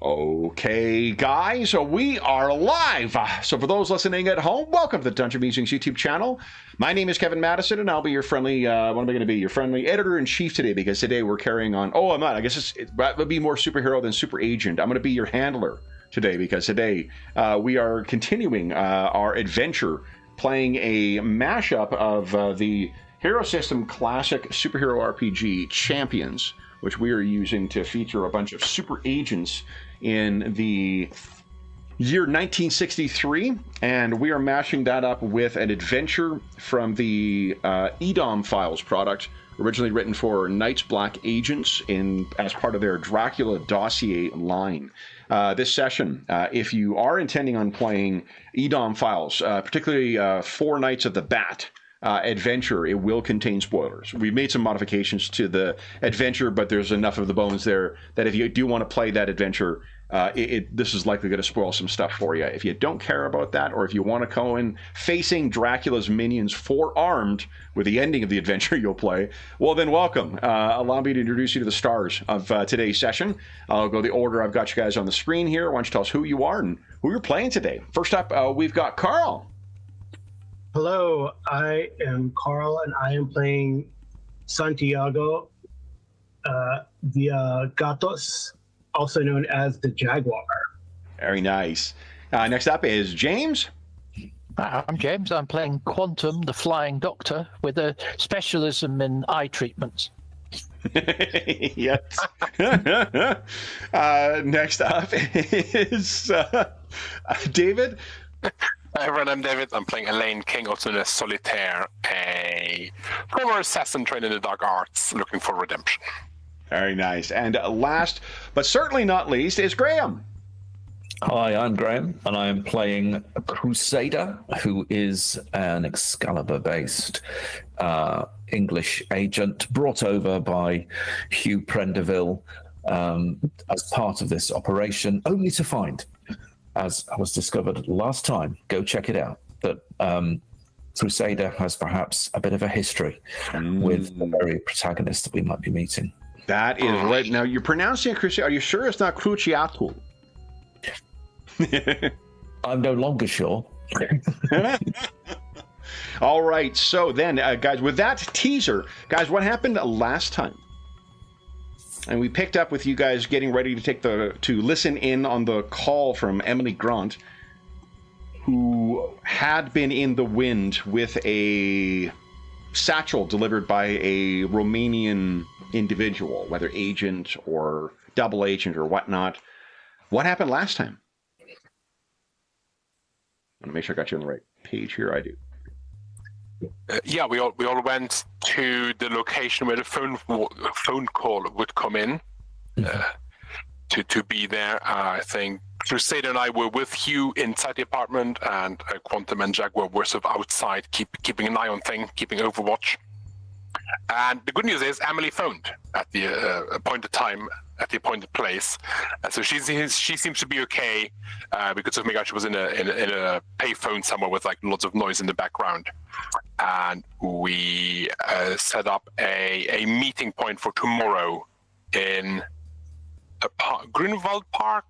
Okay, guys, so we are live. So for those listening at home, welcome to the Dungeon Musings YouTube channel. My name is Kevin Madison, and I'll be your friendly, what am I going to be? Your friendly editor-in-chief today, because today we're carrying on, I'm not, I guess it would be more superhero than super agent. I'm going to be your handler today, because today we are continuing our adventure, playing a mashup of the Hero System Classic Superhero RPG Champions, which we are using to feature a bunch of super agents in the year 1963, and we are mashing that up with an adventure from the EDOM Files product, originally written for Night's Black Agents as part of their Dracula Dossier line. This session, if you are intending on playing EDOM Files, particularly Four Nights of the Bat, adventure, it will contain spoilers. We've made some modifications to the adventure, but there's enough of the bones there that if you do want to play that adventure, this is likely going to spoil some stuff for you. If you don't care about that, or if you want to go in facing Dracula's minions four-armed with the ending of the adventure you'll play, well then welcome. Allow me to introduce you to the stars of today's session. I'll go the order I've got you guys on the screen here. Why don't you tell us who you are and who you're playing today. First up, we've got Carl. Hello, I am Carl, and I am playing Santiago the Gatos, also known as the Jaguar. Very nice. Next up is James. I'm James. I'm playing Quantum, the Flying Doctor, with a specialism in eye treatments. Yes. Next up is David. Hi everyone, I'm David. I'm playing Elaine King, also known as Solitaire, a former assassin trained in the dark arts, looking for redemption. Very nice. And last, but certainly not least, is Graham. Hi, I'm Graham, and I am playing Crusader, who is an Excalibur-based English agent brought over by Hugh Prendeville as part of this operation, only to find, as was discovered last time, go check it out, that Crusader has perhaps a bit of a history with the very protagonist that we might be meeting. That is right. Now, you're pronouncing it Crusader. Are you sure it's not Cruciatul? I'm no longer sure. All right. So then, guys, with that teaser, guys, what happened last time? And we picked up with you guys getting ready to listen in on the call from Emily Grant, who had been in the wind with a satchel delivered by a Romanian individual, whether agent or double agent or whatnot. What happened last time? I want to make sure I got you on the right page here. I do. Yeah, we all went to the location where the phone call would come in to be there. I think Crusader and I were with Hugh inside the apartment, and Quantum and Jaguar were sort of outside, keeping an eye on things, keeping overwatch. And the good news is Emily phoned at the appointed time, at the appointed place. So she seems to be okay. Because of she was in a payphone somewhere with like lots of noise in the background. And we set up a meeting point for tomorrow in Grunwald Park.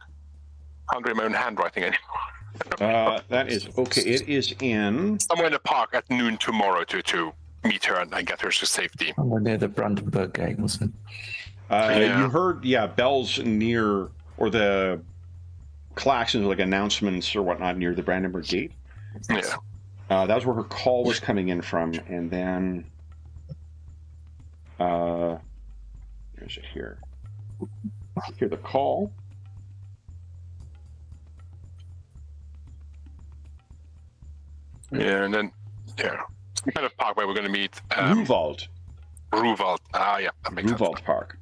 I can't read my own handwriting anymore. That is okay. It is in somewhere in the park at noon tomorrow to meet her and get her to safety. Somewhere near the Brandenburg Gate, wasn't it? Yeah. You heard, bells near, or the claxons, like announcements or whatnot, near the Brandenburg Gate. Yeah. That was where her call was coming in from, and then here's it here. Hear the call. Yeah, and then some kind of park where we're going to meet. Ruwald. Ruwald. Yeah, that makes sense. Ruwald Park.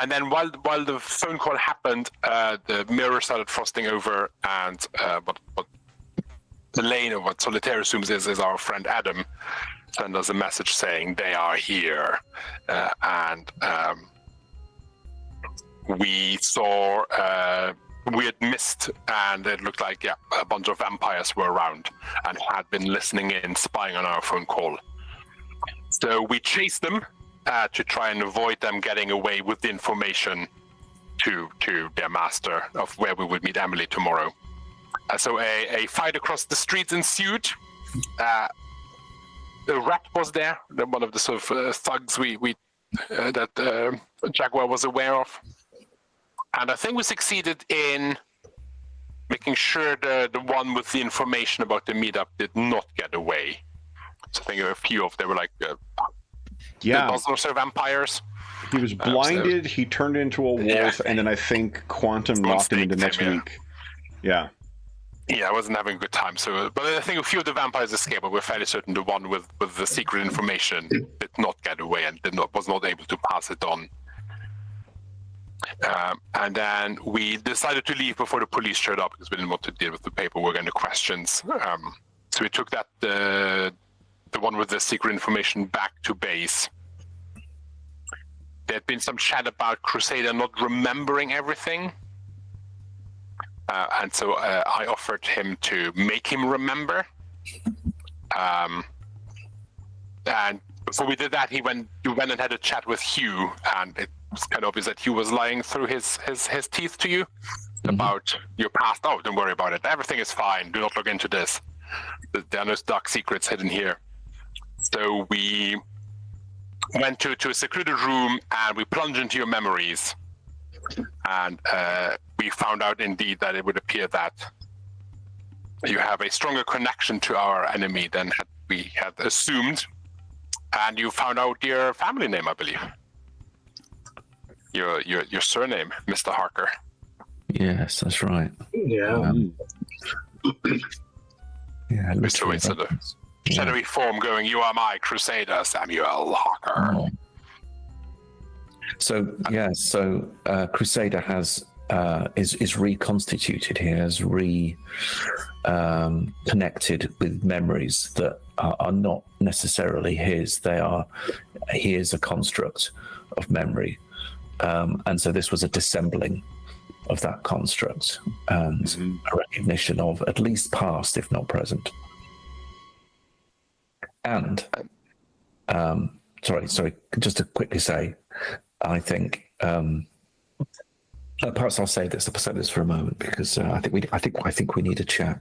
And then while the phone call happened, the mirror started frosting over, and what Elaine, or what Solitaire assumes is our friend Adam, sent us a message saying they are here, and we saw we had missed, and it looked like a bunch of vampires were around and had been listening in, spying on our phone call. So we chased them to try and avoid them getting away with the information to their master of where we would meet Emily tomorrow. So a fight across the streets ensued. The rat was there, one of the sort of thugs that Jaguar was aware of. And I think we succeeded in making sure the one with the information about the meetup did not get away. So I think a few of them were like a dozen or so vampires. He was blinded, he turned into a wolf, and then I think Quantum knocked him into next week. Yeah. Yeah, I wasn't having a good time. So, but I think a few of the vampires escaped, but we're fairly certain the one with the secret information did not get away and was not able to pass it on. And then we decided to leave before the police showed up because we didn't want to deal with the paperwork and the questions. So we took that the one with the secret information back to base. There had been some chat about Crusader not remembering everything. And so I offered him to make him remember. And before we did that, we went and had a chat with Hugh, and it was kind of obvious that Hugh was lying through his teeth to you about your past. Oh, don't worry about it. Everything is fine. Do not look into this. There are no dark secrets hidden here. So we went to a secluded room, and we plunged into your memories. And we found out indeed that it would appear that you have a stronger connection to our enemy than we had assumed. And you found out your family name, I believe. Your surname, Mr. Harker. Yes, that's right. Yeah. Yeah, Mr. Winston, shadowy form going, "You are my Crusader, Samuel Harker." Oh. So Crusader has is reconstituted. He has connected with memories that are not necessarily his. He is a construct of memory, and so this was a dissembling of that construct and a recognition of at least past, if not present. And sorry, just to quickly say, I think perhaps I'll say this for a moment because I think we need a chat.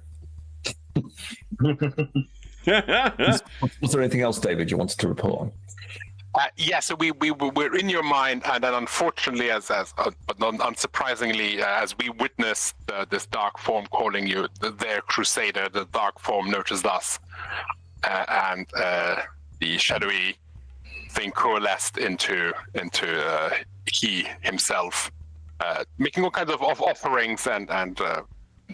Was there anything else, David, you wanted to report on? So we're in your mind, and then unfortunately, but not unsurprisingly, as we witnessed this dark form calling you their Crusader, the dark form noticed us, and the shadowy thing coalesced into he himself, making all kinds of offerings and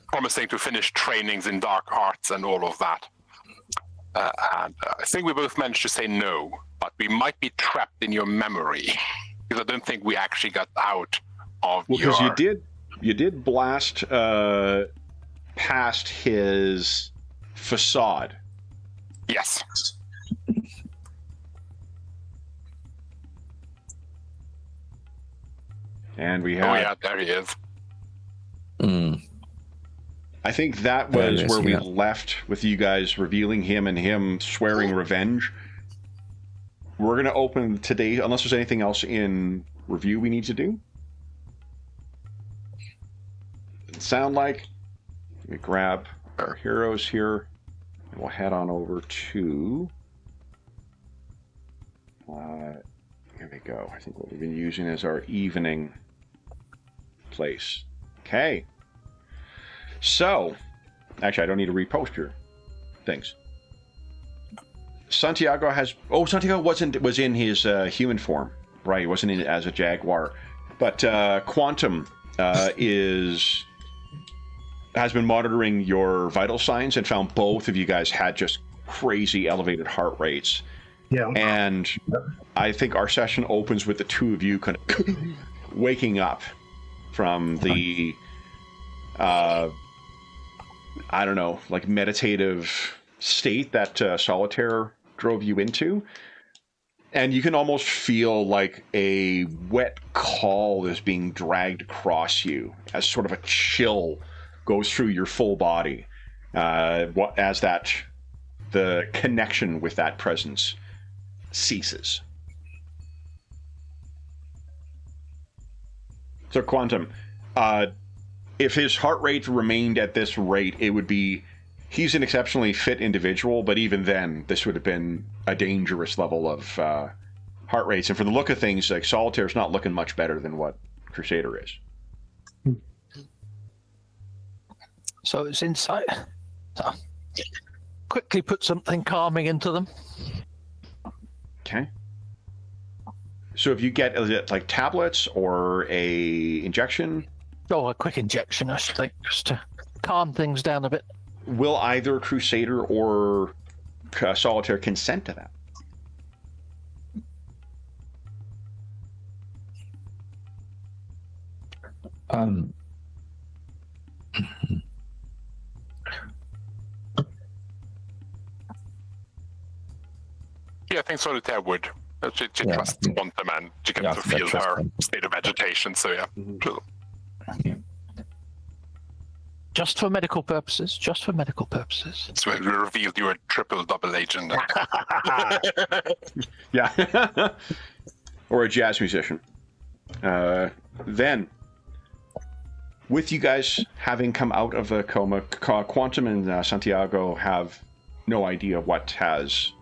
promising to finish trainings in dark arts and all of that. And I think we both managed to say no, but we might be trapped in your memory because I don't think we actually got out of your... Well, because you did blast past his facade. Yes. And we have... Oh yeah, there he is. I think that was where we left with you guys revealing him and him swearing revenge. We're going to open today, unless there's anything else in review we need to do. Doesn't sound like. Let me grab our heroes here, and we'll head on over to... here we go. I think what we've been using is our evening place. Okay. So, actually, I don't need to repost your things. Santiago was in his human form, right? He wasn't in it as a jaguar, but Quantum has been monitoring your vital signs and found both of you guys had just crazy elevated heart rates. Yeah. And I think our session opens with the two of you kind of waking up from the I don't know, like meditative state that Solitaire drove you into. And you can almost feel like a wet caul is being dragged across you as sort of a chill goes through your full body as the connection with that presence ceases. So Quantum, if his heart rate remained at this rate, it would be, he's an exceptionally fit individual, but even then, this would have been a dangerous level of heart rates. And for the look of things, like Solitaire's not looking much better than what Crusader is. So it's inside. So quickly put something calming into them. Okay. So if you get, is it like tablets or a injection? Oh, a quick injection, I should think, just to calm things down a bit. Will either Crusader or Solitaire consent to that? Yeah, I think Solitaire would. She trusts Quantum and she can feel her state of agitation, so yeah. Just for medical purposes. Just for medical purposes. So we revealed you were a triple double agent. Yeah. Or a jazz musician. Then, with you guys having come out of the coma, Quantum and Santiago have no idea what has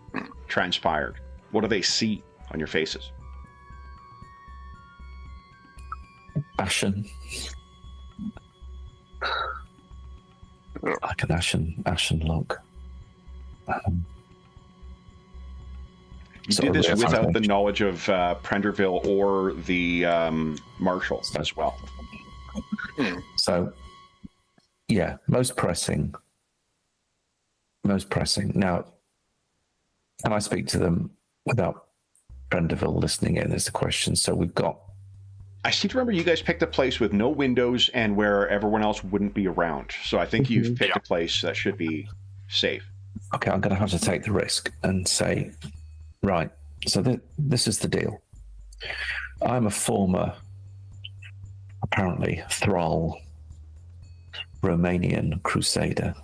transpired. What do they see on your faces? Ashen. Like an ashen look. You did this without the knowledge of Prenderville or the Marshal as well. So, yeah, most pressing. Now, can I speak to them without Prenderville listening in is the question. So we've got... I seem to remember you guys picked a place with no windows and where everyone else wouldn't be around. So I think you've picked a place that should be safe. Okay, I'm going to have to take the risk and say, right, so this is the deal. I'm a former, apparently, thrall Romanian crusader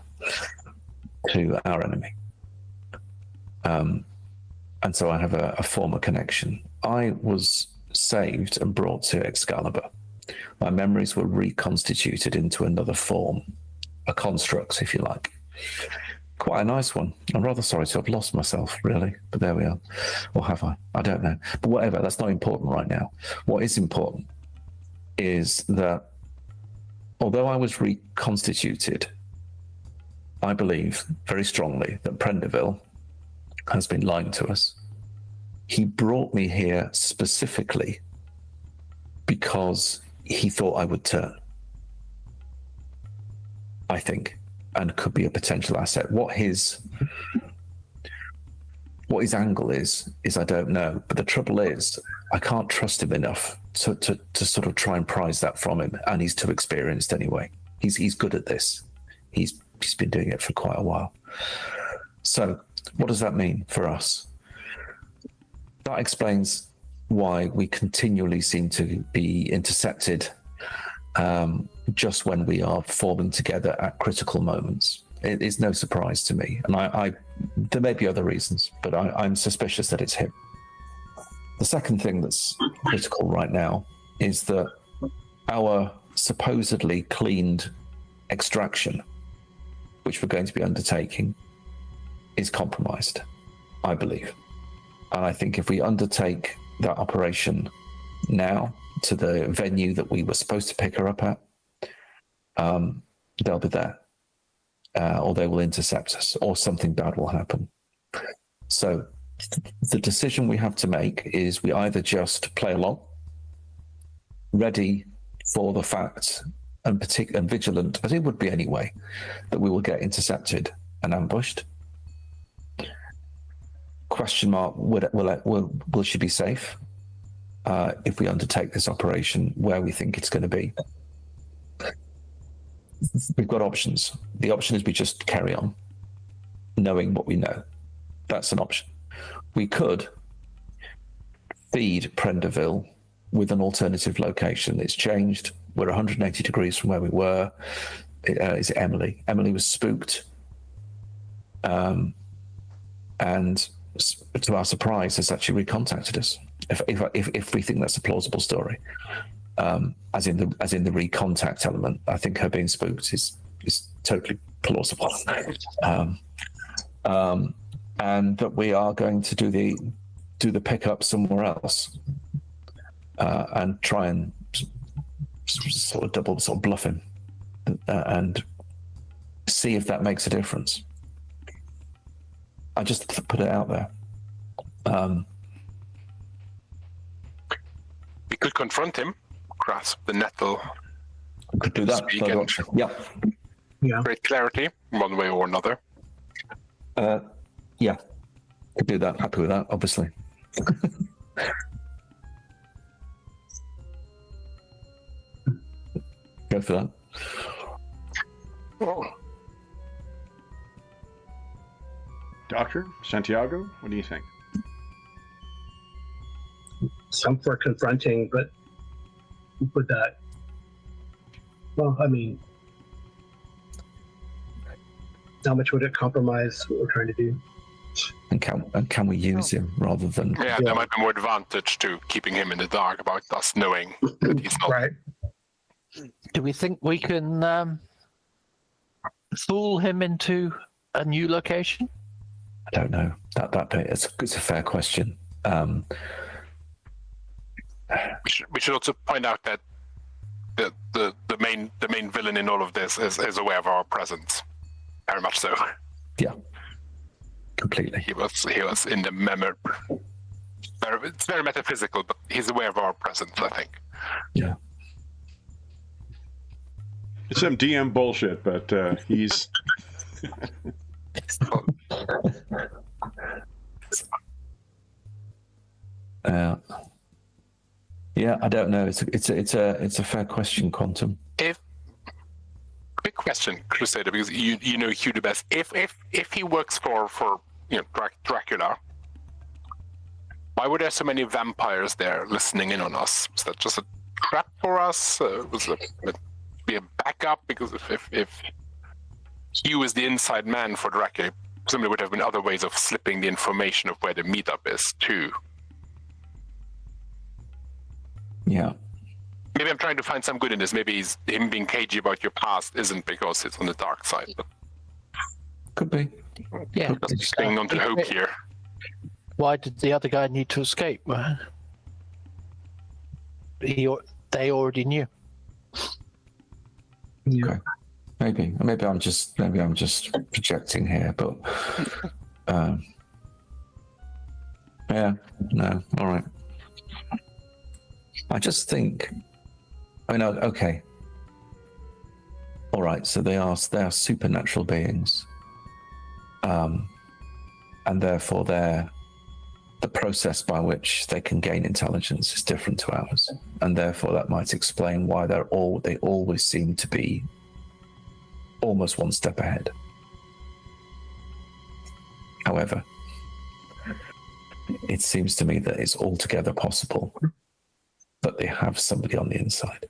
to our enemy. And so I have a former connection. I was saved and brought to Excalibur. My memories were reconstituted into another form, a construct, if you like. Quite a nice one. I'm rather sorry to have lost myself, really, but there we are. Or have I? I don't know. But whatever, that's not important right now. What is important is that although I was reconstituted, I believe very strongly that Prenderville has been lying to us. He brought me here specifically because he thought I would turn, I think, and could be a potential asset. What his angle is I don't know. But the trouble is, I can't trust him enough to sort of try and prise that from him, and he's too experienced anyway. He's good at this. He's been doing it for quite a while. So what does that mean for us? That explains why we continually seem to be intercepted just when we are forming together at critical moments. It is no surprise to me. And there may be other reasons, but I'm suspicious that it's him. The second thing that's critical right now is that our supposedly cleaned extraction, which we're going to be undertaking, is compromised, I believe. And I think if we undertake that operation now to the venue that we were supposed to pick her up at, they'll be there. Or they will intercept us, or something bad will happen. So the decision we have to make is we either just play along, ready for the fact, and vigilant, as it would be anyway, that we will get intercepted and ambushed. Question mark, will she be safe if we undertake this operation where we think it's going to be? We've got options. The option is we just carry on, knowing what we know. That's an option. We could feed Prenderville with an alternative location. It's changed. We're 180 degrees from where we were. Is it Emily? Emily was spooked. And to our surprise, has actually recontacted us. If we think that's a plausible story. as in the recontact element. I think her being spooked is totally plausible. And that we are going to do the pickup somewhere else, and try and sort of bluff him, and see if that makes a difference. I just put it out there. We could confront him, grasp the nettle. Could do that. Speak and great clarity, one way or another. Yeah, could do that. Happy with that, obviously. Go for that. Oh. Doctor Santiago, what do you think? Some for confronting, but with that, well, I mean, how much would it compromise what we're trying to do? And can we use him rather than? Yeah, there might be more advantage to keeping him in the dark about us knowing that he's not. Right. Do we think we can fool him into a new location? I don't know. That bit. It's a fair question. We should also point out that the main villain in all of this is aware of our presence, very much so. Yeah, completely. He was in the memory. It's very metaphysical, but he's aware of our presence, I think. Yeah. It's some DM bullshit, but he's. Yeah, I don't know. It's a fair question, Quantum. Quick question, Crusader, because you know Hugh the best. If he works for Dracula, why were there so many vampires there listening in on us? Was that just a trap for us? Was it be a backup? Because if Hugh is the inside man for Dracula, presumably would have been other ways of slipping the information of where the meetup is too. Yeah. Maybe I'm trying to find some good in this. Maybe him being cagey about your past isn't because it's on the dark side. But could be. Yeah. Just clinging on to hope here. Why did the other guy need to escape? They already knew. Yeah. Okay. Maybe I'm just projecting here, but yeah, no, all right. I just think, okay, all right. So they are supernatural beings, and therefore the process by which they can gain intelligence is different to ours, and therefore that might explain why they always seem to be almost one step ahead. However, it seems to me that it's altogether possible that they have somebody on the inside.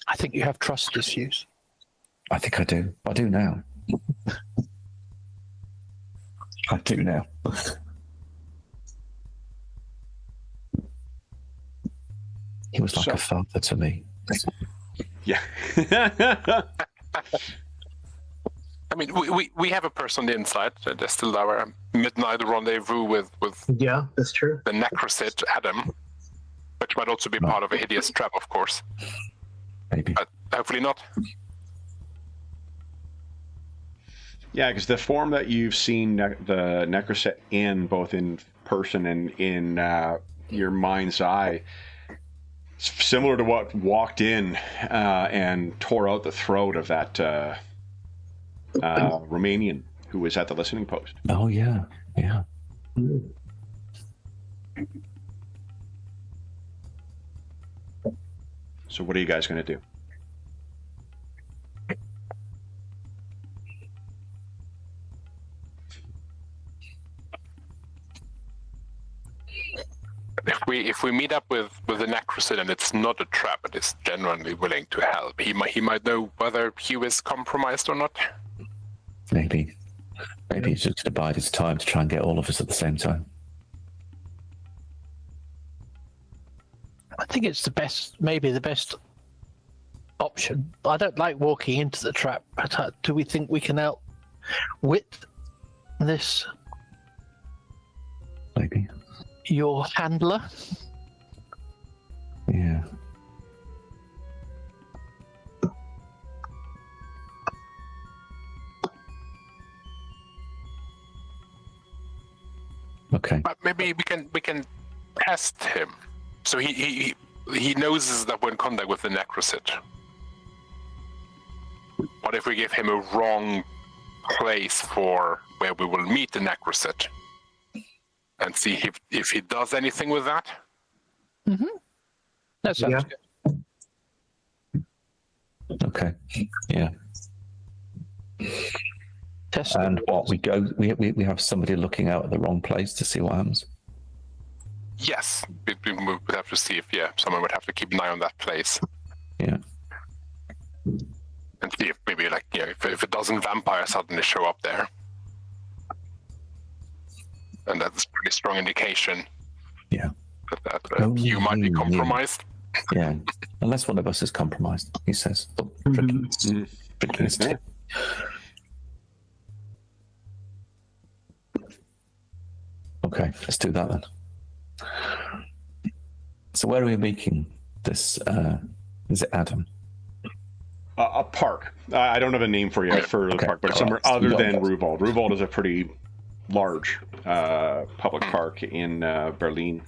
I think you have trust issues. I think I do. I do now. I do now. He was like a father to me. Yeah. I mean, we have a person on the inside. There's still our midnight rendezvous with Yeah, that's true. the necrocid Adam, which might also be part of a hideous trap, of course. Maybe. But hopefully not. Yeah, because the form that you've seen the necrocet in, both in person and in your mind's eye, it's similar to what walked in and tore out the throat of that Romanian who was at the listening post. Oh, yeah. Yeah. So what are you guys going to do? If we meet up with the necrocid and it's not a trap, but is genuinely willing to help, he might know whether Hugh is compromised or not. Maybe he's just to bide his time to try and get all of us at the same time. think it's maybe the best option. I don't like walking into the trap. But do we think we can outwit this? Maybe. Your handler? Yeah. Okay. But maybe we can test him. So he knows that we're in contact with the necrosit. What if we give him a wrong place for where we will meet the necrosit? And see if he does anything with that? Mm-hmm. That sounds good. Okay. Yeah. Test And what we have somebody looking out at the wrong place to see what happens. Yes, we would have to see if someone would have to keep an eye on that place. Yeah. And see if maybe if a dozen vampires suddenly show up there. And that's a pretty strong indication. Yeah. That you might be compromised. Yeah. Unless one of us is compromised, he says. Drinking his tea. Okay, let's do that then. So where are we making this? Is it Adam? A park. I don't have a name for you for the park, but it's somewhere other than Ruwald. Ruwald is a pretty large public park in Berlin,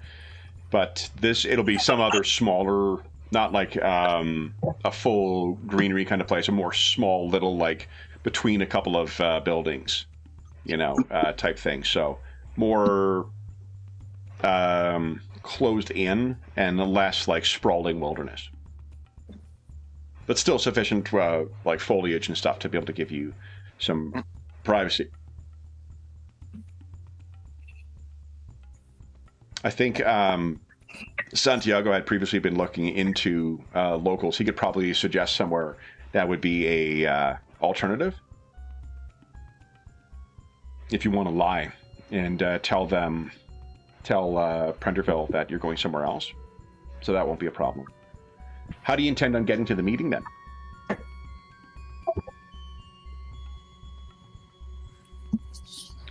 but it'll be some other smaller, not like a full greenery kind of place, a more small little, like between a couple of buildings, type thing. So more closed in and less like sprawling wilderness, but still sufficient like foliage and stuff to be able to give you some privacy. I think Santiago had previously been looking into locals. He could probably suggest somewhere that would be a alternative. If you want to lie and tell Prenderville that you're going somewhere else, so that won't be a problem. How do you intend on getting to the meeting then?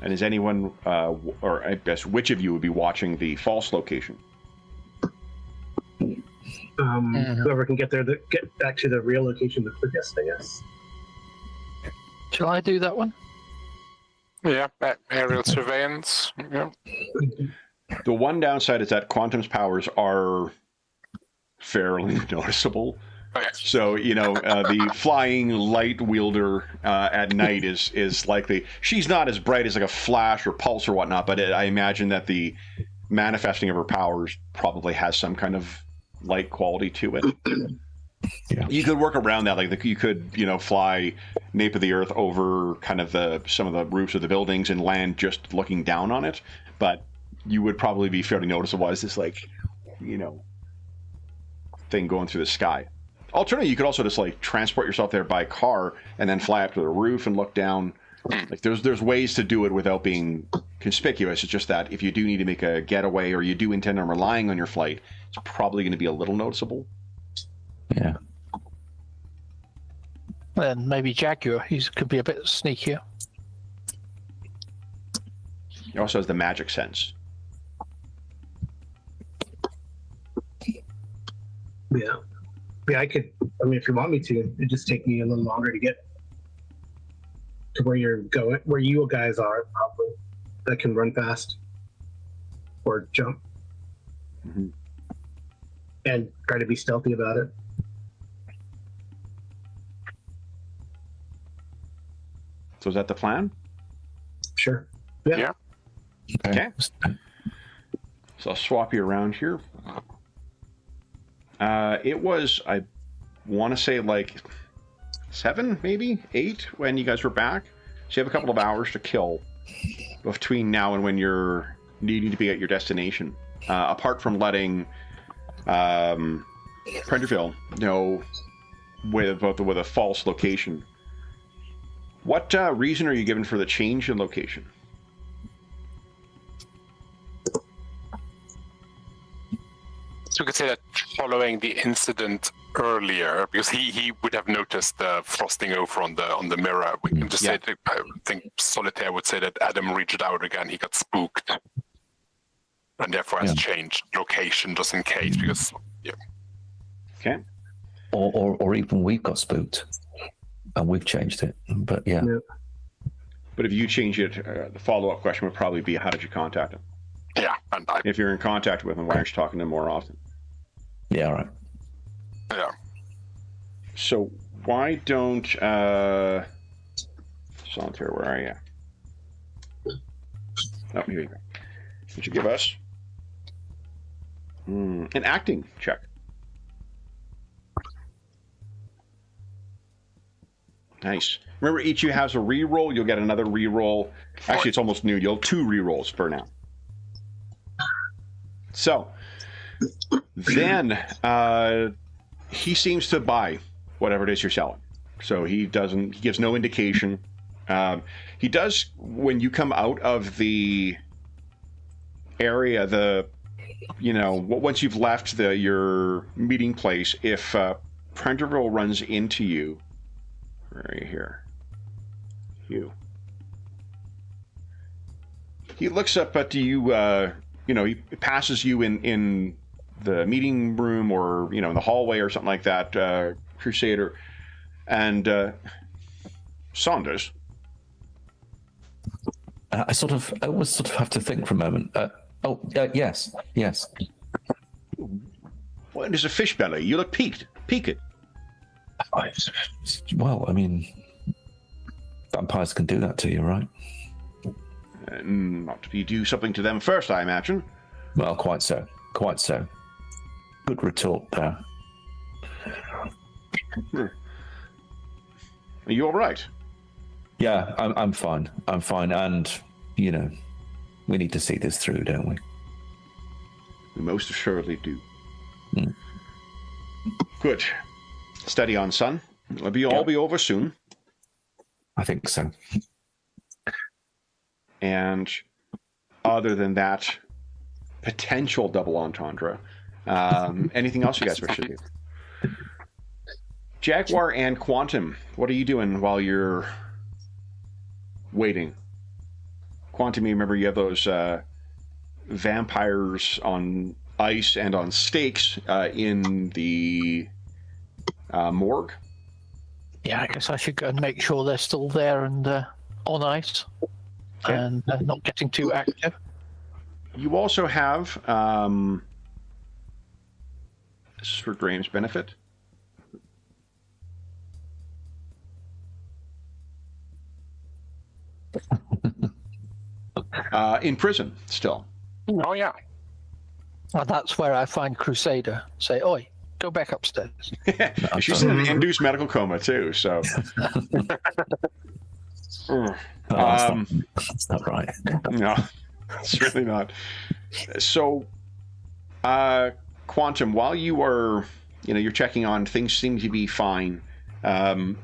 And is anyone, or I guess which of you would be watching the false location? Whoever can get back to the real location the quickest, I guess. Shall I do that one? Yeah, aerial surveillance. Yeah. The one downside is that Quantum's powers are fairly noticeable. Okay. So, the flying light wielder at night is likely. She's not as bright as like a flash or pulse or whatnot, but I imagine that the manifesting of her powers probably has some kind of light quality to it. Yeah. You could work around that. Like you could, fly nape of the earth over kind of some of the roofs of the buildings and land just looking down on it. But you would probably be fairly noticeable as this thing going through the sky. Alternatively, you could also just like transport yourself there by car and then fly up to the roof and look down. Like there's ways to do it without being conspicuous. It's just that if you do need to make a getaway or you do intend on relying on your flight, it's probably going to be a little noticeable. Yeah. Then maybe Jaguar. He could be a bit sneakier. He also has the magic sense. Yeah. Yeah, I could. I mean, if you want me to, it'd just take me a little longer to get to where you're going, where you guys are, probably. That can run fast or jump, and try to be stealthy about it. So is that the plan? Sure. Yeah. Okay. So I'll swap you around here. It was, I want to say like 7, maybe 8 when you guys were back. So you have a couple of hours to kill between now and when you're needing to be at your destination. Apart from letting Prenderville know with a false location. What reason are you given for the change in location? So we could say that following the incident earlier, because he would have noticed the frosting over on the mirror. We can just say that, I think Solitaire would say that Adam reached out again. He got spooked, and therefore has changed location just in case. Because Okay. Or even we've got spooked, and we've changed it. But yeah. But if you change it, the follow-up question would probably be, how did you contact him? Yeah, and If you're in contact with him, why aren't you talking to him more often? Yeah, right. Yeah. So why don't Solitaire, where are you? Oh, here you go. Would you give us an acting check? Nice. Remember, each of you has a re-roll. You'll get another re-roll. Actually, it's almost new. You'll have 2 re-rolls for now. So then he seems to buy whatever it is you're selling. So he gives no indication. He does, when you come out of the area, once you've left your meeting place, if Prenderville runs into you, right here, he looks up at you, he passes you in the meeting room or, in the hallway or something like that, Crusader, and Saunders. I always sort of have to think for a moment. Yes. Well, there's a fish belly. You look peaked. Well, I mean, vampires can do that to you, right? Not if you do something to them first, I imagine. Well, quite so. Good retort there. Are you all right? Yeah, I'm fine. And, we need to see this through, don't we? We most assuredly do. Good. Steady on, son. It'll all be over soon. I think so. And other than that, potential double entendre. Anything else you guys wish to do? Jaguar and Quantum, what are you doing while you're waiting? Quantum, you remember you have those vampires on ice and on stakes in the morgue? Yeah, I guess I should go and make sure they're still there and on ice. Okay. And not getting too active. You also have, this is for Graham's benefit, in prison still. Oh yeah. Well, that's where I find Crusader. Say, oi, go back upstairs. She's in an induced medical coma too, so. That's not right. No, it's really not. So, Quantum, while you are, you're checking on, things seem to be fine. However,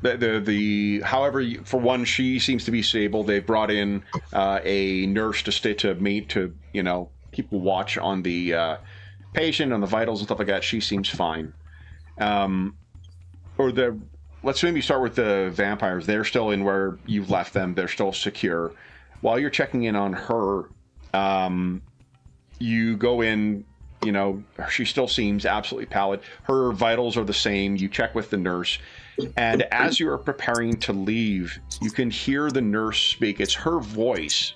for one, she seems to be stable. They've brought in a nurse to stay to keep a watch on the patient, on the vitals and stuff like that. She seems fine. Let's maybe start with the vampires. They're still in where you've left them. They're still secure. While you're checking in on her, you go in, she still seems absolutely pallid. Her vitals are the same. You check with the nurse. And as you are preparing to leave, you can hear the nurse speak. It's her voice.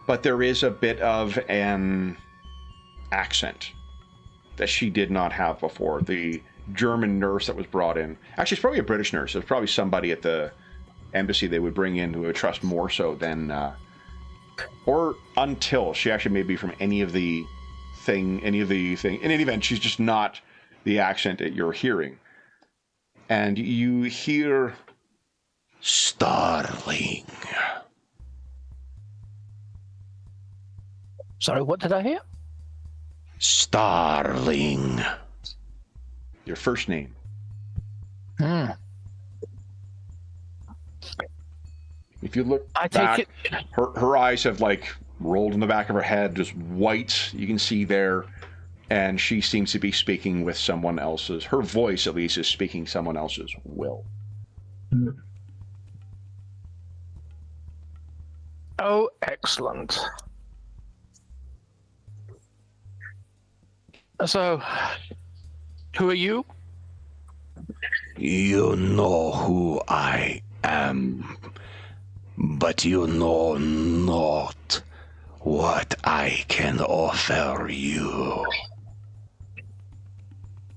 But there is a bit of an accent that she did not have before. The German nurse that was brought in. Actually, it's probably a British nurse. It's probably somebody at the embassy they would bring in who would trust more so than, or until she actually may be from any of the thing. In any event, she's just not the accent that you're hearing. And you hear Starling. Sorry, what did I hear? Starling. Your first name. If you look back, her eyes have rolled in the back of her head, just white. You can see there and she seems to be speaking with someone else's. Her voice, at least, is speaking someone else's will. Oh, excellent. So, who are you? You know who I am, but you know not what I can offer you.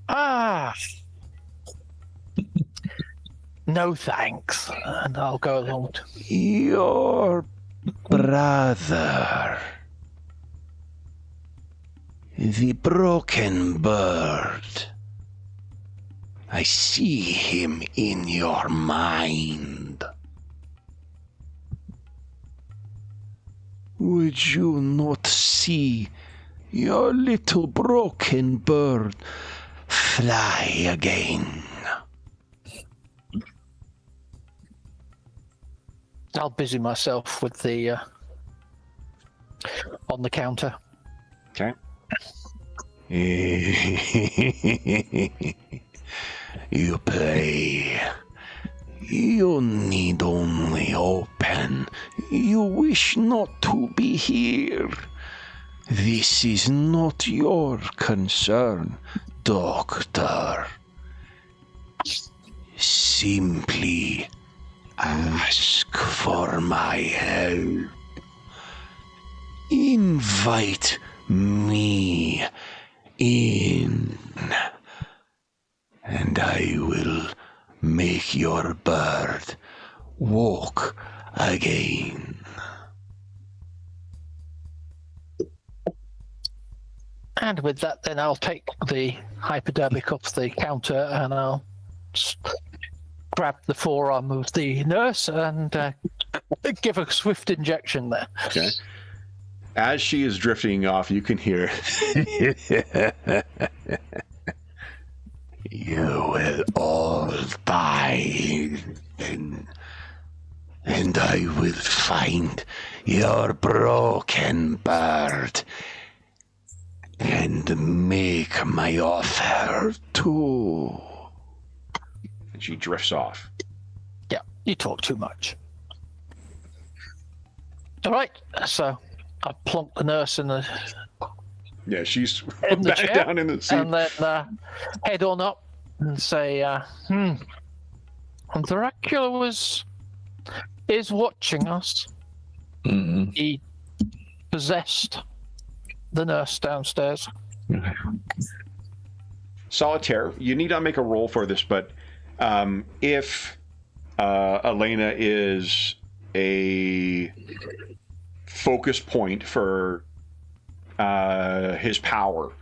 Ah. No thanks. And I'll go along. Your brother, the broken bird. I see him in your mind. Would you not see your little broken bird fly again? I'll busy myself with the on the counter. Okay. You play. You need only open. You wish not to be here. This is not your concern, Doctor. Simply ask for my help. Invite me in, and I will make your bird walk again. And with that, then I'll take the hypodermic off the counter and I'll grab the forearm of the nurse and give a swift injection there. Okay. As she is drifting off, you can hear. You will all die, and I will find your broken bird and make my offer too. And she drifts off. Yeah, you talk too much. All right, so I plonk the nurse in the Yeah, she's the back chair, down in the seat. and then head on up and say, Dracula is watching us. Mm-hmm. He possessed the nurse downstairs. Solitaire, you need not make a roll for this, but if Elena is a focus point for his power,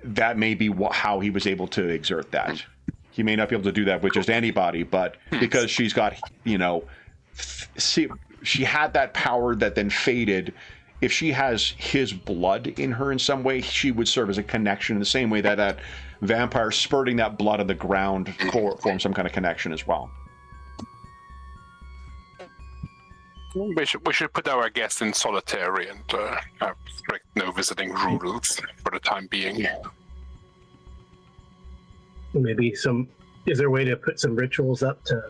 that may be how he was able to exert that. He may not be able to do that with just anybody, but because she's got, she had that power that then faded. If she has his blood in her in some way, she would serve as a connection in the same way that that vampire spurting that blood on the ground forms some kind of connection as well. We should put our guest in solitary and have strict no visiting rules for the time being. Maybe is there a way to put some rituals up to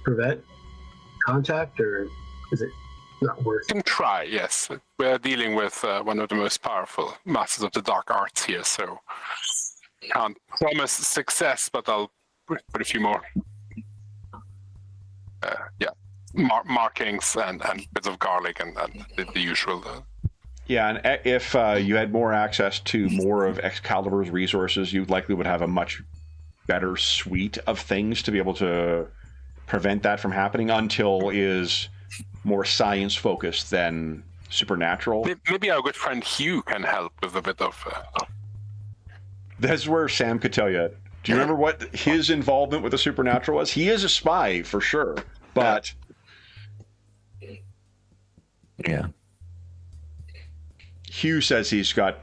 prevent contact, or is it not worth it? Can try, yes. We're dealing with one of the most powerful masters of the dark arts here, so can't promise success, but I'll put a few more markings and bits of garlic and the usual. Yeah, and if you had more access to more of Excalibur's resources, you likely would have a much better suite of things to be able to prevent that from happening until is more science-focused than supernatural. Maybe our good friend Hugh can help with a bit of... That's where Sam could tell you. Do you remember what his involvement with the supernatural was? He is a spy, for sure, but... Yeah. Hugh says he's got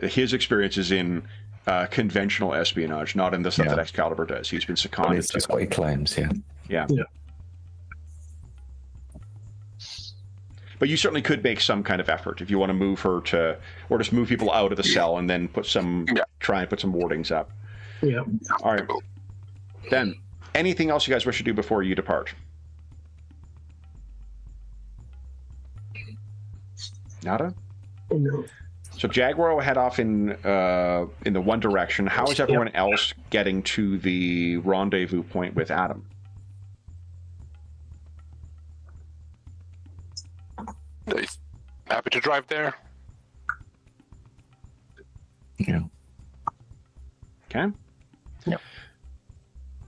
his experience is in conventional espionage, not in the stuff that Excalibur does. He's been seconded. It's just what he claims, yeah. Yeah. But you certainly could make some kind of effort if you want to move her to, or just move people out of the cell and then put some, try and put some wardings up. Yeah. All right. Then, anything else you guys wish to do before you depart? Nada? No. So Jaguar will head off in the one direction. How is everyone else getting to the rendezvous point with Adam? He's happy to drive there. Yeah. Okay. Yep.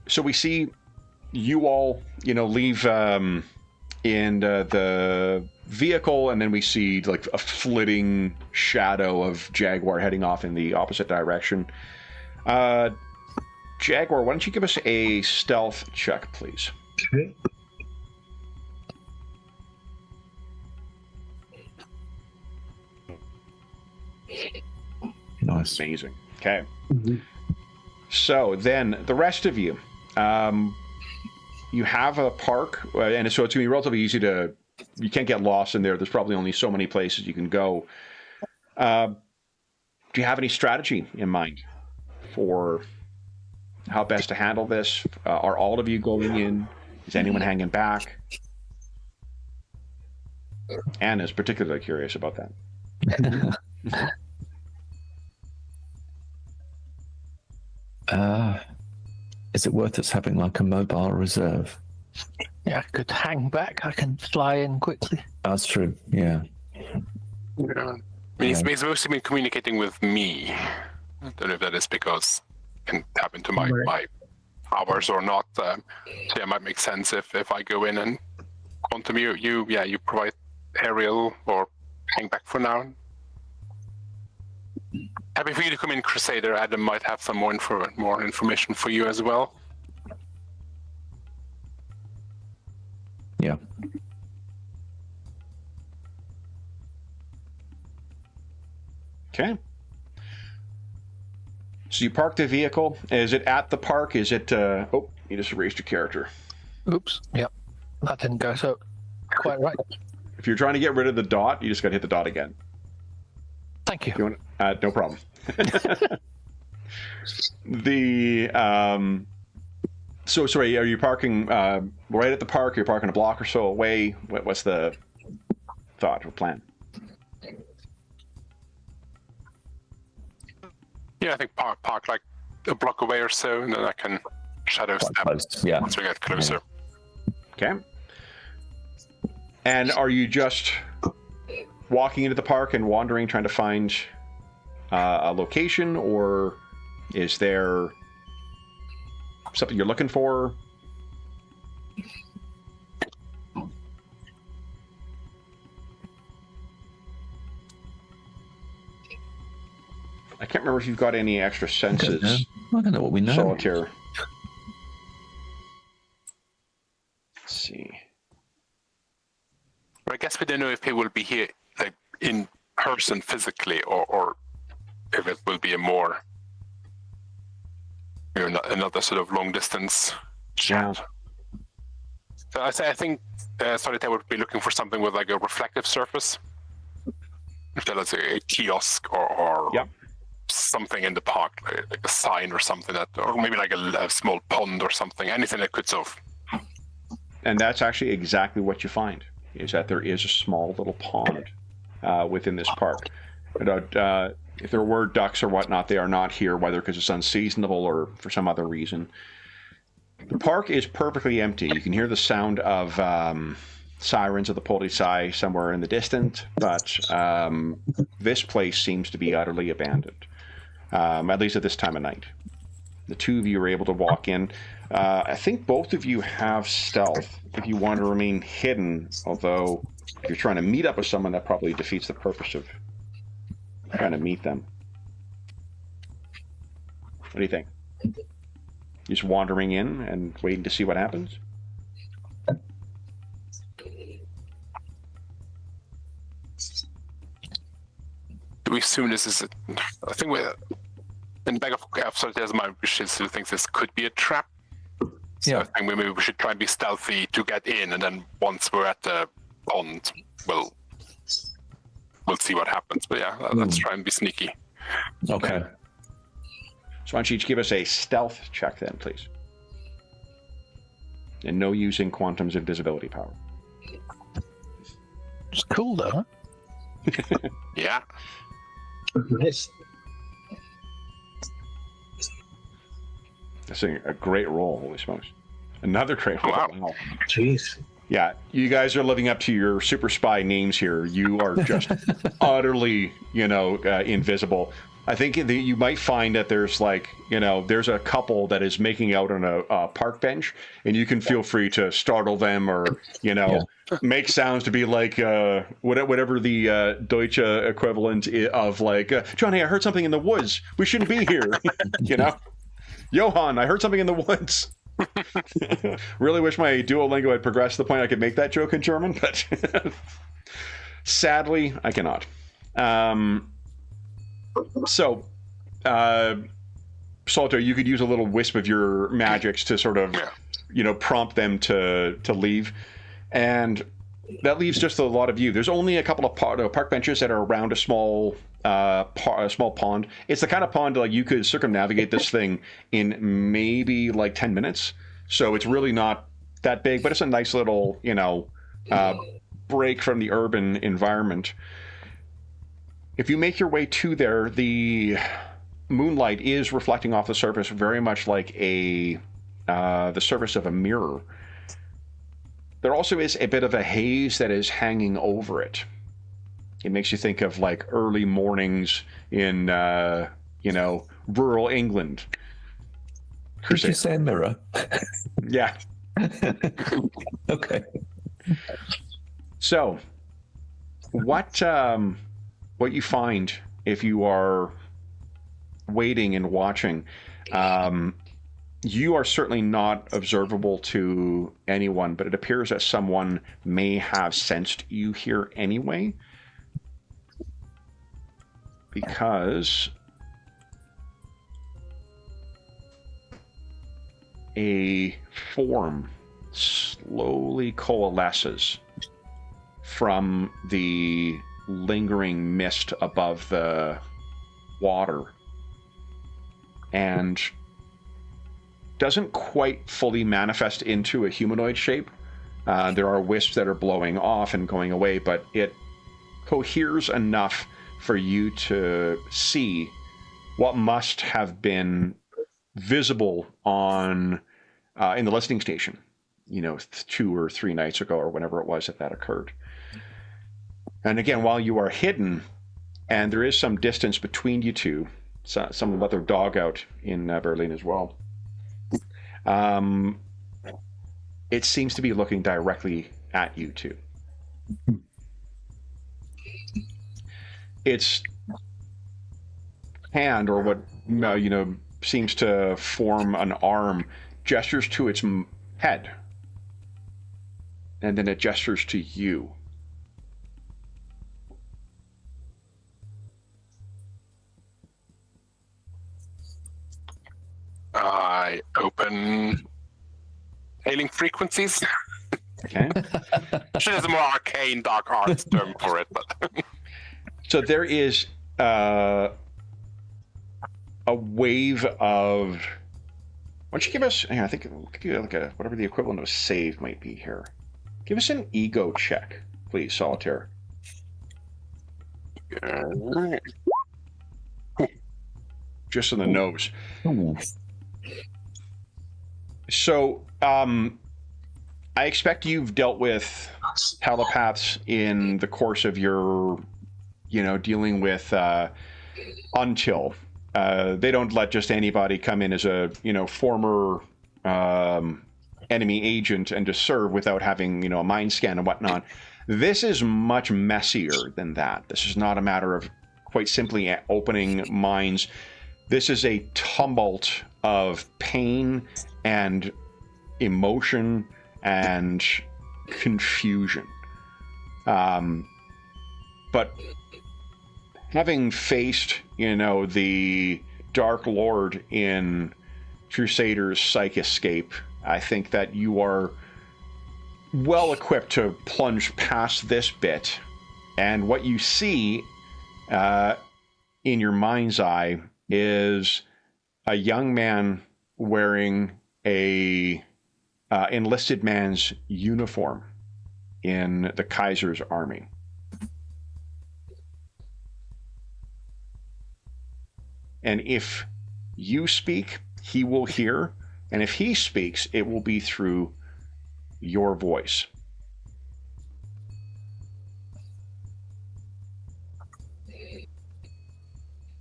So we see you all, leave in the vehicle, and then we see like a flitting shadow of Jaguar heading off in the opposite direction. Jaguar, why don't you give us a stealth check, please? Okay. Nice. Amazing. Okay. Mm-hmm. So then the rest of you, you have a park, and so it's going to be relatively easy to, you can't get lost in there. There's probably only so many places you can go. Do you have any strategy in mind for how best to handle this? Are all of you going in? Is anyone hanging back? Anna's particularly curious about that. Is it worth us having like a mobile reserve? Yeah, I could hang back. I can fly in quickly. That's true. Yeah. He's mostly been communicating with me. I don't know if that is because it can tap into my powers or not. So yeah, it might make sense if I go in and Quantum, you provide aerial or hang back for now. Happy for you to come in, Crusader. Adam might have some more information for you as well. Yeah. Okay. So you park the vehicle. Is it at the park? Is it... oh, you just erased your character. Oops. Yep. That didn't go so quite right. If you're trying to get rid of the dot, you just got to hit the dot again. Thank you. You want, no problem. So sorry, are you parking right at the park? You're parking a block or so away? What's the thought or plan? Yeah, I think park like a block away or so, and then I can shadow step once we get closer. Okay. And are you just walking into the park and wandering, trying to find a location, or is there something you're looking for? I can't remember if you've got any extra senses. I don't know what we know. Solitaire. Let's see. But I guess we don't know if he will be here, like in person physically, or if it will be a more, another sort of long distance chat. So I think Solitaire would be looking for something with like a reflective surface. If there's a kiosk or something in the park, like a sign or something or maybe like a small pond or something, anything that could sort of. And that's actually exactly what you find, is that there is a small little pond within this park. If there were ducks or whatnot, they are not here, whether because it's unseasonable or for some other reason. The park is perfectly empty. You can hear the sound of sirens of the Polizei somewhere in the distance, but this place seems to be utterly abandoned, at least at this time of night. The two of you are able to walk in. I think both of you have stealth if you want to remain hidden, although if you're trying to meet up with someone, that probably defeats the purpose of trying to meet them. What do you think? Just wandering in and waiting to see what happens? Do we assume this is I think we're in the back of Solitaire's mind, we should still think this could be a trap. So I think maybe we should try and be stealthy to get in, and then once we're at the pond, we'll we'll see what happens. But yeah, let's try and be sneaky. Okay. So why don't you each give us a stealth check then, please? And no using Quantum's invisibility power. It's cool though. Huh? Yeah. Nice. That's a great roll, holy smokes. Another great roll. Wow. Jeez. Yeah, you guys are living up to your super spy names here. You are just utterly, invisible. I think you might find that there's there's a couple that is making out on a park bench, and you can feel free to startle them or, make sounds to be like whatever the Deutsche equivalent of Johnny, I heard something in the woods. We shouldn't be here, Johan, I heard something in the woods. Really wish my Duolingo had progressed to the point I could make that joke in German, but sadly, I cannot. So, Salto, you could use a little wisp of your magics to sort of, prompt them to leave. And that leaves just a lot of you. There's only a couple of park benches that are around a small pond. It's the kind of pond you could circumnavigate this thing in maybe 10 minutes. So it's really not that big, but it's a nice little, break from the urban environment. If you make your way to there, the moonlight is reflecting off the surface very much like the surface of a mirror. There also is a bit of a haze that is hanging over it. It makes you think of early mornings in, rural England. Did you say mirror? Yeah. Okay. So, what you find if you are waiting and watching, you are certainly not observable to anyone, but it appears that someone may have sensed you here anyway, because a form slowly coalesces from the lingering mist above the water and doesn't quite fully manifest into a humanoid shape. There are wisps that are blowing off and going away, but it coheres enough for you to see what must have been visible on in the listening station, 2 or 3 nights ago or whenever it was that occurred. And again, while you are hidden, and there is some distance between you two, someone let their dog out in Berlin as well. It seems to be looking directly at you two. Its hand, or what seems to form an arm, gestures to its head, and then it gestures to you. I open hailing frequencies. Okay. She has a more arcane dark arts term for it, but So there is a wave of. Why don't you give us? I think we'll do whatever the equivalent of save might be here. Give us an ego check, please, Solitaire. Just on the nose. Ooh. So, I expect you've dealt with telepaths in the course of your, dealing with Until. They don't let just anybody come in as a, former enemy agent and just serve without having, a mind scan and whatnot. This is much messier than that. This is not a matter of quite simply opening minds. This is a tumult of pain and emotion and confusion. But having faced, the Dark Lord in Crusader's Psych Escape, I think that you are well equipped to plunge past this bit And what you see in your mind's eye is a young man wearing a enlisted man's uniform in the Kaiser's army. And if you speak, he will hear. And if he speaks, it will be through your voice.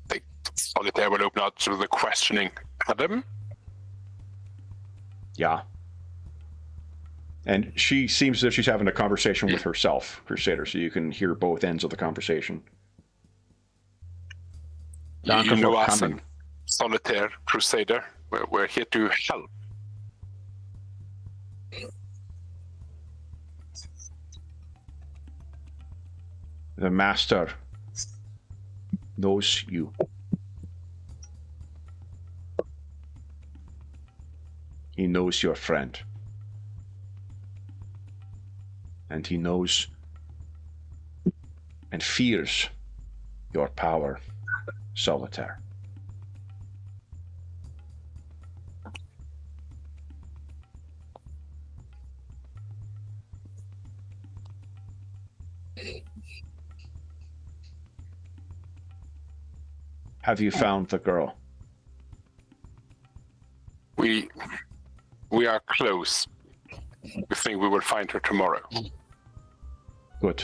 The Solitaire will open up to the questioning. Adam? Yeah. And she seems as if she's having a conversation with herself, Crusader, so you can hear both ends of the conversation. You know us, and Solitaire, Crusader. We're here to help. The master knows you. He knows your friend. And he knows and fears your power, Solitaire. Have you found the girl? We are close. We think we will find her tomorrow. Good.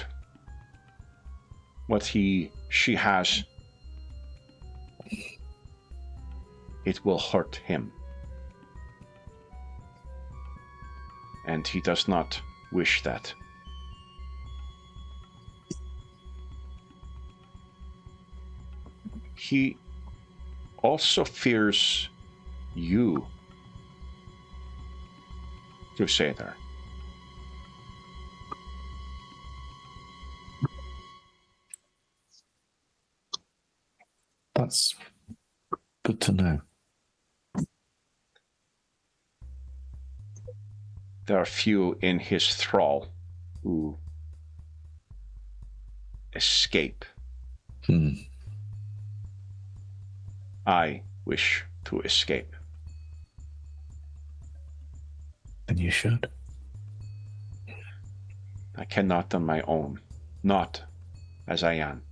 What she has, it will hurt him. And he does not wish that. He also fears you, Crusader. That's good to know. There are few in his thrall who escape. I wish to escape. And you should. I cannot on my own, not as I am.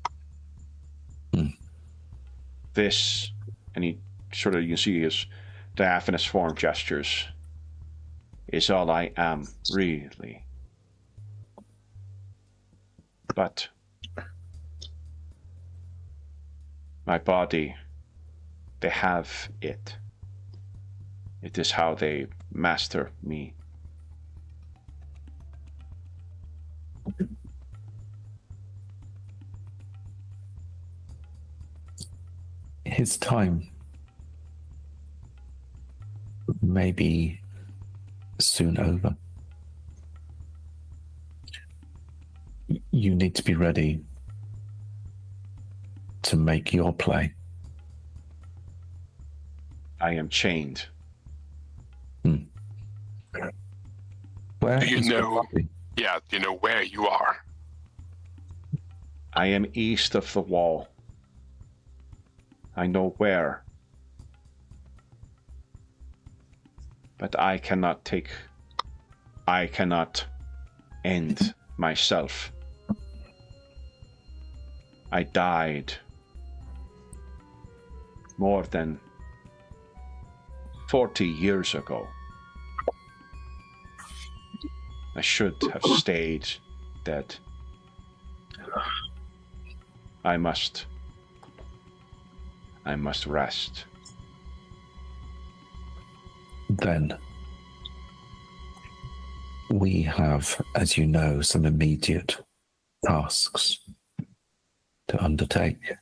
This, and he sort of, you see his diaphanous form gestures, is all I am, really. But my body, they have it. It is how they master me. His time may be soon over. You need to be ready to make your play. I am chained. Where Do you is your know? body? Yeah, you know where you are. I am east of the wall. I know where. But I cannot end myself. I died more than 40 years ago. I should have stayed dead. I must rest. Then we have, as you know, some immediate tasks to undertake.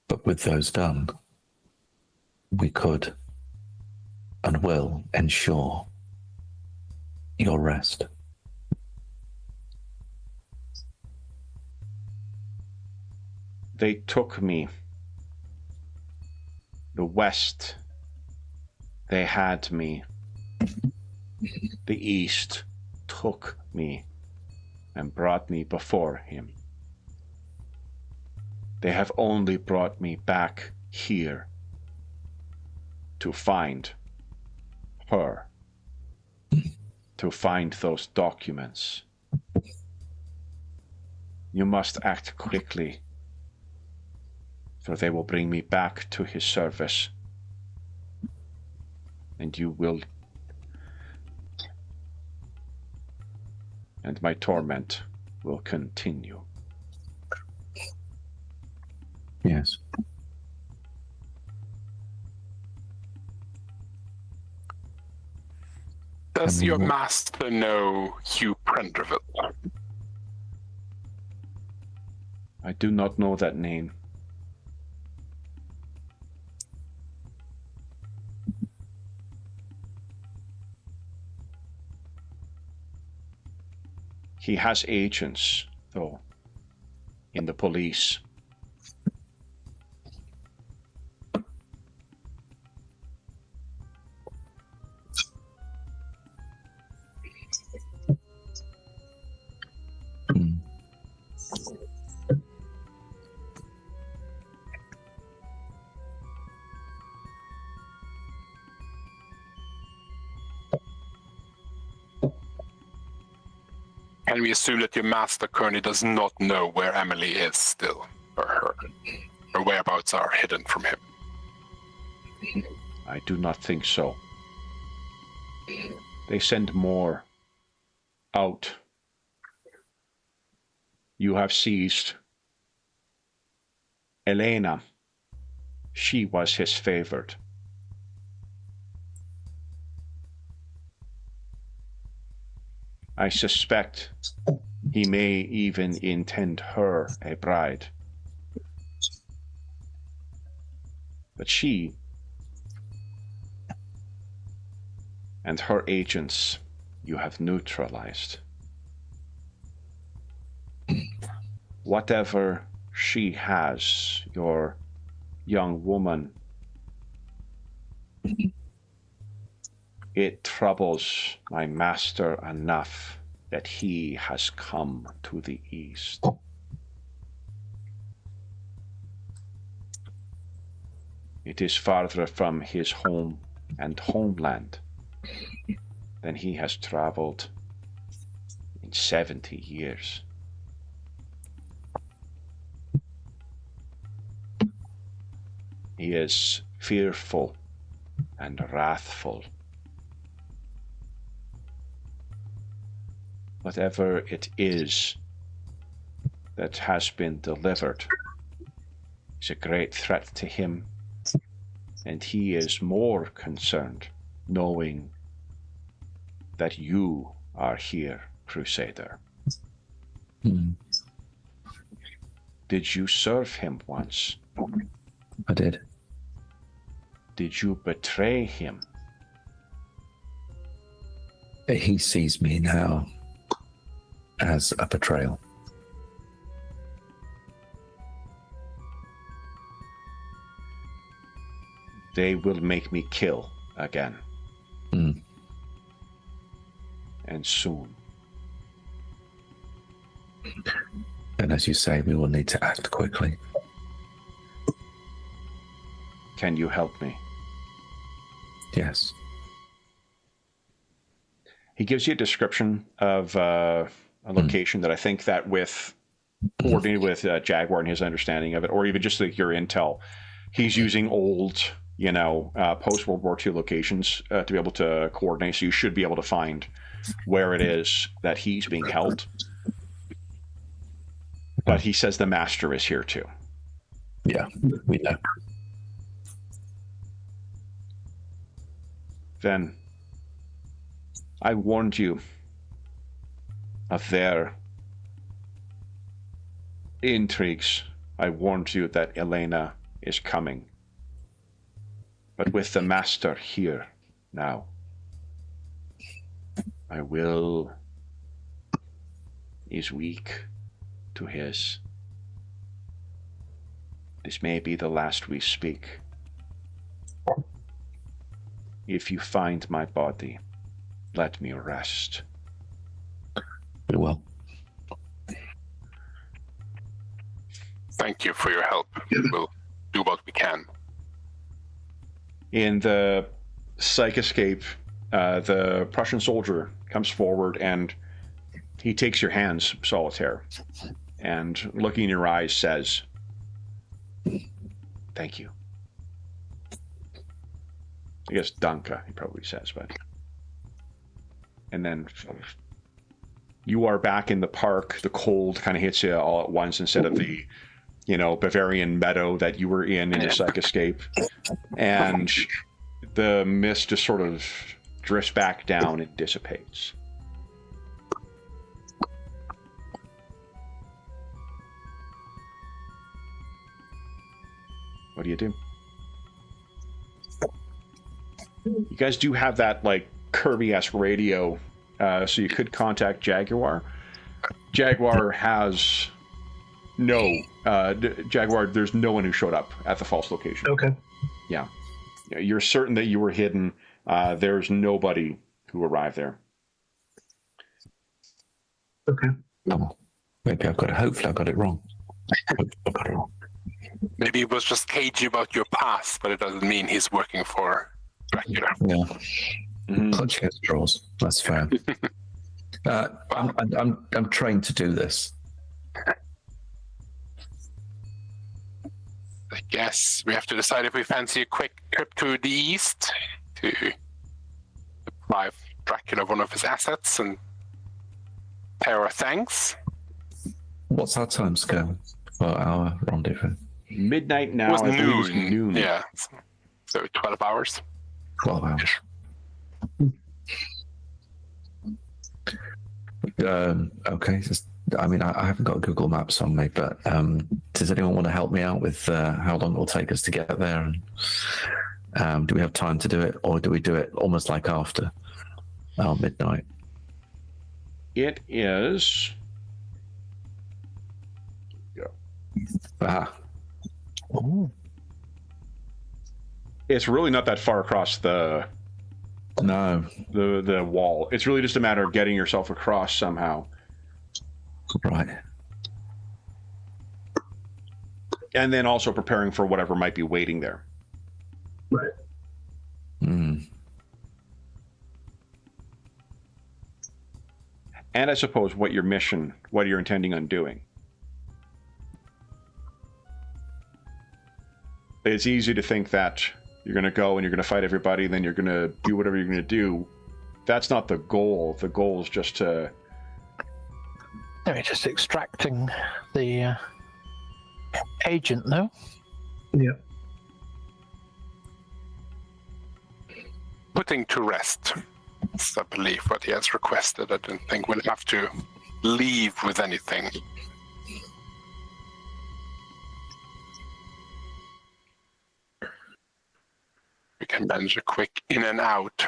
But with those done, we could and will ensure your rest. They took me. The West, they had me. The East took me and brought me before him. They have only brought me back here to find her, to find those documents. You must act quickly, for they will bring me back to his service, and you will, and my torment will continue. Yes. Does your master know Hugh Prenderville? I do not know that name. He has agents, though, in the police. Can we assume that your master currently does not know where Emily is still, or her whereabouts are hidden from him? I do not think so. They send more out. You have seized Elena. She was his favorite. I suspect he may even intend her a bride. But she and her agents you have neutralized. Whatever she has, your young woman, it troubles my master enough that he has come to the east. It is farther from his home and homeland than he has traveled in 70 years. He is fearful and wrathful. Whatever it is that has been delivered is a great threat to him, and he is more concerned knowing that you are here, Crusader. Did you serve him once? I did. Did you betray him? He sees me now as a betrayal. They will make me kill again. And soon. And as you say, we will need to act quickly. Can you help me? Yes. He gives you a description of a location that I think that with coordinated with Jaguar and his understanding of it, or even just like your intel, he's using old, post-World War II locations to be able to coordinate. So you should be able to find where it is that he's being held. But he says the master is here too. Yeah, we know. Then I warned you of their intrigues. I warned you that Elena is coming. But with the master here now, my will is weak to his. This may be the last we speak. If you find my body, let me rest. We will. Thank you for your help. We'll do what we can. In the psych escape, the Prussian soldier comes forward and he takes your hands, Solitaire, and looking in your eyes says, "Thank you." I guess Danke, he probably says, but... And then you are back in the park. The cold kind of hits you all at once instead of the, Bavarian meadow that you were in your psych escape. And the mist just sort of drifts back down and dissipates. What do you do? You guys do have that, Kirby-esque radio, so you could contact Jaguar. Jaguar has Jaguar, there's no one who showed up at the false location. Okay. Yeah. You're certain that you were hidden. There's nobody who arrived there. Okay. Oh, maybe hopefully I got it wrong. Maybe he was just cagey about your past, but it doesn't mean he's working for Dracula. Yeah. Clutching at straws. That's fair. I'm trained to do this. I guess we have to decide if we fancy a quick trip to the east to deprive Dracula of one of his assets and pay our thanks. What's our time scale for our rendezvous? Midnight now. It was I believe it's noon. Yeah. So 12 hours. 12 hours. Okay. I haven't got Google Maps on me, but does anyone want to help me out with how long it will take us to get there? And do we have time to do it, or do we do it almost like after midnight? It is... Oh. It's really not that far across the wall. It's really just a matter of getting yourself across somehow. Right. And then also preparing for whatever might be waiting there. Right. And I suppose what you're intending on doing. It's easy to think that you're going to go and you're going to fight everybody, then you're going to do whatever you're going to do. That's not the goal. The goal is just to... Maybe just extracting the agent, no? Yeah. Putting to rest. That's, I believe, what he has requested. I don't think we'll have to leave with anything. We can manage a quick in and out.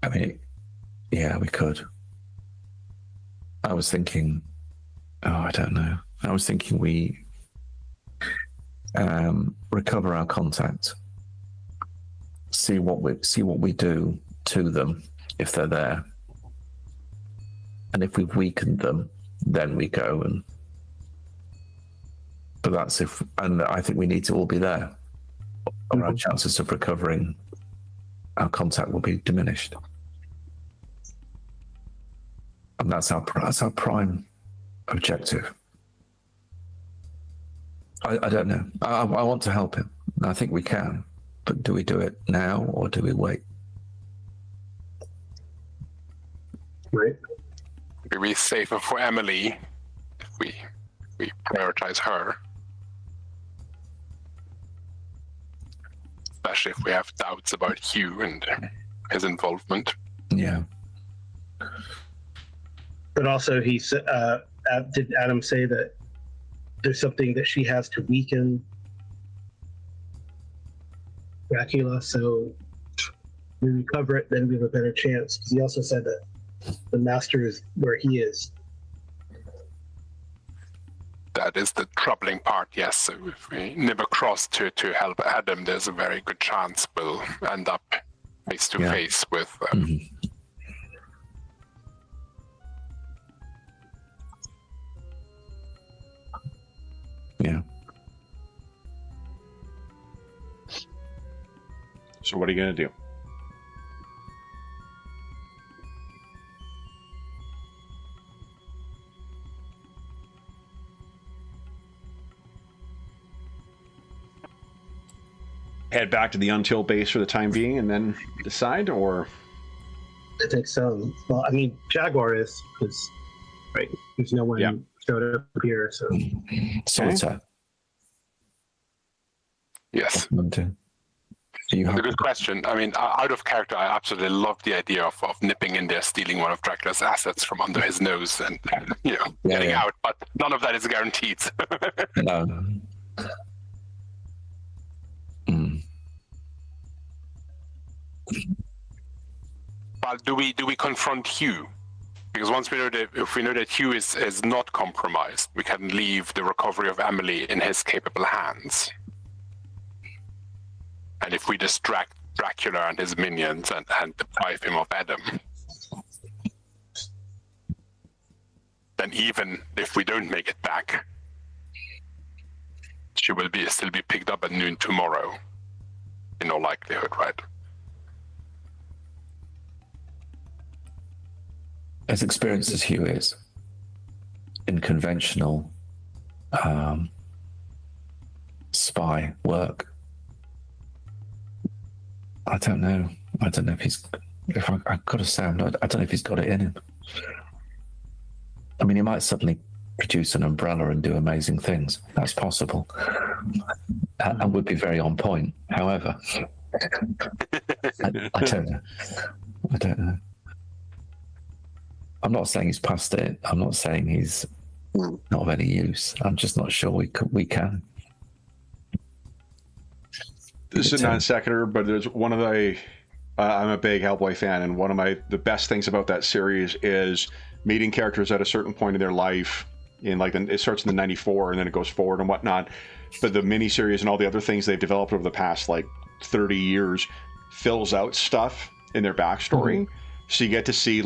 I mean, yeah, we could. I was thinking, I don't know. I was thinking we recover our contact, see what we do to them if they're there, and if we've weakened them, then we go and. But that's if, and I think we need to all be there, or our chances of recovering our contact will be diminished. And that's our prime objective. I don't know. I want to help him. I think we can. But do we do it now or do we wait? Right. Maybe it's safer for Emily if we prioritize her. Especially if we have doubts about Hugh and his involvement. Yeah. But also, he said, did Adam say that there's something that she has to weaken Dracula? So we recover it, then we have a better chance. Because he also said that the master is where he is. That is the troubling part, yes. So if we never cross to help Adam, there's a very good chance we'll end up face to face with So what are you going to do? Head back to the Until base for the time being and then decide, or? I think so. Well, I mean, Jaguar is, because, right, there's no one showed up here, so. Solitaire. Yes. Do you It's have a good question. I mean, out of character, I absolutely love the idea of nipping in there, stealing one of Dracula's assets from under his nose and getting out, but none of that is guaranteed. No. But do we confront Hugh? Because once we know that, if we know that Hugh is not compromised, we can leave the recovery of Emily in his capable hands. And if we distract Dracula and his minions and deprive him of Adam, then even if we don't make it back, she will still be picked up at noon tomorrow, in all likelihood, right? As experienced as Hugh is in conventional spy work, I don't know if he's. I've got to say, I don't know if he's got it in him. I mean, he might suddenly produce an umbrella and do amazing things. That's possible, and would be very on point. However, I don't know. I don't know. I'm not saying he's past it. I'm not saying he's not of any use. I'm just not sure we can. This is a non-sequitur, but there's one of the. I'm a big Hellboy fan, and one of the best things about that series is meeting characters at a certain point in their life. It starts in the '94 and then it goes forward and whatnot. But the miniseries and all the other things they've developed over the past 30 years fills out stuff in their backstory. Mm-hmm. So you get to see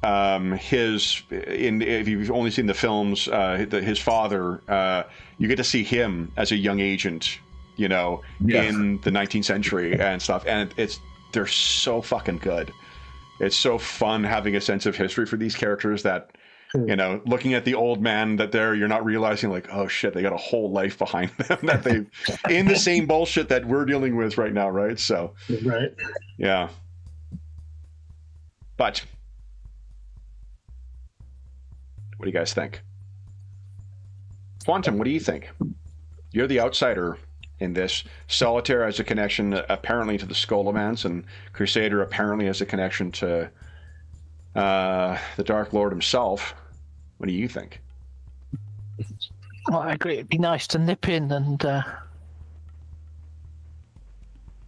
if you've only seen the films, his father, you get to see him as a young agent, in the 19th century and stuff. And they're so fucking good. It's so fun having a sense of history for these characters that, looking at the old man you're not realizing oh shit, they got a whole life behind them that they in the same bullshit that we're dealing with right now. Right. So, right. Yeah. But what do you guys think? Quantum, what do you think? You're the outsider in this. Solitaire has a connection apparently to the Scholomance, and Crusader apparently has a connection to the Dark Lord himself. What do you think? Well, I agree. It'd be nice to nip in and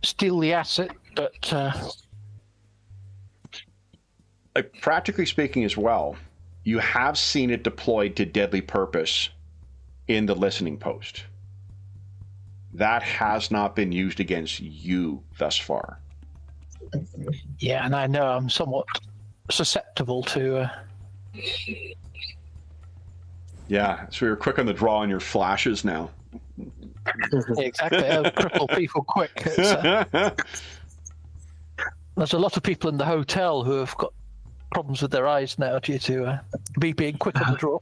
steal the asset, but practically speaking as well, you have seen it deployed to deadly purpose in the listening post. That has not been used against you thus far. Yeah, and I know I'm somewhat susceptible to... Yeah, so you're quick on the draw on your flashes now. Exactly, I'll cripple people quick. There's a lot of people in the hotel who have got problems with their eyes now due to me being quick on the draw.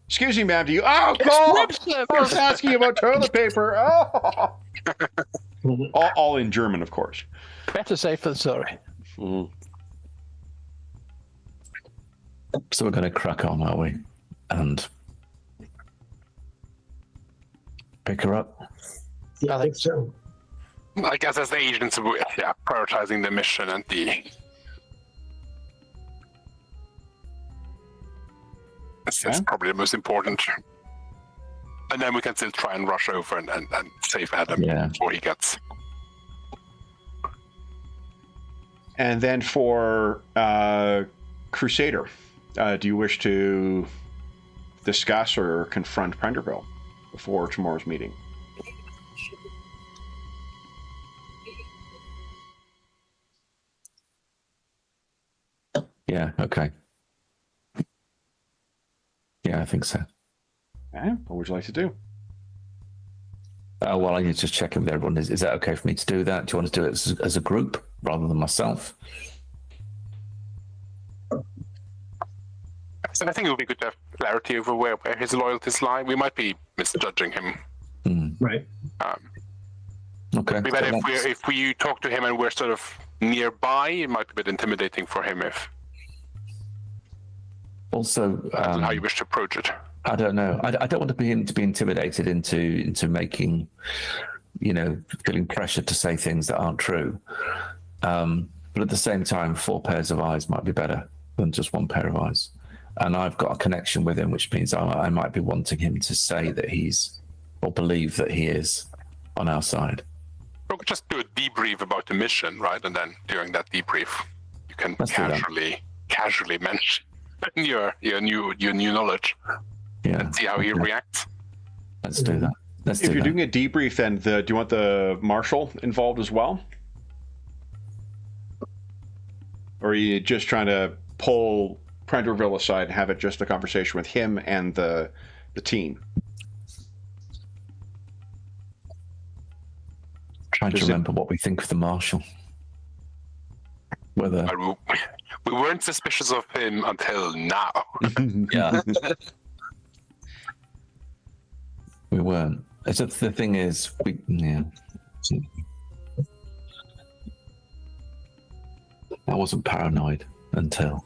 Excuse me, ma'am, do you... Oh, God! I was asking about toilet paper. Oh! all in German, of course. Better safe than sorry. Mm-hmm. So we're going to crack on, are we? And pick her up? Yeah, I think so. I guess as the agents, prioritizing the mission and That's probably the most important. And then we can still try and rush over and save Adam before he gets. And then for Crusader, do you wish to discuss or confront Prenderville before tomorrow's meeting? Yeah, okay. Yeah, I think so. Okay, what would you like to do? Well, I need to check in with everyone. Is that okay for me to do that? Do you want to do it as a group rather than myself? So I think it would be good to have clarity over where his loyalties lie. We might be misjudging him. Right. Okay. Be better if we talk to him and we're sort of nearby. It might be a bit intimidating for him if. Also, how you wish to approach it. I don't know. I don't want him to be intimidated into making, feeling pressure to say things that aren't true. But at the same time, 4 pairs of eyes might be better than just 1 pair of eyes. And I've got a connection with him, which means I might be wanting him to say that or believe that he is on our side. We could just do a debrief about the mission, right? And then during that debrief, you can casually mention your new knowledge. Yeah. And see how he reacts. Let's do that. If you're doing a debrief, then do you want the marshal involved as well? Or are you just trying to pull Prenderville aside and have it just a conversation with him and the team? Trying to remember what we think of the marshal. Whether we weren't suspicious of him until now. Yeah. We weren't. The thing is, I wasn't paranoid until.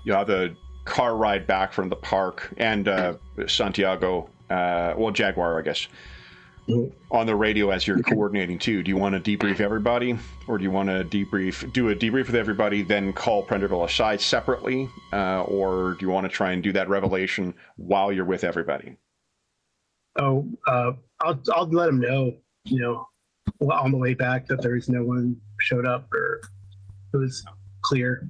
You have the car ride back from the park, and Santiago, Jaguar, I guess, on the radio as you're coordinating too. Do you want to debrief everybody, or do you want to do a debrief with everybody, then call Prenderville aside separately, or do you want to try and do that revelation while you're with everybody? I'll let him know, on the way back that there is no one showed up or it was clear.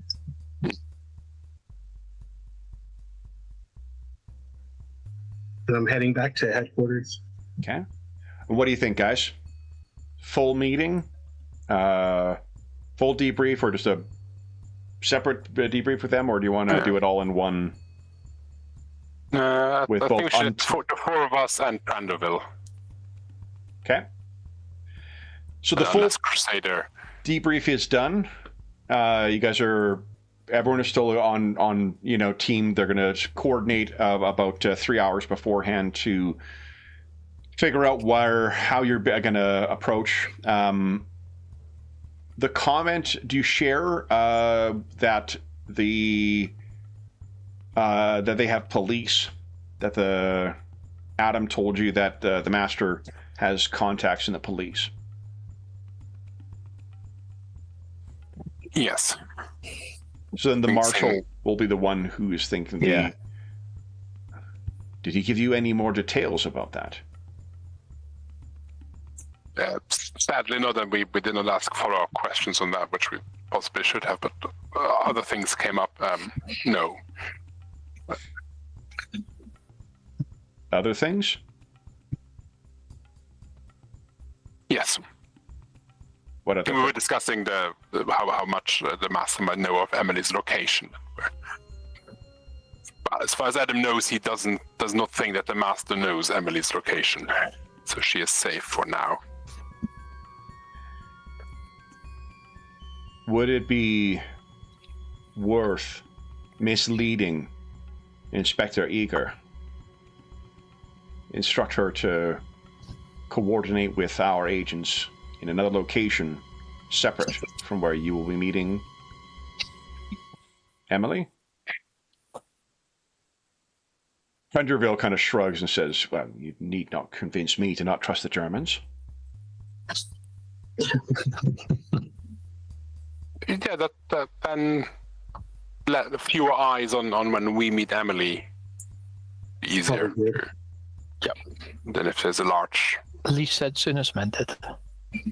And I'm heading back to headquarters. Okay. What do you think, guys? Full meeting, full debrief, or just a separate debrief with them, or do you want to do it all in one? I think we should the 4 of us and Prenderville. Okay. So the full Crusader debrief is done. You guys everyone is still on team. They're going to coordinate about 3 hours beforehand to figure out how you're going to approach. The comment, do you share that they have police, that Adam told you that the master has contacts in the police? Yes. So then the marshal will be the one who is thinking. Yeah. Did he give you any more details about that? Sadly, not that we did not ask follow-up questions on that, which we possibly should have, but other things came up. No. Other things? Yes. What other we were discussing how much the master might know of Emily's location. But as far as Adam knows, he does not think that the master knows Emily's location, so she is safe for now. Would it be worth misleading Inspector Eager? Instruct her to coordinate with our agents in another location separate from where you will be meeting Emily? Prenderville kind of shrugs and says, well, you need not convince me to not trust the Germans. Yeah, that then let fewer eyes on when we meet Emily. Easier. Yeah. Than if there's a large. Least said, soon as mended.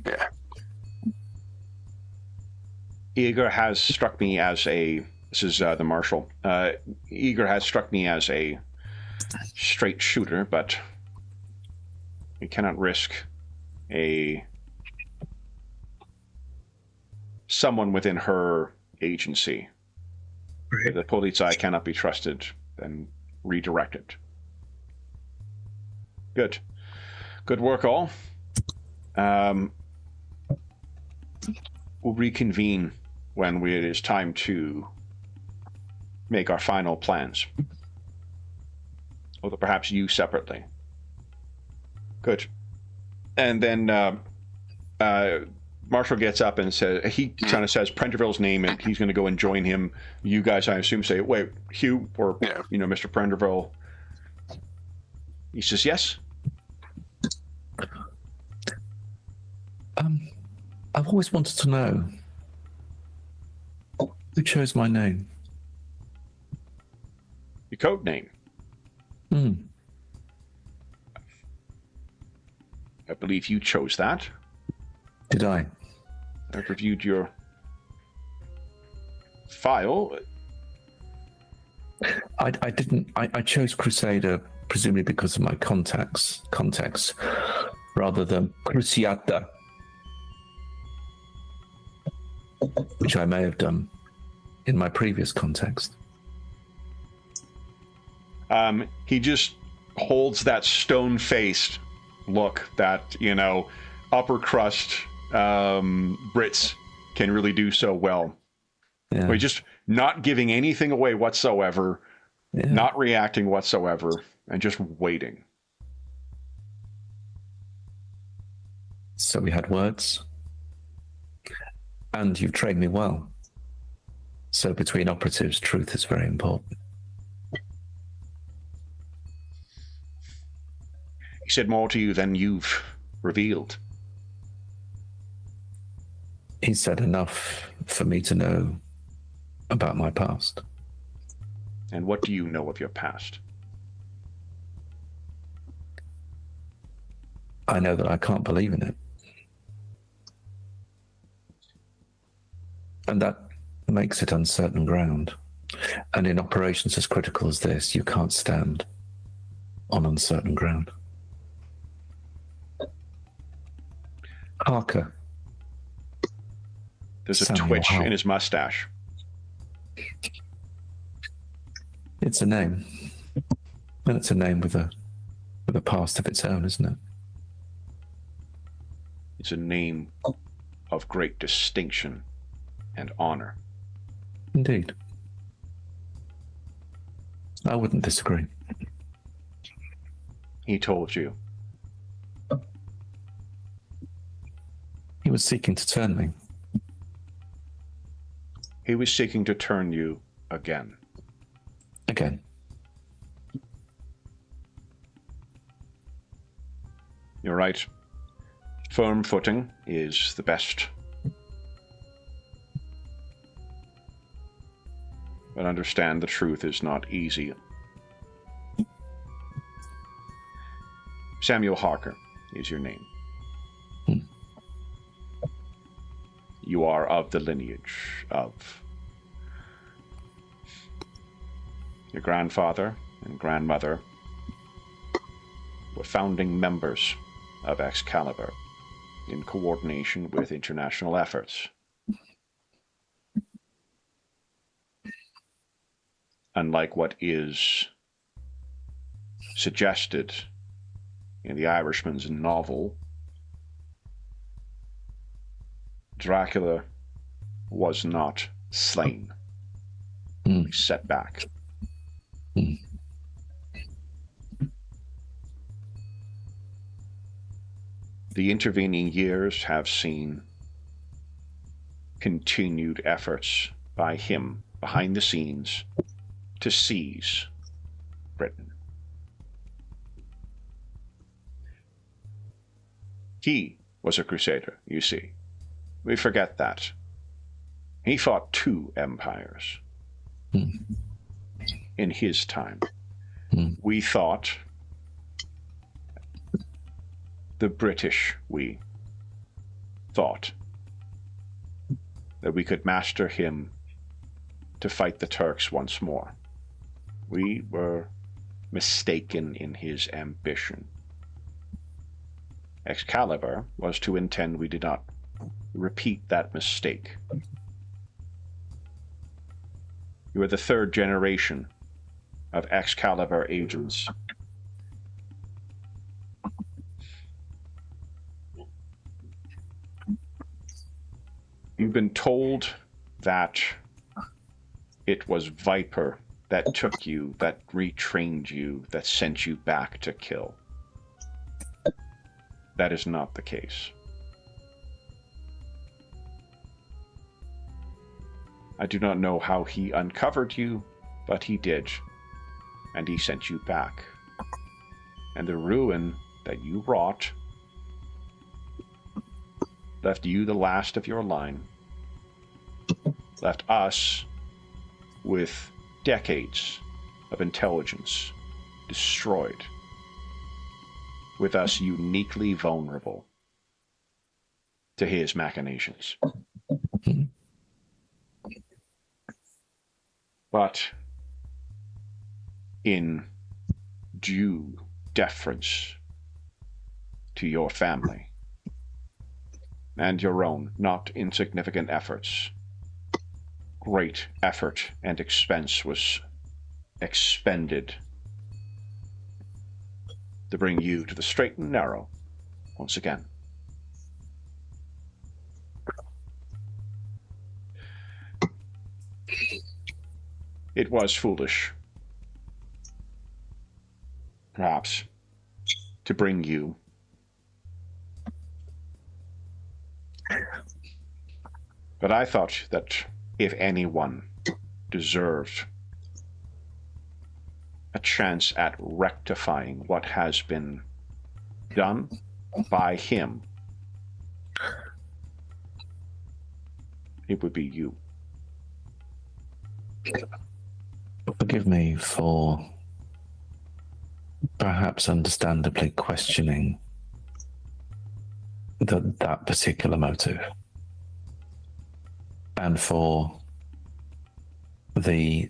Yeah. Eager has struck me as this is the marshal. Eager has struck me as a straight shooter, but we cannot risk someone within her agency Right. If the Polizei cannot be trusted, then redirect it. Good. Good work, all. We'll reconvene when it is time to make our final plans. Although perhaps you separately. Good. And then Marshall gets up and says, he kind of says Prenderville's name, and he's going to go and join him. You guys, I assume, say, wait, Hugh, or, Mr. Prenderville. He says, yes? I've always wanted to know who chose my name. Your code name. I believe you chose that. Did I? I've reviewed your file. I didn't. I chose Crusader presumably because of my context, rather than Cruciata, which I may have done in my previous context. He just holds that stone-faced look that, upper crust Brits can really do so well. Yeah. We're just not giving anything away whatsoever, not reacting whatsoever, and just waiting. So we had words. And you've trained me well. So between operatives, truth is very important. He said more to you than you've revealed. He said enough for me to know about my past. And what do you know of your past? I know that I can't believe in it. And that makes it uncertain ground. And in operations as critical as this, you can't stand on uncertain ground. Harker. There's a Samuel twitch Howe. in his mustache. It's a name. And it's a name with a past of its own, isn't it? It's a name of great distinction and honor. Indeed. I wouldn't disagree. He told you. He was seeking to turn me. He was seeking to turn you again. Again. You're right. Firm footing is the best. But understand the truth is not easy. Samuel Harker is your name. You are of the lineage of your grandfather and grandmother were founding members of Excalibur in coordination with international efforts. Unlike what is suggested in the Irishman's novel, Dracula was not slain. He set back. The intervening years have seen continued efforts by him behind the scenes to seize Britain. He was a crusader, you see. We forget that. He fought 2 empires in his time. We thought, the British, we thought that we could master him to fight the Turks once more. We were mistaken in his ambition. Excalibur was to intend we did not repeat that mistake. You are the third generation of Excalibur agents. You've been told that it was Viper that took you, that retrained you, that sent you back to kill. That is not the case. I do not know how he uncovered you, but he did, and he sent you back. And the ruin that you wrought left you the last of your line, left us with decades of intelligence destroyed, with us uniquely vulnerable to his machinations. But in due deference to your family and your own not insignificant efforts, great effort and expense was expended to bring you to the straight and narrow once again. It was foolish, perhaps, to bring you. But I thought that if anyone deserved a chance at rectifying what has been done by him, it would be you. Forgive me for perhaps understandably questioning that particular motive, and for the,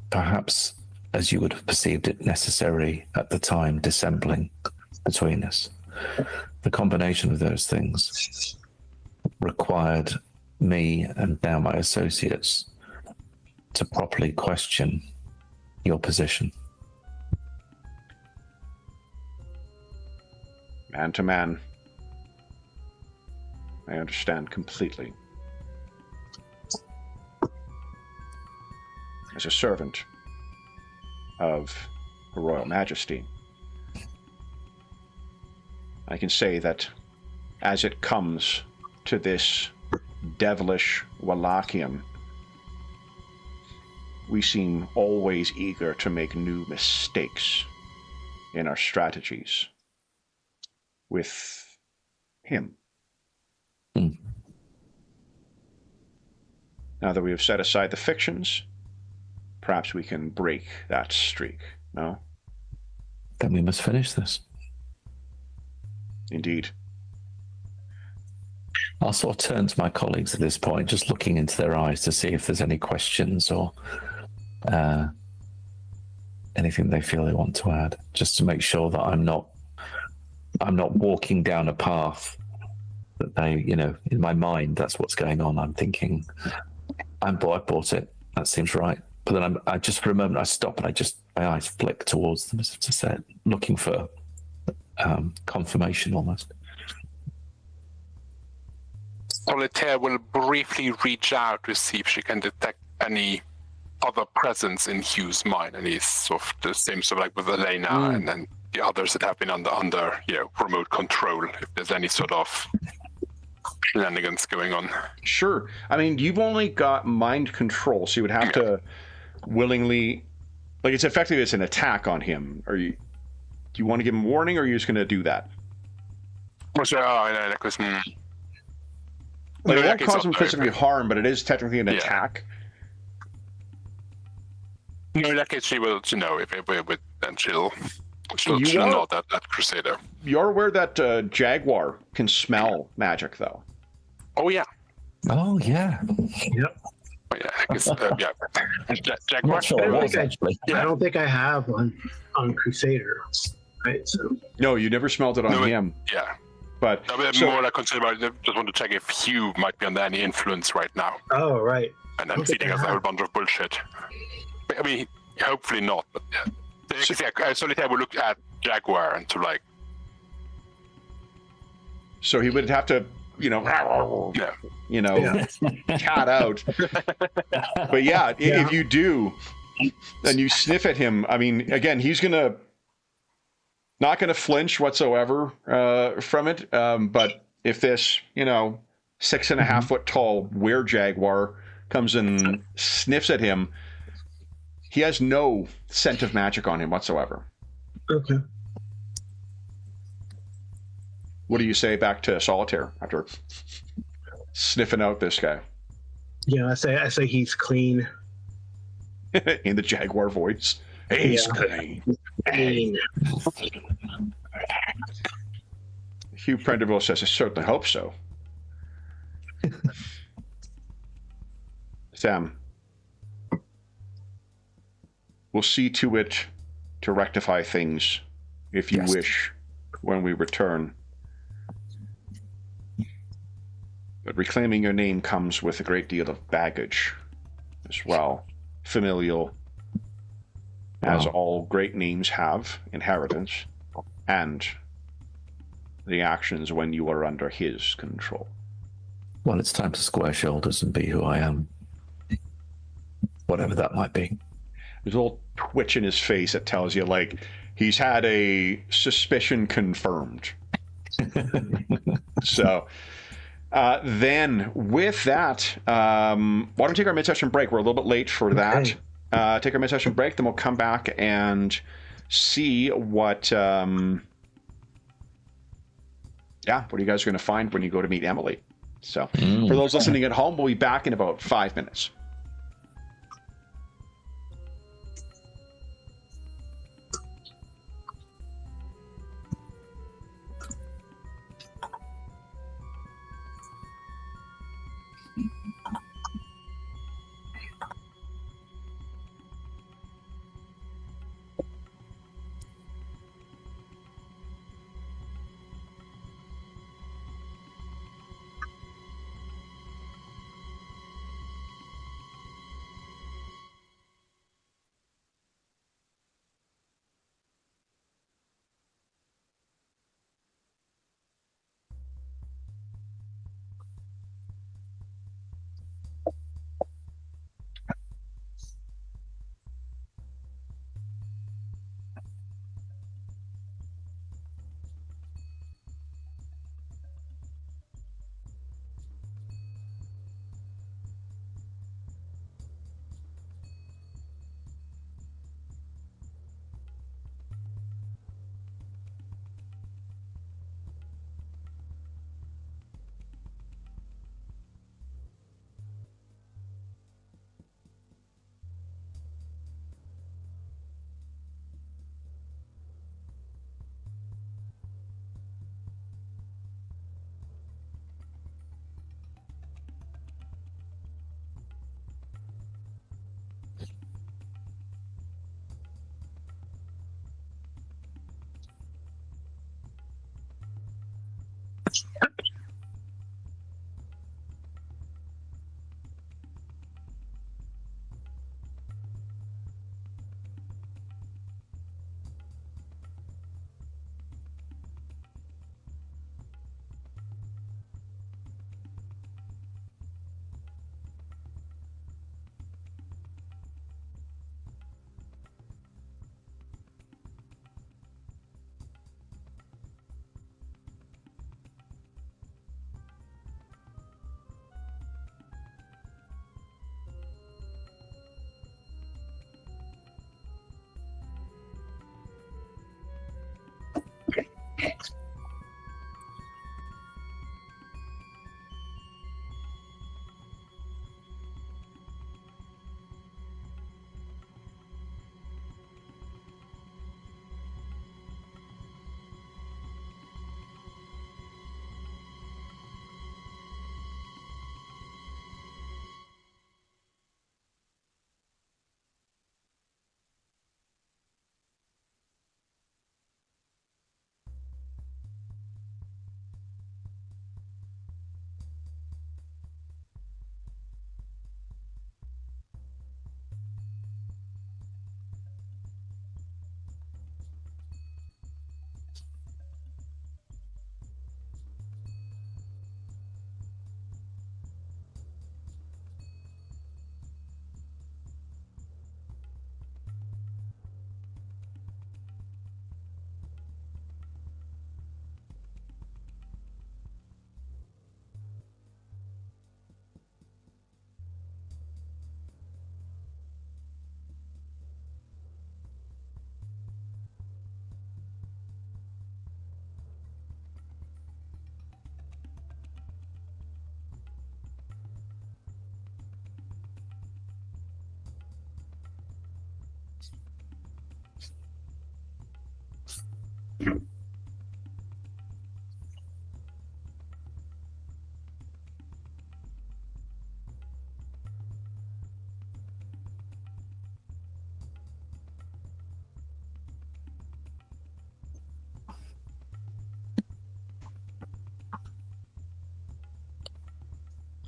perhaps as you would have perceived it, necessary at the time dissembling between us. The combination of those things required me and now my associates to properly question your position. Man to man, I understand completely. As a servant of Her Royal Majesty, I can say that as it comes to this devilish Wallachian, we seem always eager to make new mistakes in our strategies with him. Now that we have set aside the fictions, perhaps we can break that streak, no? Then we must finish this. Indeed. I'll sort of turn to my colleagues at this point, just looking into their eyes to see if there's any questions or anything they feel they want to add, just to make sure that I'm not walking down a path that they, in my mind, that's what's going on. I'm thinking, I bought it. That seems right. But then I just, for a moment, I stop and my eyes flick towards them, as if to say, looking for confirmation almost. Solitaire will briefly reach out to see if she can detect any other presence in Hugh's mind, and he's sort of the same sort of like with Elena and then the others that have been under remote control, if there's any sort of shenanigans going on. Sure. I mean, you've only got mind control, so you would have to willingly, like, it's effectively an attack on him. Do you want to give him warning, or are you just going to do that? Like, it won't cause him physically harm, but it is technically an attack. No, in that case, she will, then she'll know that Crusader. You're aware that Jaguar can smell magic, though. Oh, yeah. Oh, yeah. Yep. Oh, yeah. I guess, Jaguar. I don't think I have one on Crusader. Right. So. No, you never smelled it on him. Yeah. But I'm so, more like concerned about. Just want to check if Hugh might be under any influence right now, Oh, right. and I then don't think feeding I us a have. whole bunch of bullshit. I mean, hopefully not. But yeah, Solitaire will look at Jaguar and to like. so he would have to, Yeah. cat out. But yeah, if you do, and you sniff at him, I mean, again, he's not gonna flinch whatsoever from it. But if this, 6.5 foot tall were-jaguar comes and sniffs at him, he has no scent of magic on him whatsoever. Okay. What do you say back to Solitaire after sniffing out this guy? Yeah, I say he's clean. In the jaguar voice. He's clean. Clean. Hugh Prenderville says, I certainly hope so. Sam, we'll see to it to rectify things, if you wish, when we return. But reclaiming your name comes with a great deal of baggage as well. Familial, as all great names have, inheritance, and the actions when you are under his control. Well, it's time to square shoulders and be who I am. Whatever that might be. There's a little twitch in his face that tells you, he's had a suspicion confirmed. So, then with that, why don't we take our mid-session break? We're a little bit late for that. Take our mid-session break, then we'll come back and see what are you guys going to find when you go to meet Emily. So, for those listening at home, we'll be back in about 5 minutes.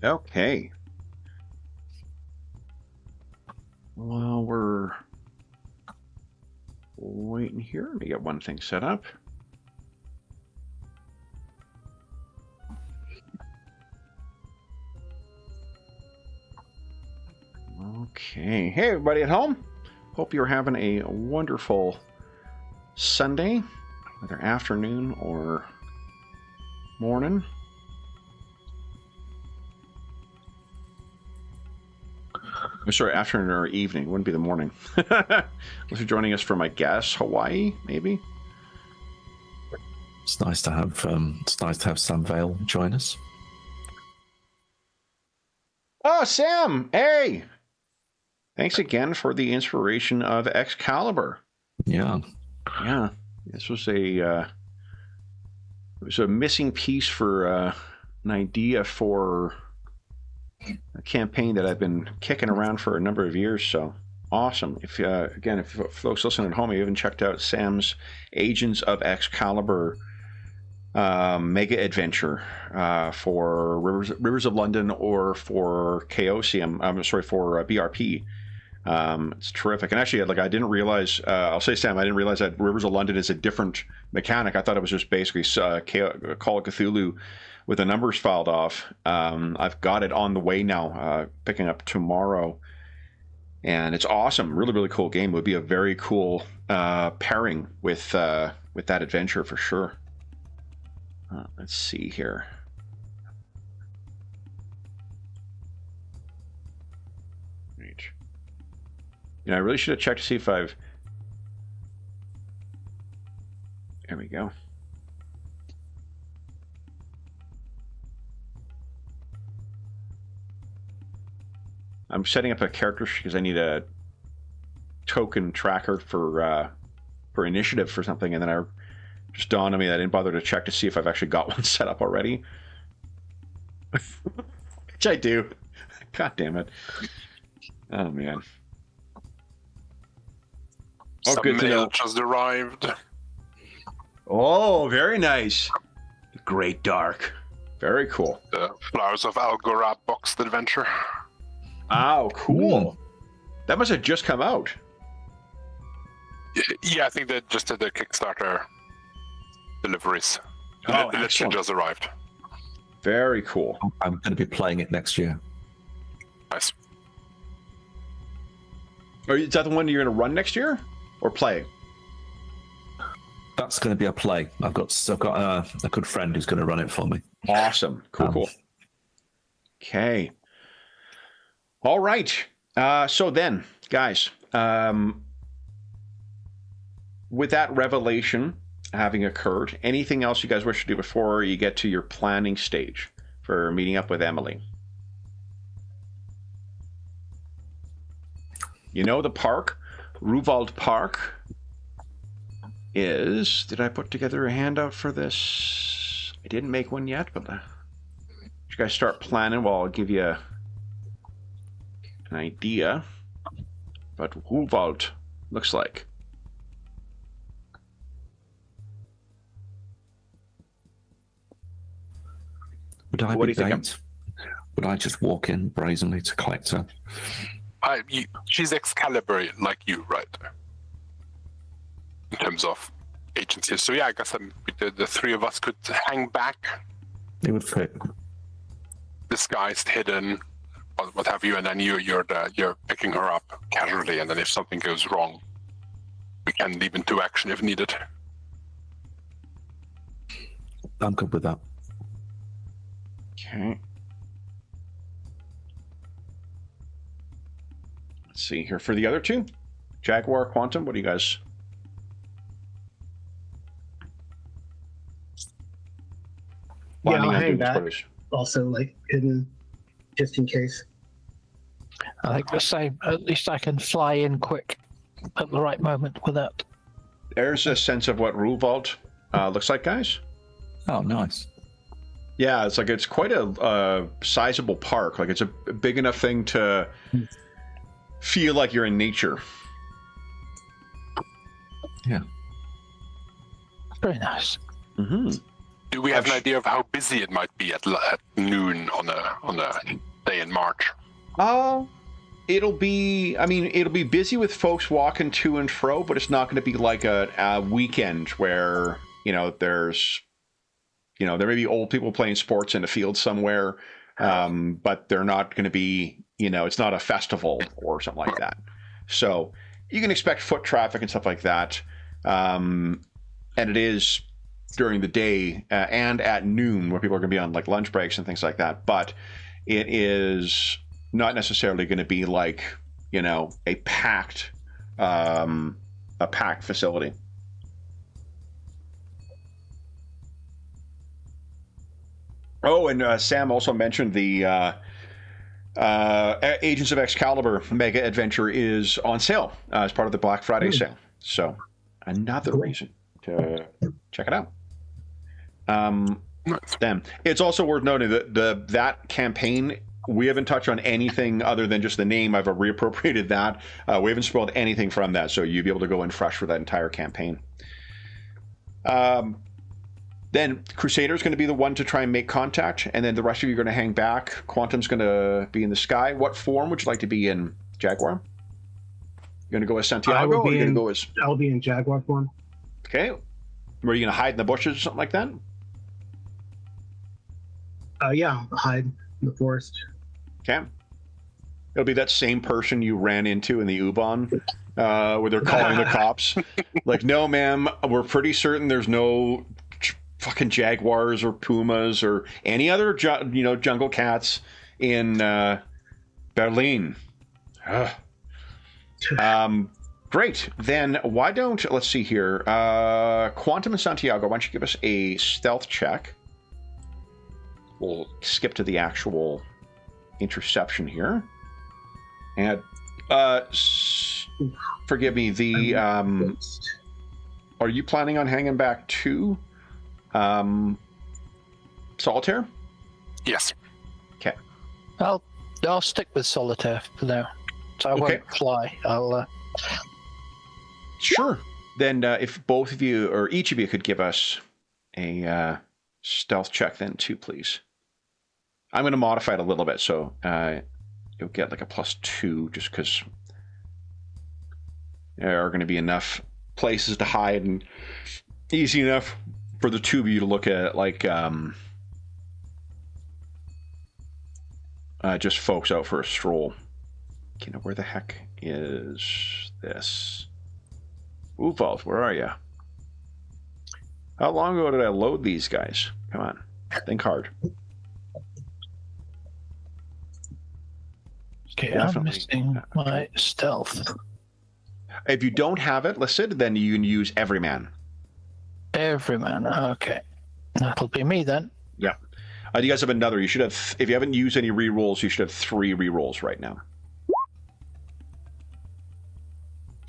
Okay. While we're waiting here, let me get one thing set up. Okay. Hey, everybody at home. Hope you're having a wonderful Sunday, whether afternoon or morning. Sorry, afternoon or evening. It wouldn't be the morning. Unless you're joining us from, I guess, Hawaii, maybe. It's nice to have Sam Vale join us. Oh, Sam! Hey! Thanks again for the inspiration of Excalibur. Yeah. Yeah, this was it was a missing piece for an idea for a campaign that I've been kicking around for a number of years. So awesome! If again, if folks listening at home, you haven't checked out Sam's Agents of Excalibur mega adventure for Rivers of London or for Chaosium. I'm sorry, for BRP. It's terrific. And actually, like, I didn't realize, I'll say, Sam, I didn't realize that Rivers of London is a different mechanic. I thought it was just basically Call of Cthulhu with the numbers filed off. I've got it on the way now, picking up tomorrow. And it's awesome. Really, really cool game. It would be a very cool pairing with that adventure for sure. Let's see here. Right. You know, I really should have checked to see if I've... There we go. I'm setting up a character because I need a token tracker for initiative for something, and then I just dawned on me that I didn't bother to check to see if I've actually got one set up already. Which I do. God damn it. Oh, man. Oh, Some good to mail know. just arrived. Oh, very nice. Great Dark. Very cool. The Flowers of Algora boxed adventure. Oh, cool. That must have just come out. Yeah, I think that just did the Kickstarter deliveries. Oh, the literally just arrived. Very cool. I'm going to be playing it next year. Nice. Is that the one you're going to run next year? Or play? That's going to be a play. I've got a good friend who's going to run it for me. Awesome. Cool, cool. Okay. All right. So then, guys, with that revelation having occurred, anything else you guys wish to do before you get to your planning stage for meeting up with Emily? You know, the park, Ruvald Park, is... Did I put together a handout for this? I didn't make one yet, but you guys start planning. Well, I'll give you an idea what Ruvald looks like. Would I What be do you think? bait? Would I just walk in brazenly to collect her? She's Excalibur like you, right? In terms of agency. So yeah, I guess the three of us could hang back, It would fit. disguised, hidden, what have you, and then you're picking her up casually, and then if something goes wrong, we can leap into action if needed. I'm good with that. Okay. Let's see here for the other two. Jaguar, Quantum, what do you guys... Yeah, I'll planning on hang doing, back. suppose? Also, like, hidden, just in case. I think the same. At least I can fly in quick. at the right moment with that. There's a sense of what Ruvalt looks like, guys. Oh, nice. Yeah, it's quite a sizable park. Like, it's a big enough thing to feel like you're in nature. Yeah. Very nice. Mm-hmm. Do we have an idea of how busy it might be at noon on a day in March? It'll be busy with folks walking to and fro, but it's not going to be like a weekend where, there's, there may be old people playing sports in a field somewhere, but they're not going to be, it's not a festival or something like that. So you can expect foot traffic and stuff like that. And it is during the day and at noon where people are going to be on like lunch breaks and things like that. But it is not necessarily going to be like, a packed facility. Oh, and Sam also mentioned the Agents of Excalibur Mega Adventure is on sale as part of the Black Friday sale. So another reason to check it out. Then it's also worth noting that that campaign, we haven't touched on anything other than just the name. I've reappropriated that. We haven't spoiled anything from that, so you'll be able to go in fresh for that entire campaign. Then Crusader's going to be the one to try and make contact, and then the rest of you are going to hang back. Quantum's going to be in the sky. What form would you like to be in, Jaguar? You're going to go as Santiago, or are you going to go as... I'll be in Jaguar form. Okay. Were you going to hide in the bushes or something like that? Yeah, hide in the forest. Okay. It'll be that same person you ran into in the U-Bahn, where they're calling the cops. Like, no, ma'am, we're pretty certain there's no fucking jaguars or pumas or any other, jungle cats in Berlin. Great. Then why don't, let's see here, Quantum and Santiago, why don't you give us a stealth check? We'll skip to the actual interception here. And forgive me, the are you planning on hanging back to Solitaire? Yes. Okay. I'll stick with Solitaire for now. So I won't fly. I'll Sure. Then if both of you or each of you could give us a stealth check then too, please. I'm going to modify it a little bit, so you'll get like a +2 just because there are going to be enough places to hide and easy enough for the two of you to look at like just folks out for a stroll. Okay, now where the heck is this? Uvald, where are you? How long ago did I load these guys? Come on, think hard. Okay, Definitely. I'm missing my stealth. If you don't have it listed, then you can use Everyman. Everyman, okay. That'll be me then. Yeah. You guys have another. You should have, if you haven't used any rerolls, you should have 3 rerolls right now.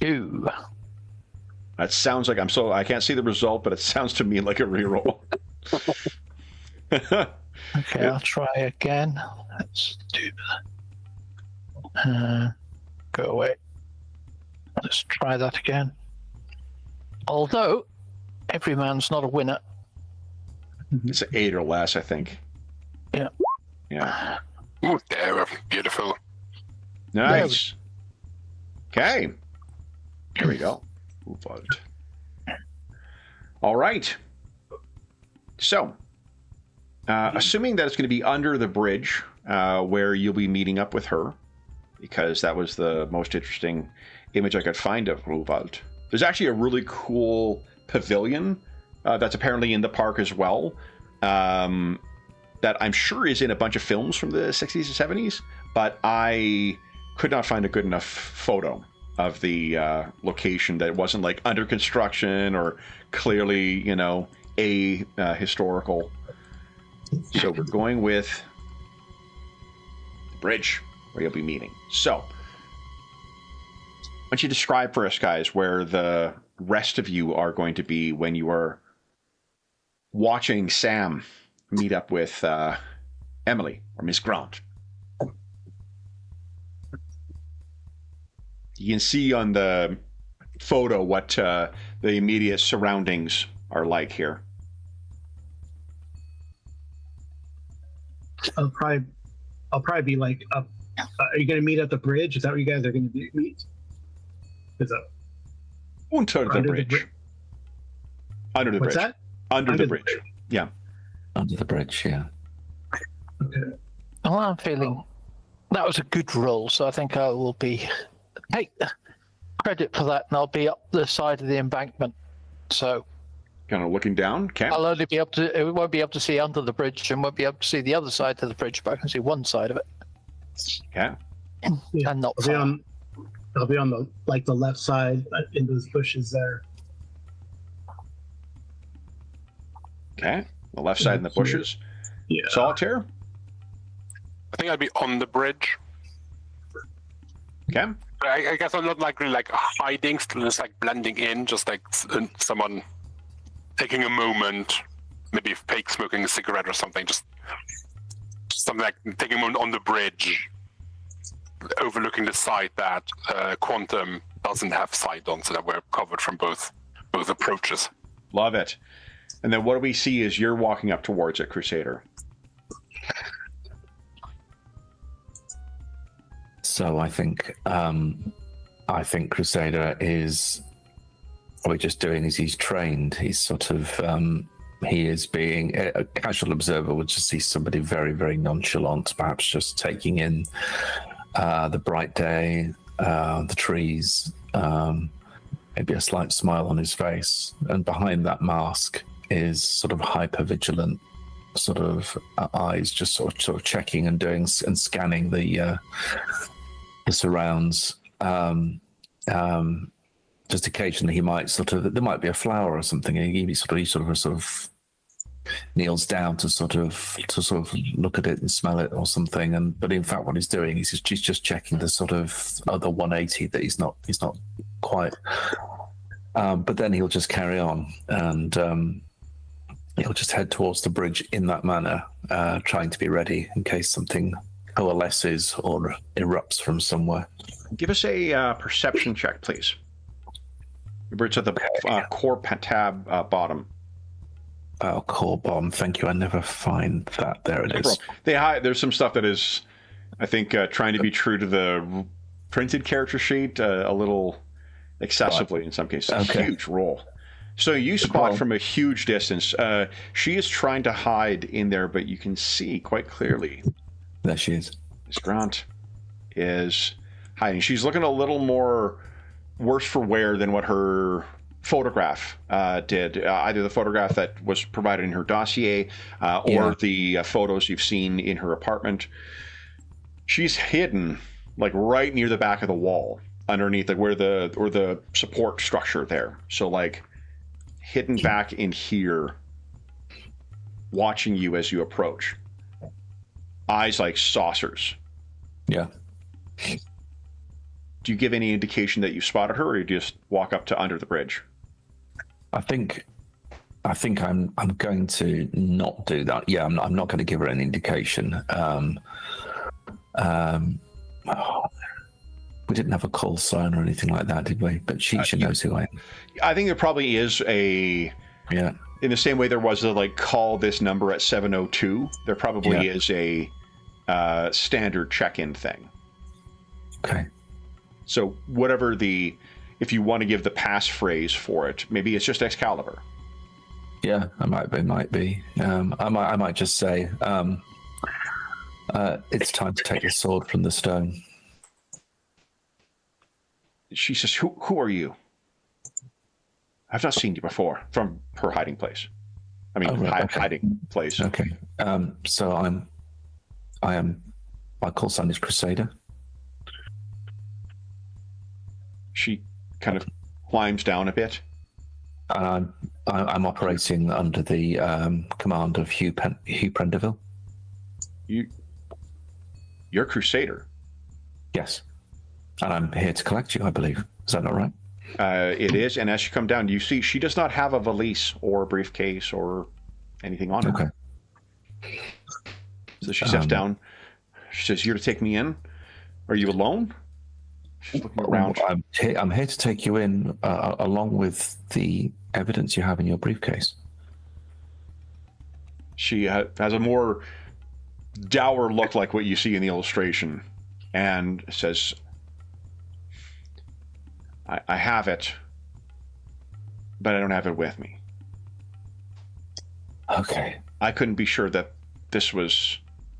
Ooh. That sounds like I can't see the result, but it sounds to me like a reroll. Okay, I'll try again. Let's do that. Go away. Let's try that again. Although, every man's not a winner. It's an 8 or less, I think. Yeah. Yeah. Ooh, there, beautiful. Nice. Okay. Here we go. Move on. All right. So, assuming that it's going to be under the bridge where you'll be meeting up with her, because that was the most interesting image I could find of Ruvald. There's actually a really cool pavilion that's apparently in the park as well, that I'm sure is in a bunch of films from the 60s and 70s, but I could not find a good enough photo of the location that wasn't like under construction or clearly, historical. So we're going with the bridge where you'll be meeting. So don't you describe for us, guys, where the rest of you are going to be when you are watching Sam meet up with Emily or Miss Grant? You can see on the photo what the immediate surroundings are like here. I'll probably be like, are you going to meet at the bridge? Is that where you guys are going to meet? Is that Under the bridge. Under the what's bridge. that? Under the bridge. Yeah. Under the bridge, yeah. Okay. Well, I'm feeling that was a good roll, so I think I will take credit for that, and I'll be up the side of the embankment. So Kind of looking down. Okay. I'll only be able to. It won't be able to see under the bridge, and won't be able to see the other side of the bridge, but I can see one side of it. Okay. Yeah, And not I'll be on the left side in those bushes there. Okay. The left side in the bushes. Yeah. Solitaire. I think I'd be on the bridge. Okay. I guess I'm not like really like hiding, still just like blending in, just like someone taking a moment, maybe fake smoking a cigarette or something, just something like taking a moment on the bridge, overlooking the side that Quantum doesn't have sight on, so that we're covered from both approaches. Love it. And then what do we see as you're walking up towards it, Crusader? So I think Crusader is what we're just doing is he's trained. He's sort of he is being a casual observer would just see somebody very, very nonchalant, perhaps just taking in the bright day, the trees, maybe a slight smile on his face, and behind that mask is sort of hyper vigilant sort of eyes, just sort of checking and doing and scanning the surrounds. Just occasionally he might there might be a flower or something, and he sort of kneels down to sort of look at it and smell it or something. But in fact, what he's doing is he's just checking the sort of other 180 that he's not quite. But then he'll just carry on, and he'll just head towards the bridge in that manner, trying to be ready in case something coalesces or erupts from somewhere. Give us a perception check, please. It's at the core tab bottom. Oh, core bomb. Thank you. I never find that. There it is. There's some stuff that is, I think, trying to be true to the printed character sheet a little excessively in some cases. Okay. Huge roll. So you spot from a huge distance. She is trying to hide in there, but you can see quite clearly. There she is. Miss Grant is hiding. She's looking a little more worse for wear than what her photograph did. Either the photograph that was provided in her dossier or the photos you've seen in her apartment. She's hidden like right near the back of the wall, underneath like where the support structure there. So like hidden back in here, watching you as you approach. Eyes like saucers. Yeah. Do you give any indication that you spotted her, or you just walk up to under the bridge? I think I'm going to not do that. Yeah, I'm not going to give her an indication. We didn't have a call sign or anything like that, did we? But she knows who I am. I think there probably is a... Yeah. In the same way there was a, like, call this number at 702, there probably is a standard check-in thing. Okay. So whatever if you want to give the passphrase for it, maybe it's just Excalibur. Yeah, I might be. I might just say, it's time to take the sword from the stone. She says, who are you? I've not seen you before, from her hiding place. I mean, hiding place. Okay. So my call sign is Crusader. She kind of climbs down a bit. I'm operating under the command of Hugh Prenderville. You're Crusader. Yes. And I'm here to collect you, I believe. Is that not right? It is, and as you come down, you see she does not have a valise or a briefcase or anything on her. Okay. So she steps down. She says, "You're to take me in? Are you alone?" She's looking around. I'm here to take you in, along with the evidence you have in your briefcase. She has a more dour look like what you see in the illustration, and says, I have it, but I don't have it with me. Okay. I couldn't be sure that this was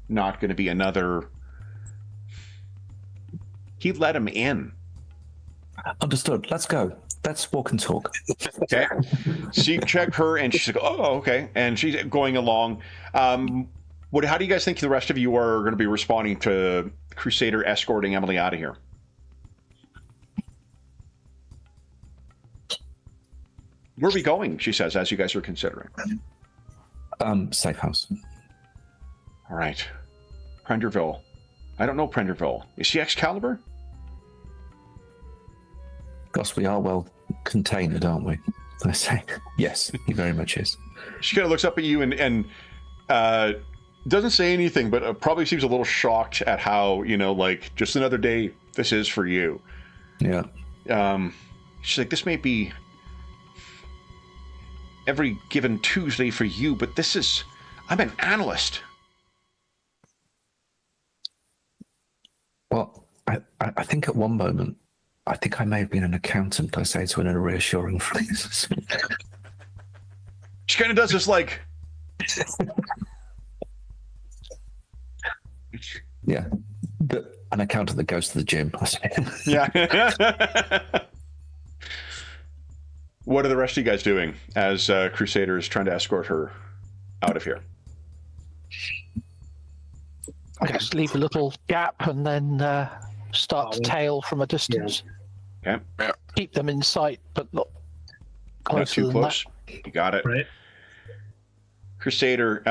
not going to be another... He let him in. Understood. Let's go. Let's walk and talk. Okay. So you check her, and she's like, "Oh, okay." And she's going along. How do you guys think the rest of you are going to be responding to Crusader escorting Emily out of here? Where are we going? She says, as you guys are considering. Safe house. All right. Prenderville. I don't know Prenderville. Is she Excalibur? Gosh, we are well contained, aren't we? I say, yes, he very much is. She kind of looks up at you and doesn't say anything, but probably seems a little shocked at how, like, just another day this is for you. Yeah. She's like, this may be every given Tuesday for you, but I'm an analyst. Well, I think at one moment, I think I may have been an accountant, I say to her in a reassuring phrase. She kind of does this like... Yeah. An accountant that goes to the gym. Yeah. What are the rest of you guys doing as Crusader is trying to escort her out of here? I guess leave a little gap and then start to tail from a distance. Yeah. Okay. Yeah. Keep them in sight, but not Not closer too than close. that. You got it. Right. Crusader,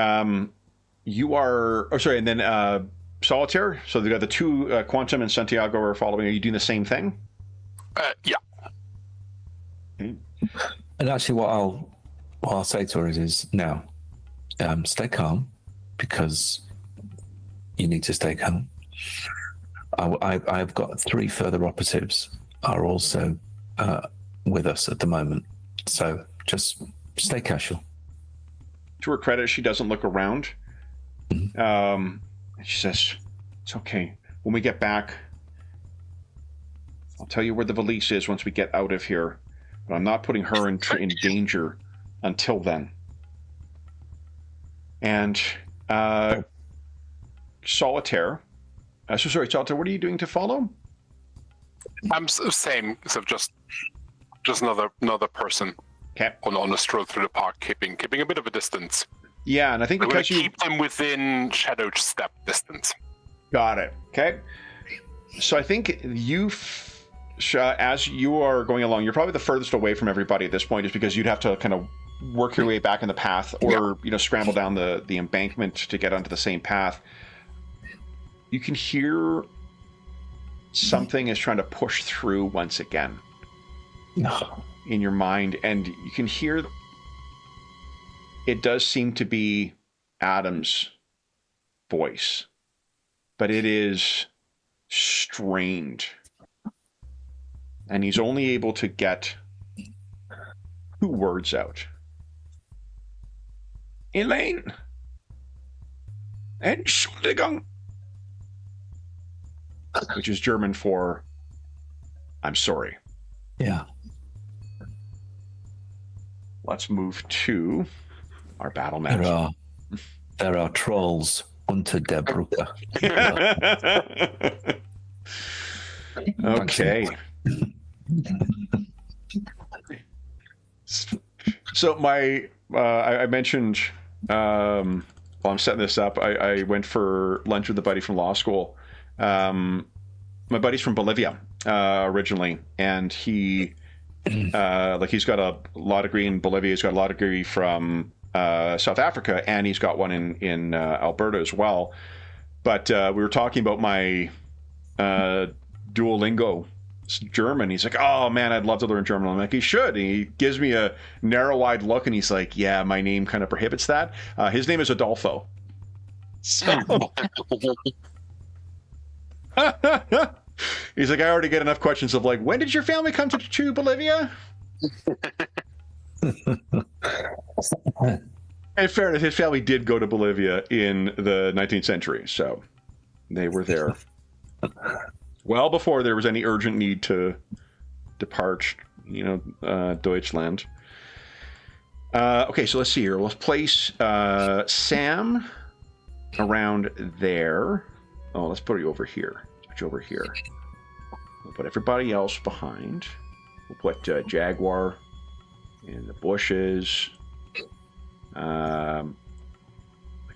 you are... Oh, sorry, and then Solitaire. So they got the two, Quantum and Santiago are following. Are you doing the same thing? Yeah. Okay. And actually, what I'll say to her is now, stay calm, because you need to stay calm. I've got 3 further operatives are also with us at the moment, so just stay casual. To her credit, she doesn't look around. Mm-hmm. She says, "It's okay. When we get back, I'll tell you where the valise is once we get out of here. But I'm not putting her in danger until then." And Solitaire. Solitaire, what are you doing to follow? I'm same. So just another person. Okay. On a stroll through the park, keeping a bit of a distance. Yeah, and I think I'm going because to you keep them within shadow step distance. got it. Okay. So I think as you are going along, you're probably the furthest away from everybody at this point, just because you'd have to kind of work your way back in the path, or scramble down the embankment to get onto the same path. You can hear something is trying to push through once again. No. In your mind, and you can hear it does seem to be Adam's voice, but it is strained, and he's only able to get 2 words out. Elaine, Entschuldigung, which is German for "I'm sorry." Yeah. Let's move to our battle map. There are trolls unter der Brücke. Okay. So I mentioned while I'm setting this up, I went for lunch with a buddy from law school. My buddy's from Bolivia originally, and he he's got a law degree in Bolivia. He's got a law degree from South Africa, and he's got one in Alberta as well. But we were talking about my Duolingo German. He's like, oh man, I'd love to learn German. I'm like, he should. And he gives me a narrow-eyed look, and he's like, yeah, my name kind of prohibits that. His name is Adolfo. So... He's like, I already get enough questions of like, when did your family come to Bolivia? In fairness, his family did go to Bolivia in the 19th century, so they were there well before there was any urgent need to depart, Deutschland. Okay, so let's see here. Let's place Sam around there. Oh, let's put you over here. Switch over here. We'll put everybody else behind. We'll put Jaguar in the bushes. Put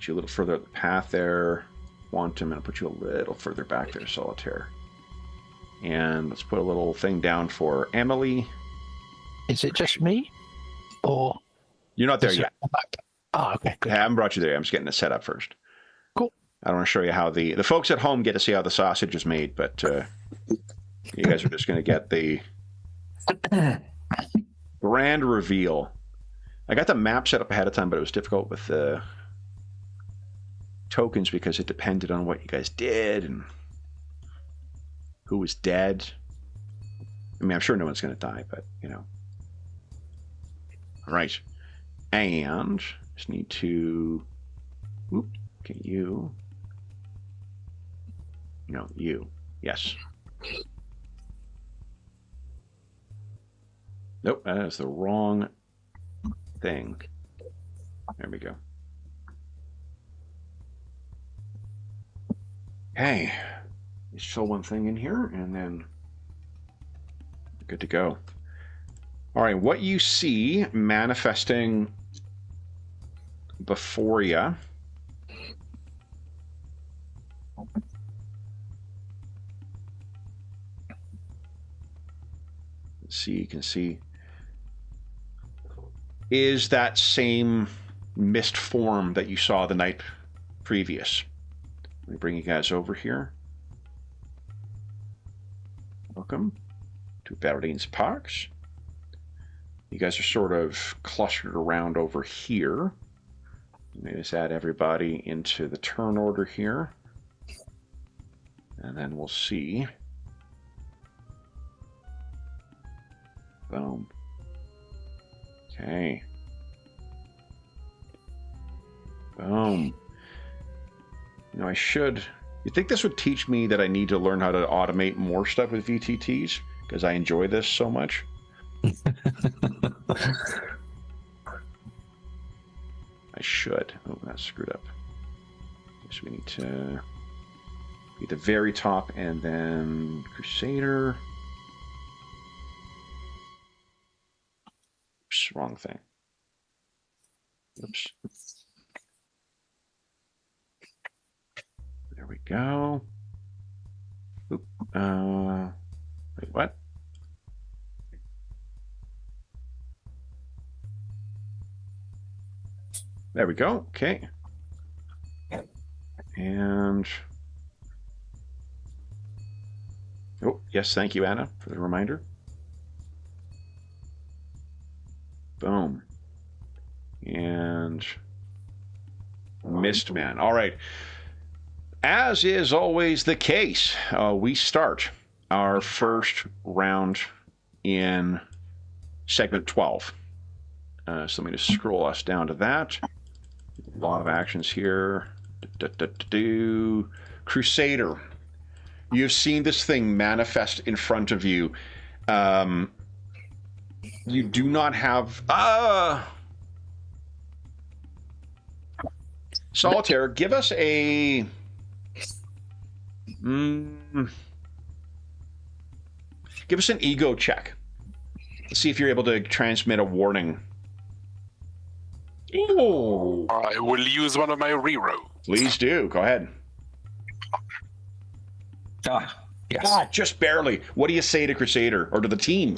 you a little further up the path there. Quantum, and I'll put you a little further back there, Solitaire. And let's put a little thing down for Emily. Is it just me? Or you're not there yet. Oh, okay, good. I haven't brought you there. I'm just getting it set up first. Cool. I want to show you how the folks at home get to see how the sausage is made, but you guys are just going to get the grand reveal. I got the map set up ahead of time, but it was difficult with the tokens because it depended on what you guys did and who was dead. I mean, I'm sure no one's going to die, but, All right. And just need to... Okay, you. No, you. Yes. Nope, that is the wrong thing. There we go. Okay. Let's fill one thing in here, and then we're good to go. All right, what you see manifesting before you. Let's see, you can see, is that same mist form that you saw the night previous. Let me bring you guys over here. Welcome to Berlin's Parks. You guys are sort of clustered around over here. Maybe just add everybody into the turn order here. And then we'll see. Boom. Okay. Boom. I should... You'd think this would teach me that I need to learn how to automate more stuff with VTTs, because I enjoy this so much. I should. Oh, that's screwed up. So we need to be at the very top, and then Crusader. Oops, wrong thing. Oops. There we go. Oop. Wait, what? There we go. Okay. And oh, yes, thank you, Anna, for the reminder. Boom. And Mistman. All right. As is always the case, we start our first round in segment 12. So let me just scroll us down to that. A lot of actions here. Crusader. You've seen this thing manifest in front of you. You do not have... Solitaire, give us a... Give us an ego check. Let's see if you're able to transmit a warning. Ooh. I will use one of my rerolls. Please do. Go ahead. Yes. Just barely. What do you say to Crusader or to the team?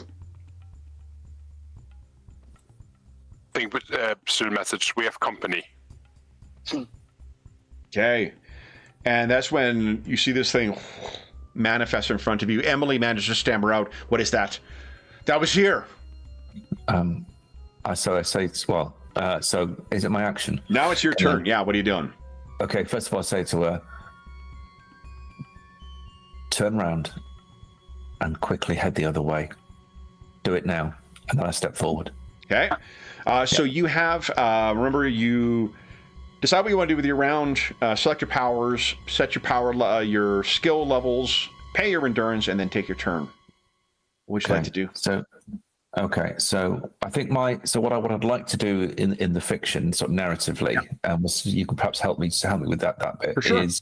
Think through the message. We have company. Okay. And that's when you see this thing manifests in front of you. Emily manages to stammer out, "What is that?" "That was here." So I say, well, so is it my action? Now it's your turn. Yeah, what are you doing? Okay, first of all, I say to her, turn around and quickly head the other way. Do it now. And then I step forward. Okay. So you have, remember, you decide what you want to do with your round, select your powers, set your skill levels, pay your endurance, and then take your turn. What would you like to do? So I think what I'd like to do in the fiction, sort of narratively, you could perhaps help me with that bit. For sure. Is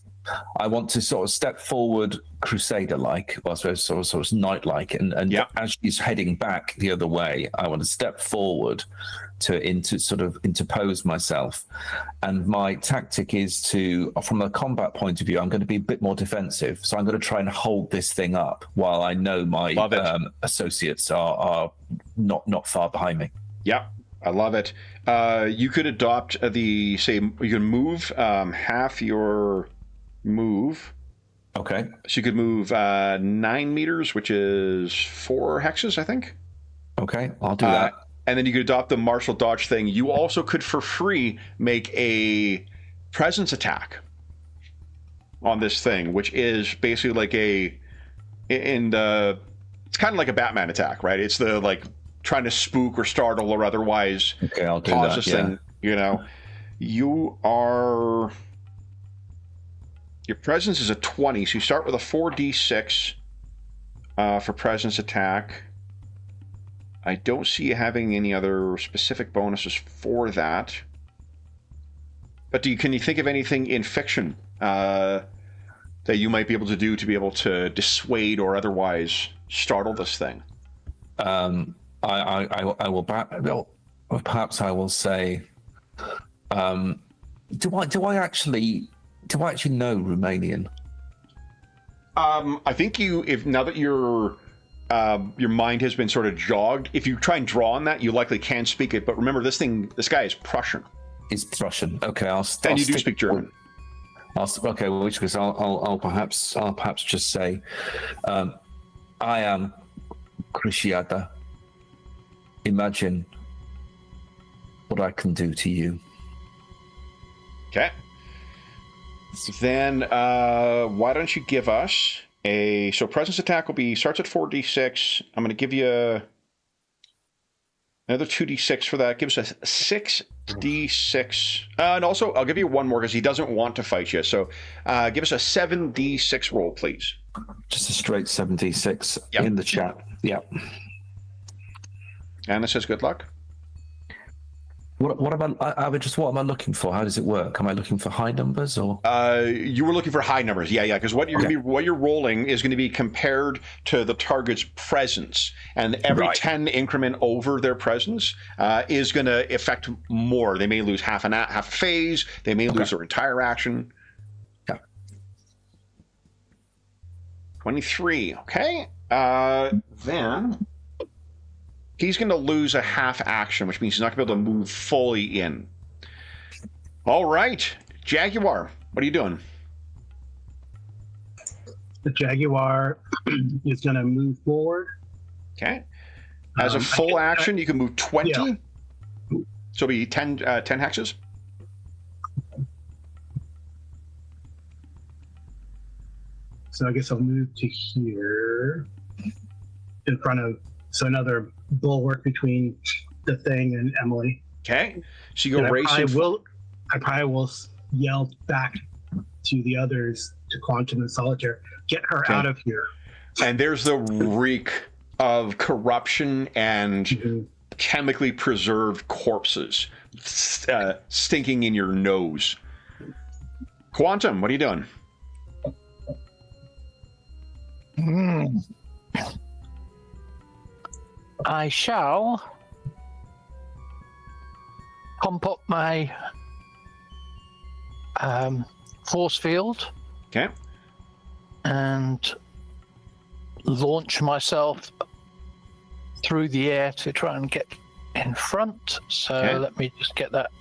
I want to sort of step forward, Crusader-like, or sort of knight-like, and as she's heading back the other way, I want to step forward to interpose myself. And my tactic is to, from a combat point of view, I'm going to be a bit more defensive. So I'm going to try and hold this thing up while I know my associates are not far behind me. Yeah, I love it. You could adopt you can move half your move. Okay. So you could move 9 meters, which is 4 hexes, I think. Okay, I'll do that. And then you could adopt the martial dodge thing. You also could, for free, make a presence attack on this thing, which is basically like it's kind of like a Batman attack, right? It's the like trying to spook or startle or otherwise I'll do cause that, this thing. You know, your presence is a 20, so you start with a 4d6 for presence attack. I don't see you having any other specific bonuses for that. But can you think of anything in fiction that you might be able to do to be able to dissuade or otherwise startle this thing? I will. Perhaps I will say. Do I actually know Romanian? I think now that your mind has been sort of jogged, if you try and draw on that, you likely can speak it. But remember, this guy is Prussian. He's Prussian. Okay, and you do speak German. Okay, well, which because I'll perhaps just say, I am Cruciata. Imagine what I can do to you. Okay. Then why don't you give us so presence attack starts at 4d6. I'm going to give you another 2d6 for that. Give us a 6d6. And also, I'll give you one more because he doesn't want to fight you. So give us a 7d6 roll, please. Just a straight 7d6 in the chat. Yep. And it says good luck. What am I looking for? How does it work? Am I looking for high numbers or? You were looking for high numbers, yeah, because what you're rolling is going to be compared to the target's presence, and every 10 increment over their presence is going to affect more. They may lose half a phase. They may lose their entire action. Yeah. 23. Okay. Then. He's going to lose a half action, which means he's not going to be able to move fully in. All right. Jaguar, what are you doing? The Jaguar is going to move forward. Okay. As a full action, you can move 20. Yeah. So it'll be 10 hexes. So I guess I'll move to here in front of, so another bulwark between the thing and Emily. Okay. So you go racing. I probably will yell back to the others, to Quantum and Solitaire, get her out of here. And there's the reek of corruption and chemically preserved corpses stinking in your nose. Quantum, what are you doing? I shall pump up my force field. Okay. And launch myself through the air to try and get in front. So let me just get that.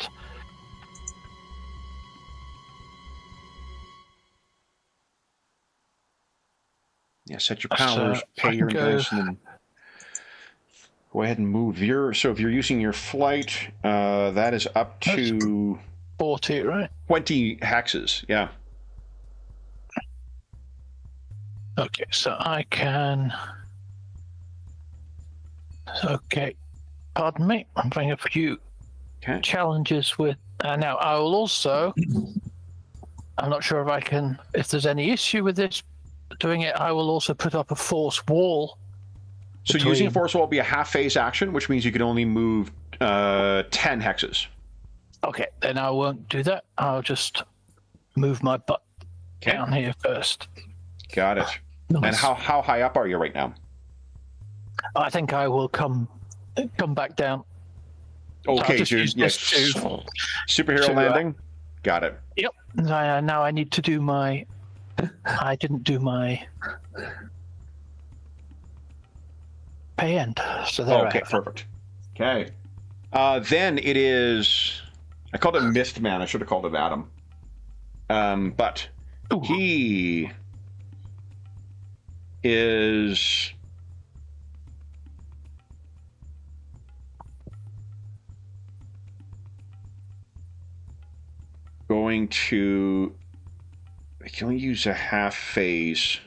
Yeah, set your powers, So pay I your can go- dice, and then go ahead and move your. So if you're using your flight, that is up to 40, right? 20 hexes. Yeah. Okay, so I can. Okay, pardon me. I'm having a few Okay. challenges with. Now I will also. I'm not sure if I can. If there's any issue with this, doing it, I will also put up a force wall. So using a force wall will be a half phase action, which means you can only move 10 hexes. Okay, then I won't do that. I'll just move my butt down here first. Got it. Nice. And how high up are you right now? I think I will come back down. Okay, just so use yes, this superhero to, landing. Got it. Yep. Now I need to do my. I didn't do my pay end. So there. Okay, perfect. Okay. Then it is. I called it Mist Man. I should have called it Adam. But Ooh. he is. Going to. I can only use a half phase.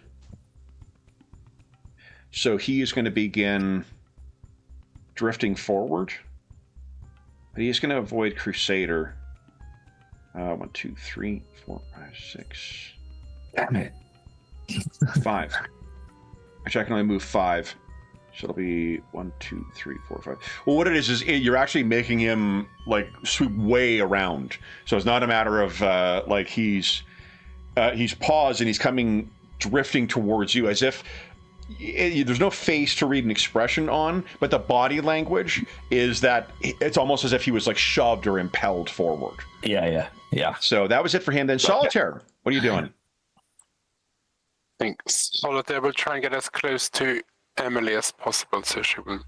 So he is going to begin drifting forward. But he is going to avoid Crusader. 1, 2, 3, 4, 5, 6. Damn it. 5. Actually, I can only move 5. So it'll be 1, 2, 3, 4, 5. Well, what it is you're actually making him like swoop way around. So it's not a matter of like he's paused and he's coming drifting towards you as if there's no face to read an expression on, but the body language is that it's almost as if he was like shoved or impelled forward. Yeah. So that was it for him. Then Solitaire, what are you doing? I think Solitaire will try and get as close to Emily as possible, so she will.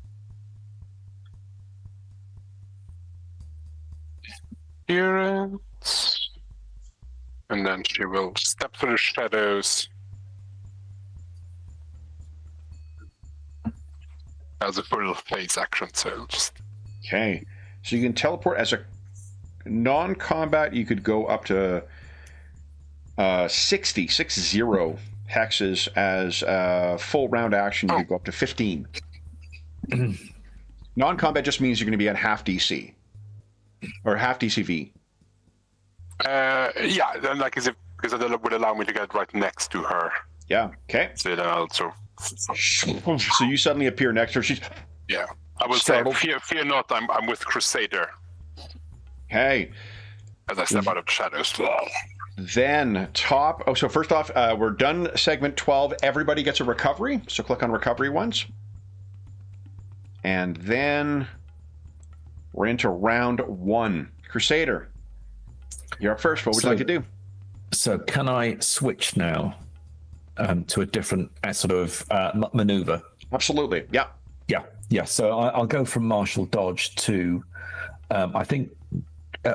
Hear it. And then she will step through the shadows. As a full phase action, so it'll just. Okay. So you can teleport as a non-combat, you could go up to 60 hexes. As a full round action, you could go up to 15. Non-combat just means you're going to be at half DC. Or half DCV. Yeah, then like as if because that would allow me to get right next to her. Yeah, okay. So then also. So you suddenly appear next to her. She's Yeah, I will startled. say, fear not, I'm with Crusader. Hey. As I step out of the shadows. Then top. Oh, so first off, we're done segment 12. Everybody gets a recovery. So click on recovery once. And then we're into round 1. Crusader, you're up first. What would you like to do? So can I switch now to a different sort of maneuver? Absolutely. Yeah. Yeah. So I'll go from martial dodge to, I think,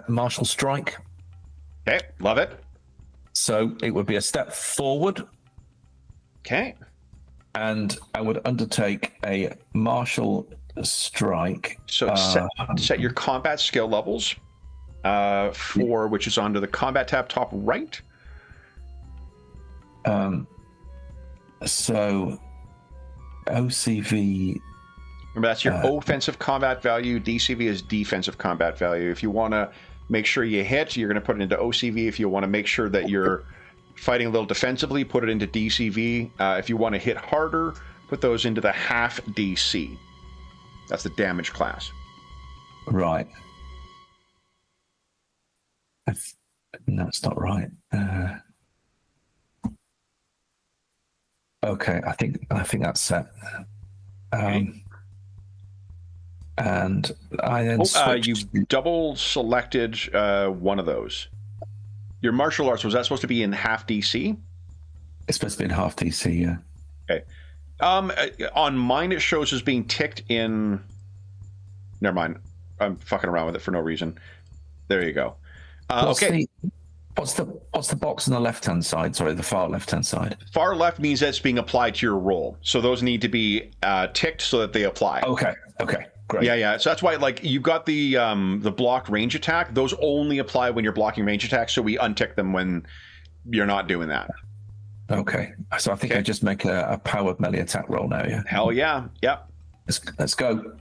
martial strike. Okay. Love it. So it would be a step forward. Okay. And I would undertake a martial strike. So set your combat skill levels for which is under the combat tab top right. So OCV. Remember, that's your offensive combat value. DCV is defensive combat value. If you want to make sure you hit, you're going to put it into OCV. If you want to make sure that you're fighting a little defensively, put it into DCV. If you want to hit harder, put those into the half DC. That's the damage class. Right. That's not right. Okay, I think that's set. And I then you double selected one of those. Your martial arts, was that supposed to be in half DC? It's supposed to be in half DC, yeah. Okay. On mine, it shows as being ticked in. Never mind. I'm fucking around with it for no reason. There you go. Okay. What's the box on the left-hand side? Sorry, the far left-hand side. Far left means that's being applied to your roll. So those need to be ticked so that they apply. Okay. Great. Yeah. So that's why, like, you've got the block range attack. Those only apply when you're blocking range attack. So we untick them when you're not doing that. Okay. So I think I just make a powered melee attack roll now. Yeah. Hell yeah. Yep. Let's go.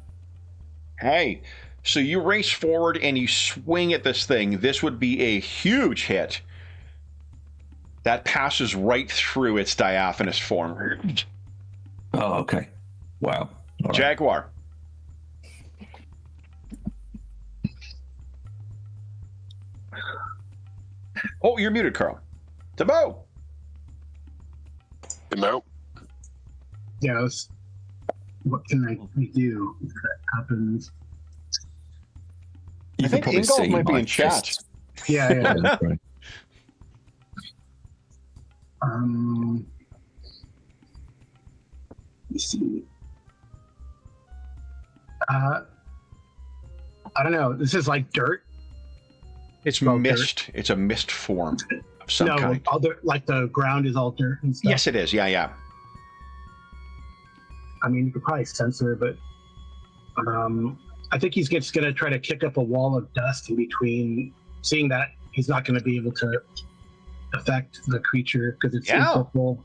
Hey. So you race forward and you swing at this thing. This would be a huge hit. That passes right through its diaphanous form. Oh, okay. Wow. All right. Jaguar. Oh, you're muted, Carl. Tabo. No. Yeah, what can I do if that happens? I think Ingolf might be in chat. fists. Yeah. That's right. Let's see. I don't know. This is like dirt. It's Well, mist. It's a mist form of some kind. Like the ground is all dirt and stuff. Yes, it is. Yeah. I mean, you could probably censor, but I think he's just going to try to kick up a wall of dust in between, seeing that he's not going to be able to affect the creature because it's in purple.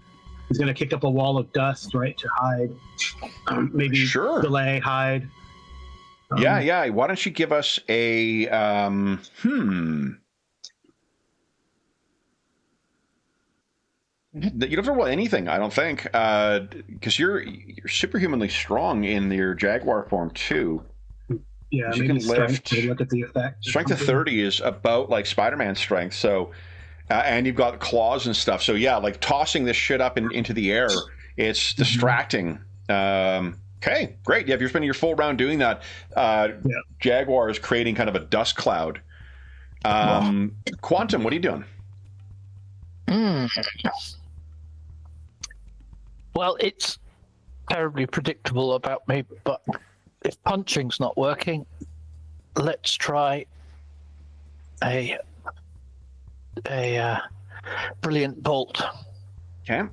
He's going to kick up a wall of dust, right, to hide. Maybe delay, hide. Yeah. Why don't you give us a You don't have to roll anything, I don't think, because you're superhumanly strong in your Jaguar form too. Yeah, you maybe can lift. look at the effect. Strength of 30 is about like Spider-Man strength, so and you've got claws and stuff. So yeah, like tossing this shit up into the air, it's distracting. Okay, great. Yeah, if you're spending your full round doing that, Jaguar is creating kind of a dust cloud. Quantum, what are you doing? Well, it's terribly predictable about me, but if punching's not working, let's try a brilliant bolt. Okay. I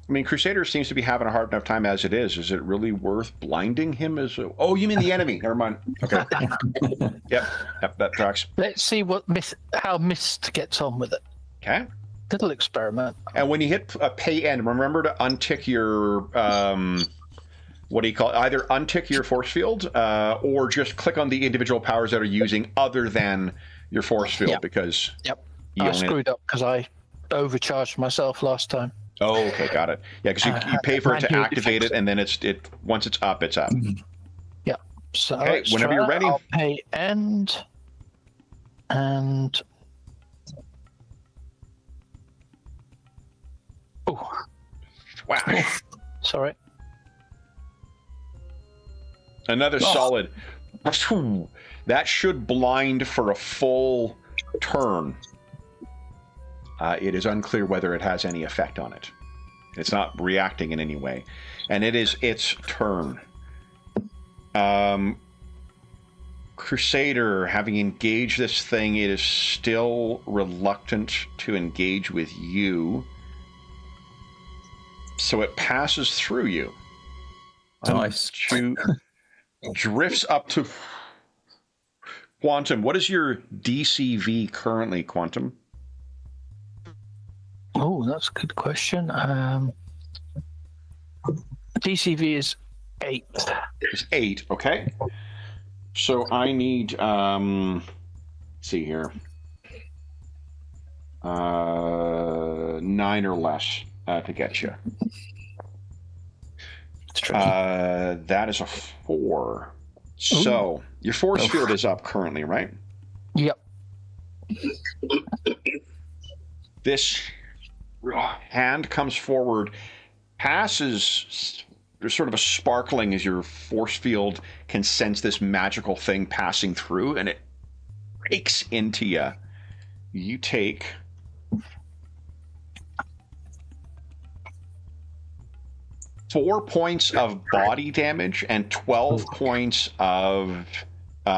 mean, Crusader seems to be having a hard enough time as it is. Is it really worth blinding him? Oh, you mean the enemy? Never mind. Okay. Yep, that tracks. Let's see how Mist gets on with it. Okay. Little experiment. And when you hit a pay end, remember to untick your what do you call it? Either untick your force field or just click on the individual powers that are using other than your force field because I screwed up because I overcharged myself last time. Oh, okay, got it. Yeah, because you pay for it to activate it, and then once it's up, it's up. Yeah. So okay, whenever you're ready. I'll pay end and. Oh. Wow. Sorry. Another solid. That should blind for a full turn. It is unclear whether it has any effect on it. It's not reacting in any way. And it is its turn. Crusader, having engaged this thing, it is still reluctant to engage with you. So it passes through you. Nice. Drifts up to Quantum. What is your DCV currently, Quantum? Oh, that's a good question. DCV is 8. It's 8, okay. So I need, let's see here, 9 or less to get you. That is a 4. So your force field is up currently, right? Yep. This hand comes forward, passes. There's sort of a sparkling as your force field can sense this magical thing passing through, and it breaks into you. You take 4 points of body damage and 12 points of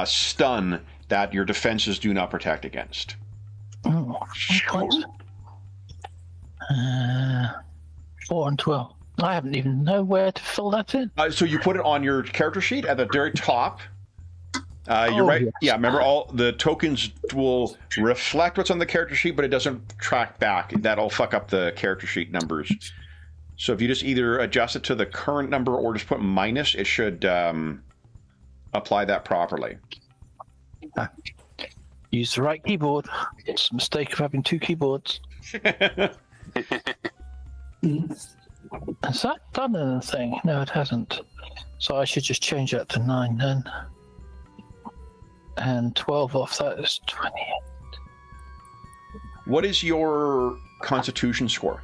stun that your defenses do not protect against. Oh. points. 4 and 12. I haven't even know where to fill that in. So you put it on your character sheet at the very top. You're right. Yes. Yeah, remember all the tokens will reflect what's on the character sheet, but it doesn't track back. That'll fuck up the character sheet numbers. So if you just either adjust it to the current number or just put minus, it should apply that properly. Use the right keyboard. It's a mistake of having 2 keyboards. Has that done anything? No, it hasn't. So I should just change that to 9 then. And 12 off that is 28. What is your Constitution score?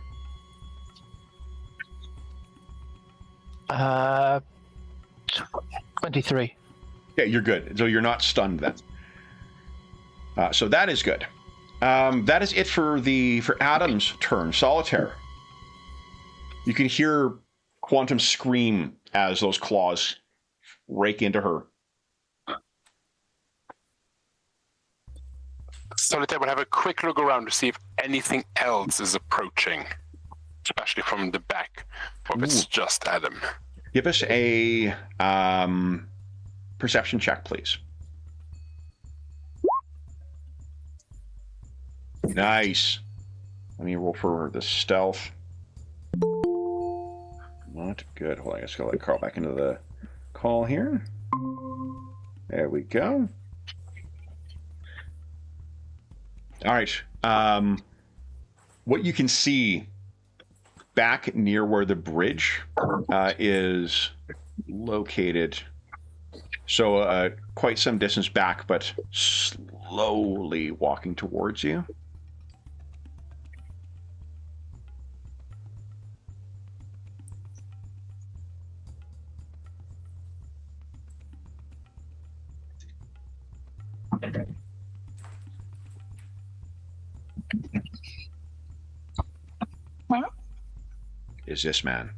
23. Yeah, you're good. So you're not stunned then. So that is good. That is it for Adam's turn. Solitaire. You can hear Quantum scream as those claws rake into her. Solitaire will have a quick look around to see if anything else is approaching, especially from the back, or if it's just Adam. Give us a perception check, please. Nice. Let me roll for the stealth. Not good. Hold on, I just gotta let Carl back into the call here. There we go. All right. What you can see back near where the bridge is located, so quite some distance back, but slowly walking towards you. Is this man?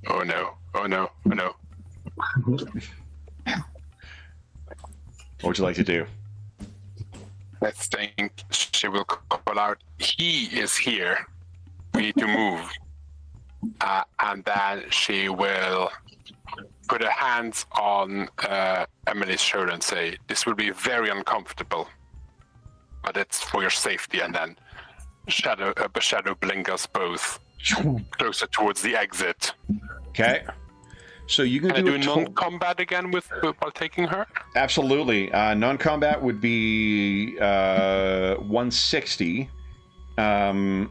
Oh no, oh no, oh no. What would you like to do? I think she will call out, he is here. We need to move. And then she will put her hands on Emily's shoulder and say, this will be very uncomfortable, but it's for your safety. And then shadow blink us both closer towards the exit. Okay. So you can do a non-combat again while taking her? Absolutely. Non-combat would be 160. So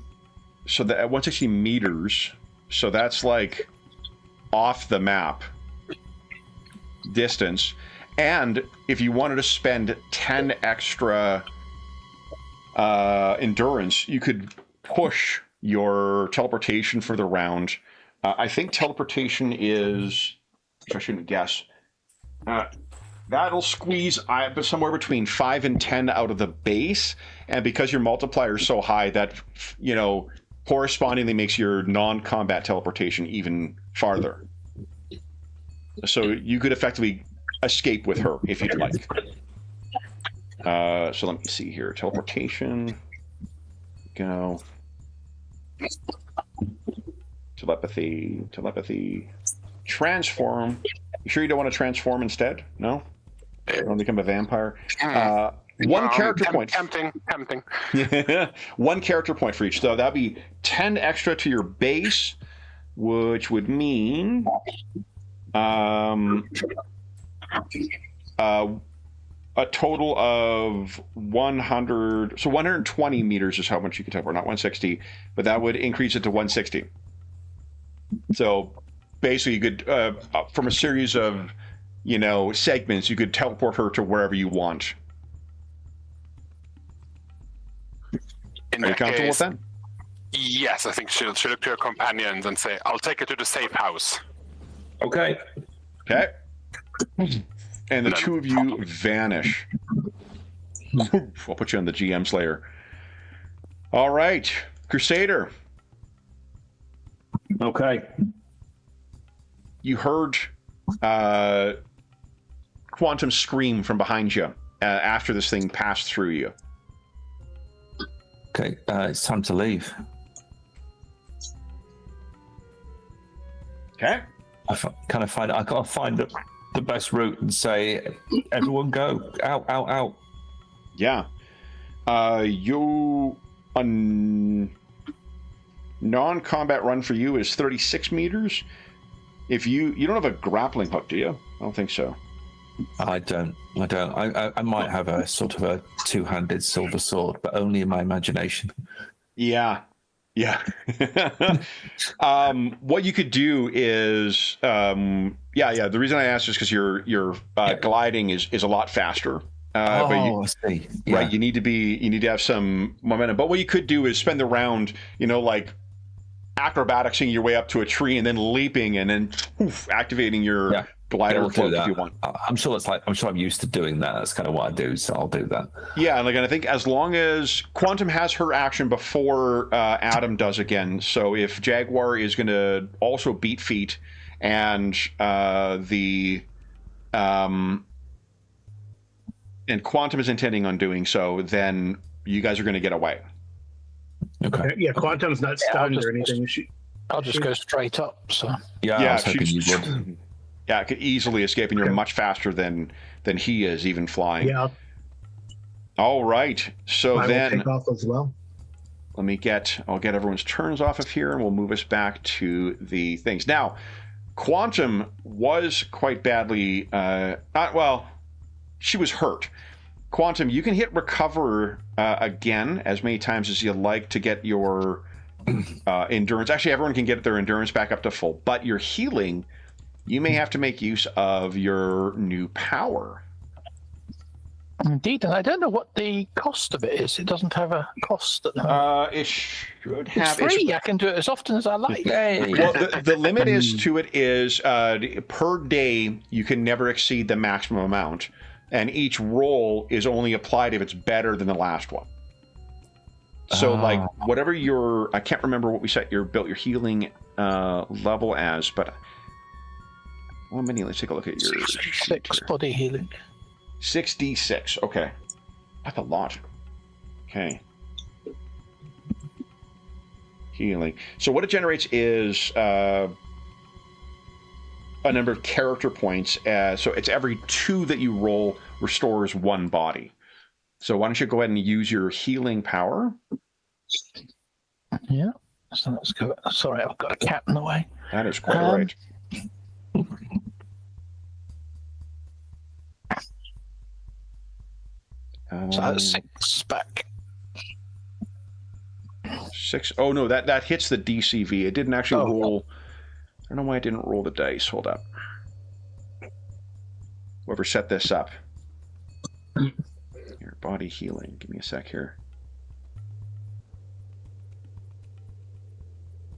that at 160 meters. So that's like off the map distance. And if you wanted to spend 10 extra endurance, you could push your teleportation for the round. I think teleportation is, which I shouldn't guess, that'll squeeze somewhere between 5 and 10 out of the base. And because your multiplier is so high, that, you know, correspondingly makes your non-combat teleportation even farther. So you could effectively escape with her if you'd like. So let me see here. Teleportation. Go. Telepathy. Transform. You sure you don't want to transform instead? No? You want to become a vampire? One character point. Tempting. One character point for each. So that'd be 10 extra to your base, which would mean a total of 100. So 120 meters is how much you could teleport, not 160, but that would increase it to 160. So basically, you could, from a series of, you know, segments, you could teleport her to wherever you want. Are you comfortable with that? Yes, I think she'll look to her companions and say, I'll take her to the safe house. Okay. Okay. And the two of you vanish. I'll put you on the GM Slayer. All right. Crusader. Okay. You heard Quantum scream from behind you after this thing passed through you. Okay, it's time to leave. Okay. I gotta find the best route and say, everyone go out, out, out. Yeah. A non-combat run for you is 36 meters. If you don't have a grappling hook, do you? I don't think so. I don't. I might have a sort of a two-handed silver sword, but only in my imagination. Yeah. What you could do is, the reason I asked is because your gliding is a lot faster. I see. Yeah. Right, you need to have some momentum. But what you could do is spend the round, like acrobaticsing your way up to a tree and then leaping and then activating your glider cloak if you want. I'm sure I'm used to doing that. That's kind of what I do, so I'll do that. Yeah, and I think as long as Quantum has her action before Adam does again. So if Jaguar is going to also beat feet and and Quantum is intending on doing so, then you guys are going to get away. Okay. Yeah, Quantum's not stunned or anything. I'll just go straight up. So I was hoping you would. Yeah, it could easily escape, and you're much faster than he is, even flying. Yeah. All right. So I then will take off as well. I'll get everyone's turns off of here, and we'll move us back to the things. Now, Quantum was quite badly she was hurt. Quantum, you can hit recover again as many times as you like to get your endurance. Actually, everyone can get their endurance back up to full, but your healing, you may have to make use of your new power. Indeed, and I don't know what the cost of it is. It doesn't have a cost at the moment. It should have. It's free. I can do it as often as I like. Well, the limit to it is per day you can never exceed the maximum amount, and each roll is only applied if it's better than the last one. So, whatever I can't remember what we built your healing level as, but let's take a look at your 6 body healing. 6d6. Okay, that's a lot. Okay, healing. So what it generates is a number of character points. So it's every 2 that you roll restores 1 body. So why don't you go ahead and use your healing power? Yeah. So let's go. Sorry, I've got a cat in the way. That is quite all right. So that's 6 back. 6. Oh no, that hits the DCV. It didn't actually roll. I don't know why it didn't roll the dice. Hold up. Whoever set this up. Your body healing. Give me a sec here.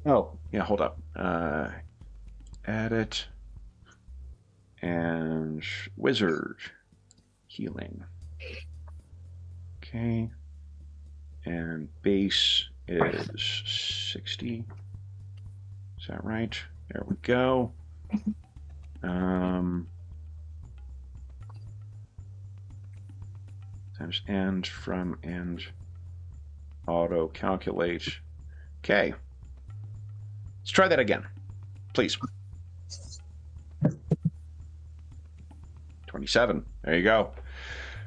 Oh, yeah, hold up. Edit. And wizard. Healing. Okay. And base is 60. Is that right? There we go. Times end from end. Auto calculate. Okay. Let's try that again, please. 27. There you go.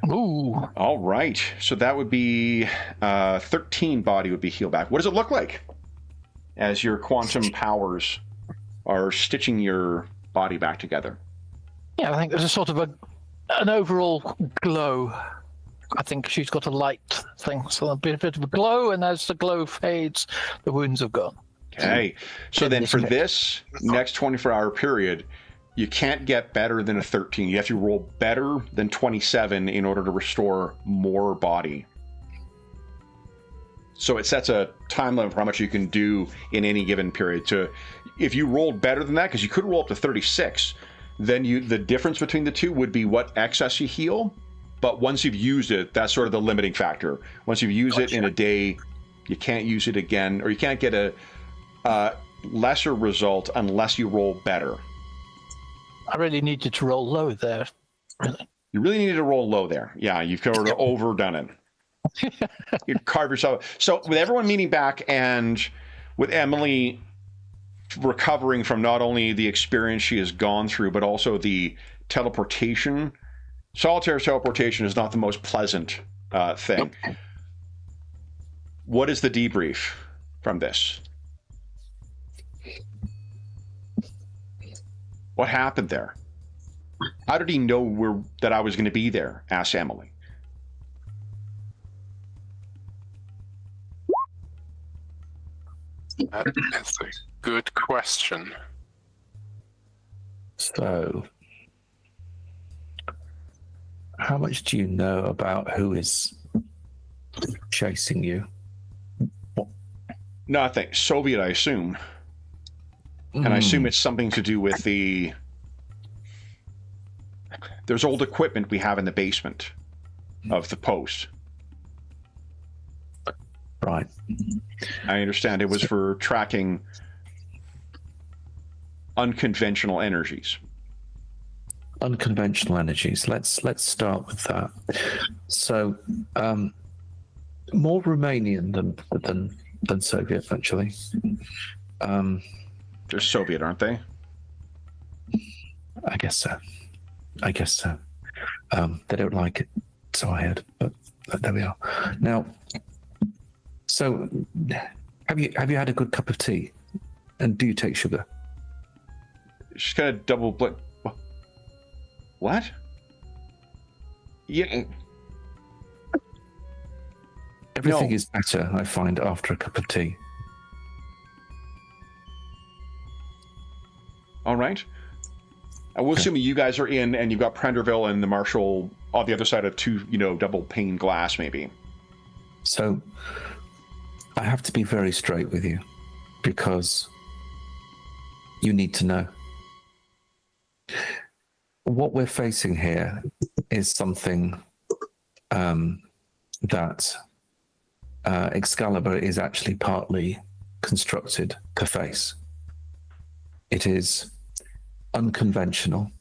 Ooh. All right. So that would be 13 body would be heal back. What does it look like as your quantum powers are stitching your body back together? Yeah, I think there's a sort of an overall glow. I think she's got a light thing, so a bit of a glow, and as the glow fades, the wounds have gone. Okay. So then for this next 24-hour period, you can't get better than a 13. You have to roll better than 27 in order to restore more body. So it sets a time limit for how much you can do in any given period. So if you rolled better than that, because you could roll up to 36, then the difference between the two would be what excess you heal. But once you've used it, that's sort of the limiting factor. Once you've used it in a day, you can't use it again, or you can't get a lesser result unless you roll better. I really needed to roll low there, really. You really needed to roll low there. Yeah, you've sort of overdone it. You carve yourself. So with everyone meeting back and with Emily recovering from not only the experience she has gone through, but also the teleportation. Solitaire teleportation is not the most pleasant thing. Nope. What is the debrief from this? What happened there? How did he know that I was going to be there? Asked Emily. That's a good question. So, how much do you know about who is chasing you? Nothing. Soviet, I assume. And I assume it's something to do with there's old equipment we have in the basement of the post. Right. I understand it was for tracking unconventional energies. Unconventional energies. Let's start with that. So, more Romanian than Soviet, actually. They're Soviet, aren't they? I guess so. They don't like it, so I heard. But there we are. Now, so have you had a good cup of tea? And do you take sugar? She's got a double blood. What? Yeah. Everything is better, I find, after a cup of tea. All right. I will assume you guys are in, and you've got Prenderville and the Marshal on the other side of two, double pane glass, maybe. So, I have to be very straight with you, because you need to know. What we're facing here is something that Excalibur is actually partly constructed to face. It is unconventional.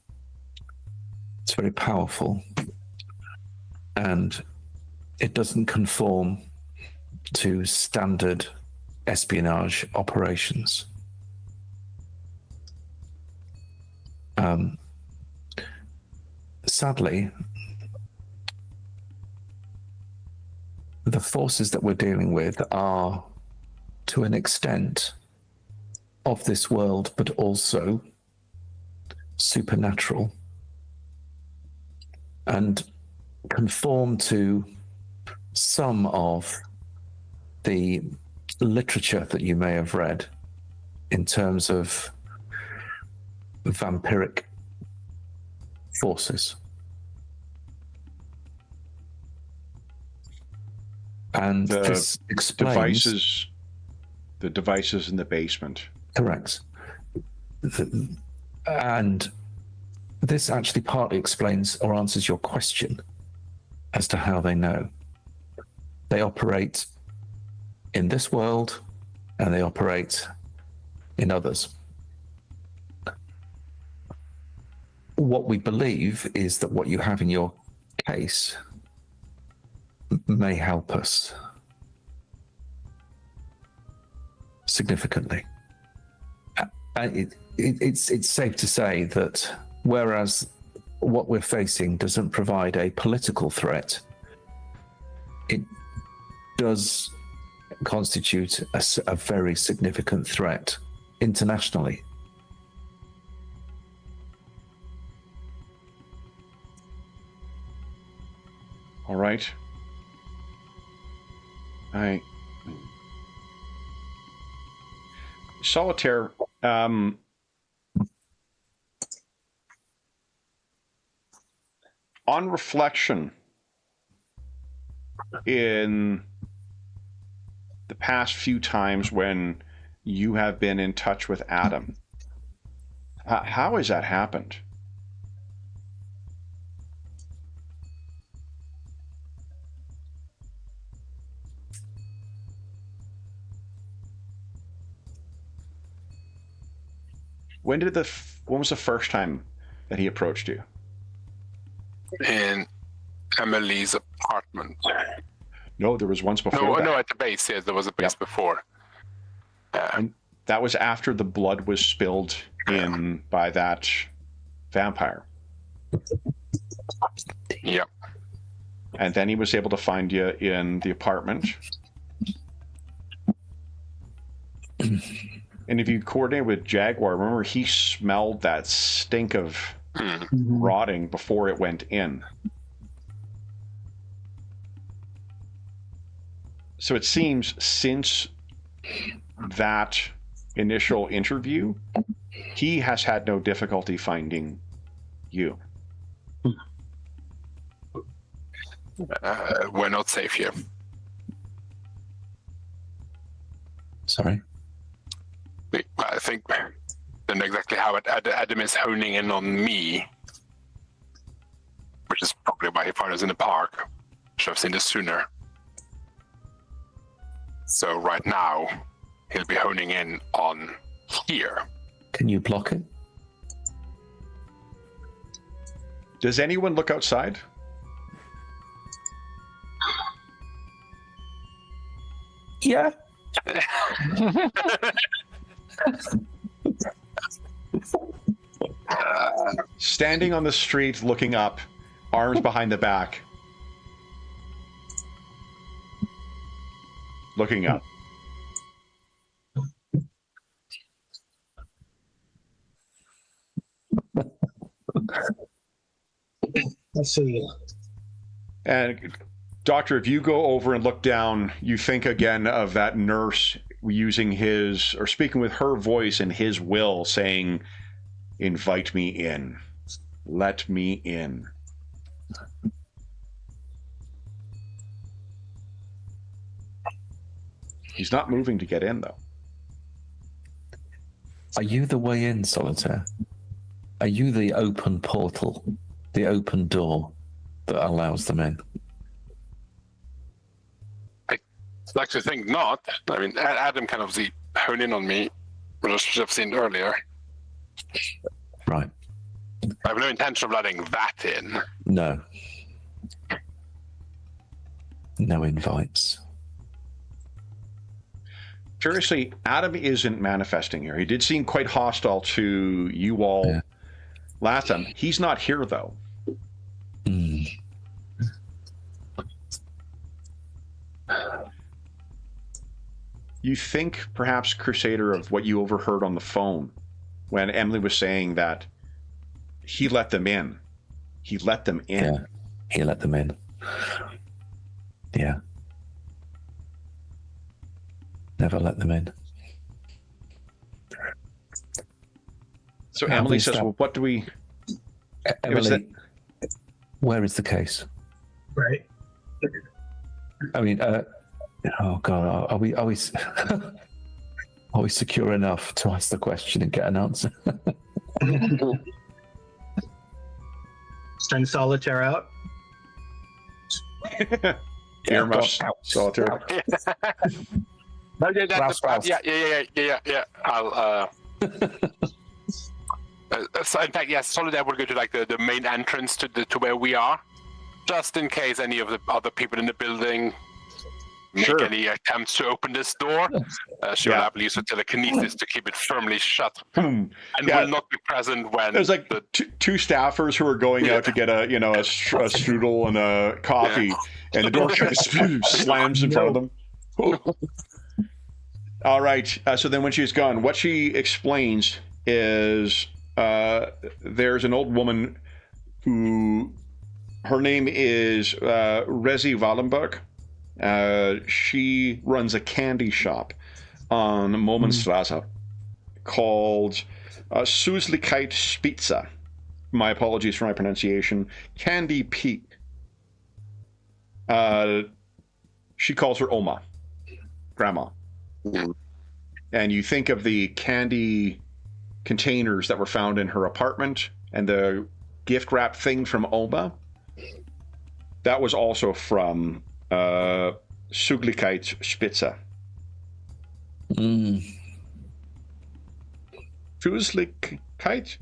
It's very powerful. And it doesn't conform to standard espionage operations. Sadly, the forces that we're dealing with are, to an extent, of this world, but also supernatural, and conform to some of the literature that you may have read in terms of vampiric forces. And this explains the devices in the basement. Correct. And this actually partly explains or answers your question as to how they know. They operate in this world and they operate in others. What we believe is that what you have in your case may help us significantly. It's safe to say that whereas what we're facing doesn't provide a political threat, it does constitute a very significant threat internationally. All right. Solitaire, on reflection, in the past few times when you have been in touch with Adam, how has that happened? When was the first time that he approached you? In Emily's apartment. No, there was once before. No, at the base. Yes, there was a base before. And that was after the blood was spilled in by that vampire. Yep. And then he was able to find you in the apartment. And if you coordinate with Jaguar, remember he smelled that stink of rotting before it went in. So it seems since that initial interview, he has had no difficulty finding you. We're not safe here. Sorry. I think I don't know exactly how Adam is honing in on me, which is probably why he found us in the park. Should have seen this sooner. So right now, he'll be honing in on here. Can you block it? Does anyone look outside? Yeah. Standing on the street, looking up, arms behind the back. Looking up. Let's see. And Doctor, if you go over and look down, you think again of that nurse using his, or speaking with her voice and his will, saying, "Invite me in. Let me in." He's not moving to get in, though. Are you the way in, Solitaire? Are you the open portal, the open door that allows them in? I'd like to think not. I mean, Adam can obviously hone in on me, which I should have seen earlier. Right. I have no intention of letting that in. No. No invites. Curiously, Adam isn't manifesting here. He did seem quite hostile to you all last time. He's not here, though. Mm. You think perhaps, Crusader, of what you overheard on the phone when Emily was saying that he let them in. He let them in. Yeah, he let them in. Yeah. Never let them in. So Emily says, well, what do we... Emily, where is the case? Right. I mean, oh God, are we are we secure enough to ask the question and get an answer? Send Solitaire out. Earmuffs, Solitaire. No, yeah, yeah. I'll. So in fact, yes, Solitaire will go to like the main entrance to where we are, just in case any of the other people in the building make any attempts to open this door. She will have to use her telekinesis to keep it firmly shut, and will not be present when there's like two staffers who are going out to get a strudel and a coffee, and the door slams in front of them. All right. So then when she's gone, what she explains is there's an old woman who, her name is Rezi Wallenberg. She runs a candy shop on Momenstrasse called Süßlichkeit Spitze. My apologies for my pronunciation. Candy Pete. She calls her Oma, Grandma. And you think of the candy containers that were found in her apartment and the gift wrap thing from Oma. That was also from Süßlichkeit Spitze. Süßlichkeit?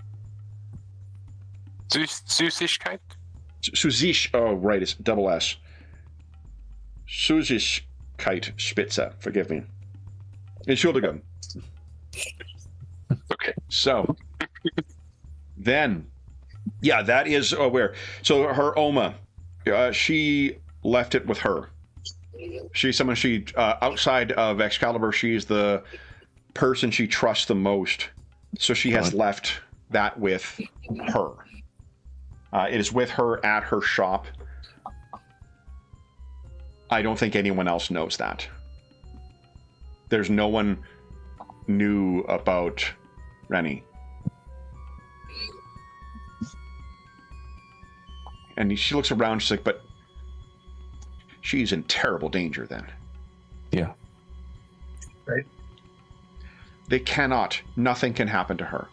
Süßigkeit? Süßig. Oh, right. It's double S. Süßigkeit Spitze. Forgive me. Entschuldigung. Okay. So, then, yeah, that is where. So her Oma, she left it with her. She's someone outside of Excalibur, she's the person she trusts the most. So she has left that with her. It is with her at her shop. I don't think anyone else knows that. There's no one knew about Rennie. And she looks around, she's like, but she's in terrible danger then. Yeah. Right. Nothing can happen to her.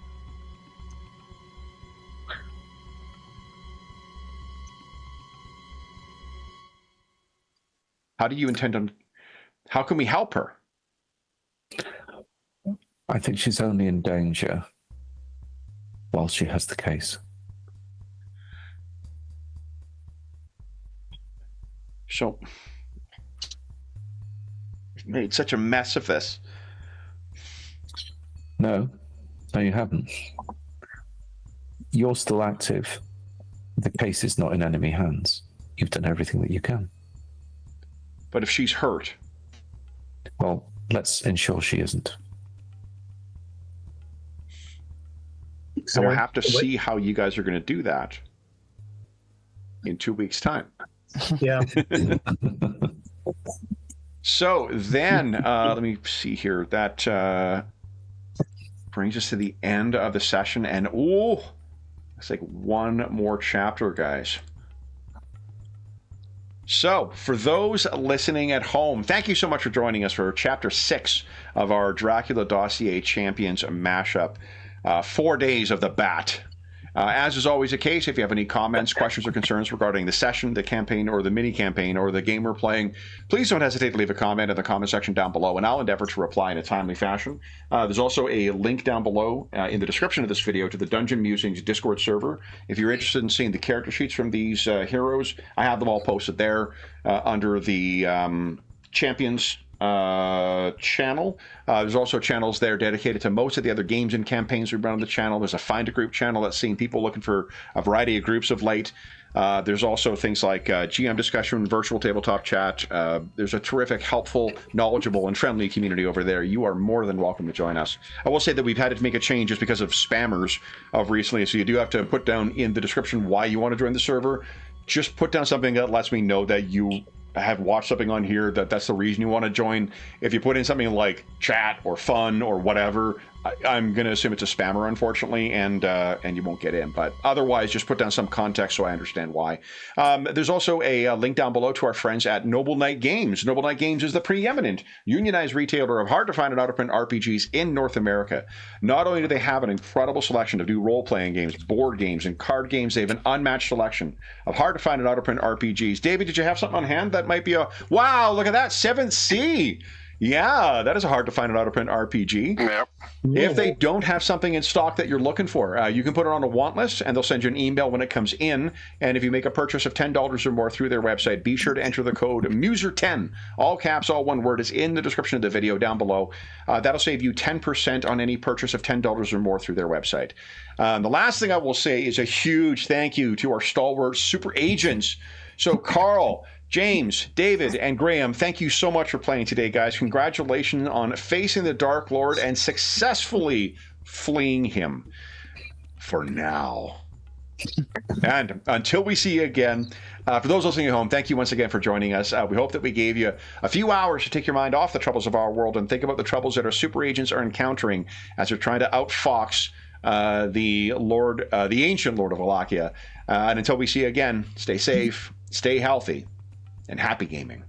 How do you intend on, how can we help her? I think she's only in danger while she has the case. So, you've made such a mess of this. No, you haven't. You're still active. The case is not in enemy hands. You've done everything that you can. But if she's hurt... Well, let's ensure she isn't. So we'll have to see how you guys are going to do that in 2 weeks' time. Yeah. So then, let me see here. That brings us to the end of the session. And, it's like one more chapter, guys. So, for those listening at home, thank you so much for joining us for Chapter 6 of our Dracula Dossier Champions mashup. 4 days of the Bat. As is always the case, if you have any comments, questions, or concerns regarding the session, the campaign, or the mini-campaign, or the game we're playing, please don't hesitate to leave a comment in the comment section down below, and I'll endeavor to reply in a timely fashion. There's also a link down below in the description of this video to the Dungeon Musings Discord server. If you're interested in seeing the character sheets from these heroes, I have them all posted there under the Champions channel. There's also channels there dedicated to most of the other games and campaigns we run on the channel. There's a Find a Group channel that's seeing people looking for a variety of groups of late. There's also things like GM discussion, virtual tabletop chat. There's a terrific, helpful, knowledgeable, and friendly community over there. You are more than welcome to join us. I will say that we've had to make a change just because of spammers of recently, so you do have to put down in the description why you want to join the server. Just put down something that lets me know that you have watched something on here, that's the reason you want to join. If you put in something like chat or fun or whatever, I'm going to assume it's a spammer, unfortunately, and you won't get in. But otherwise, just put down some context so I understand why. There's also a link down below to our friends at Noble Knight Games. Noble Knight Games is the preeminent unionized retailer of hard-to-find and out-of-print RPGs in North America. Not only do they have an incredible selection of new role-playing games, board games, and card games, they have an unmatched selection of hard-to-find and out-of-print RPGs. David, did you have something on hand that might be a... Wow, look at that, 7th Sea! Yeah, that is a hard to find an out-of-print RPG. Yep. If they don't have something in stock that you're looking for, you can put it on a want list, and they'll send you an email when it comes in. And if you make a purchase of $10 or more through their website, be sure to enter the code MUSER10. All caps, all one word, is in the description of the video down below. That'll save you 10% on any purchase of $10 or more through their website. The last thing I will say is a huge thank you to our stalwart super agents. So, Carl, James, David, and Graham, thank you so much for playing today, guys. Congratulations on facing the Dark Lord and successfully fleeing him. For now. And until we see you again, for those listening at home, thank you once again for joining us. We hope that we gave you a few hours to take your mind off the troubles of our world and think about the troubles that our super agents are encountering as they're trying to outfox the ancient Lord of Wallachia. And until we see you again, stay safe, stay healthy, and happy gaming.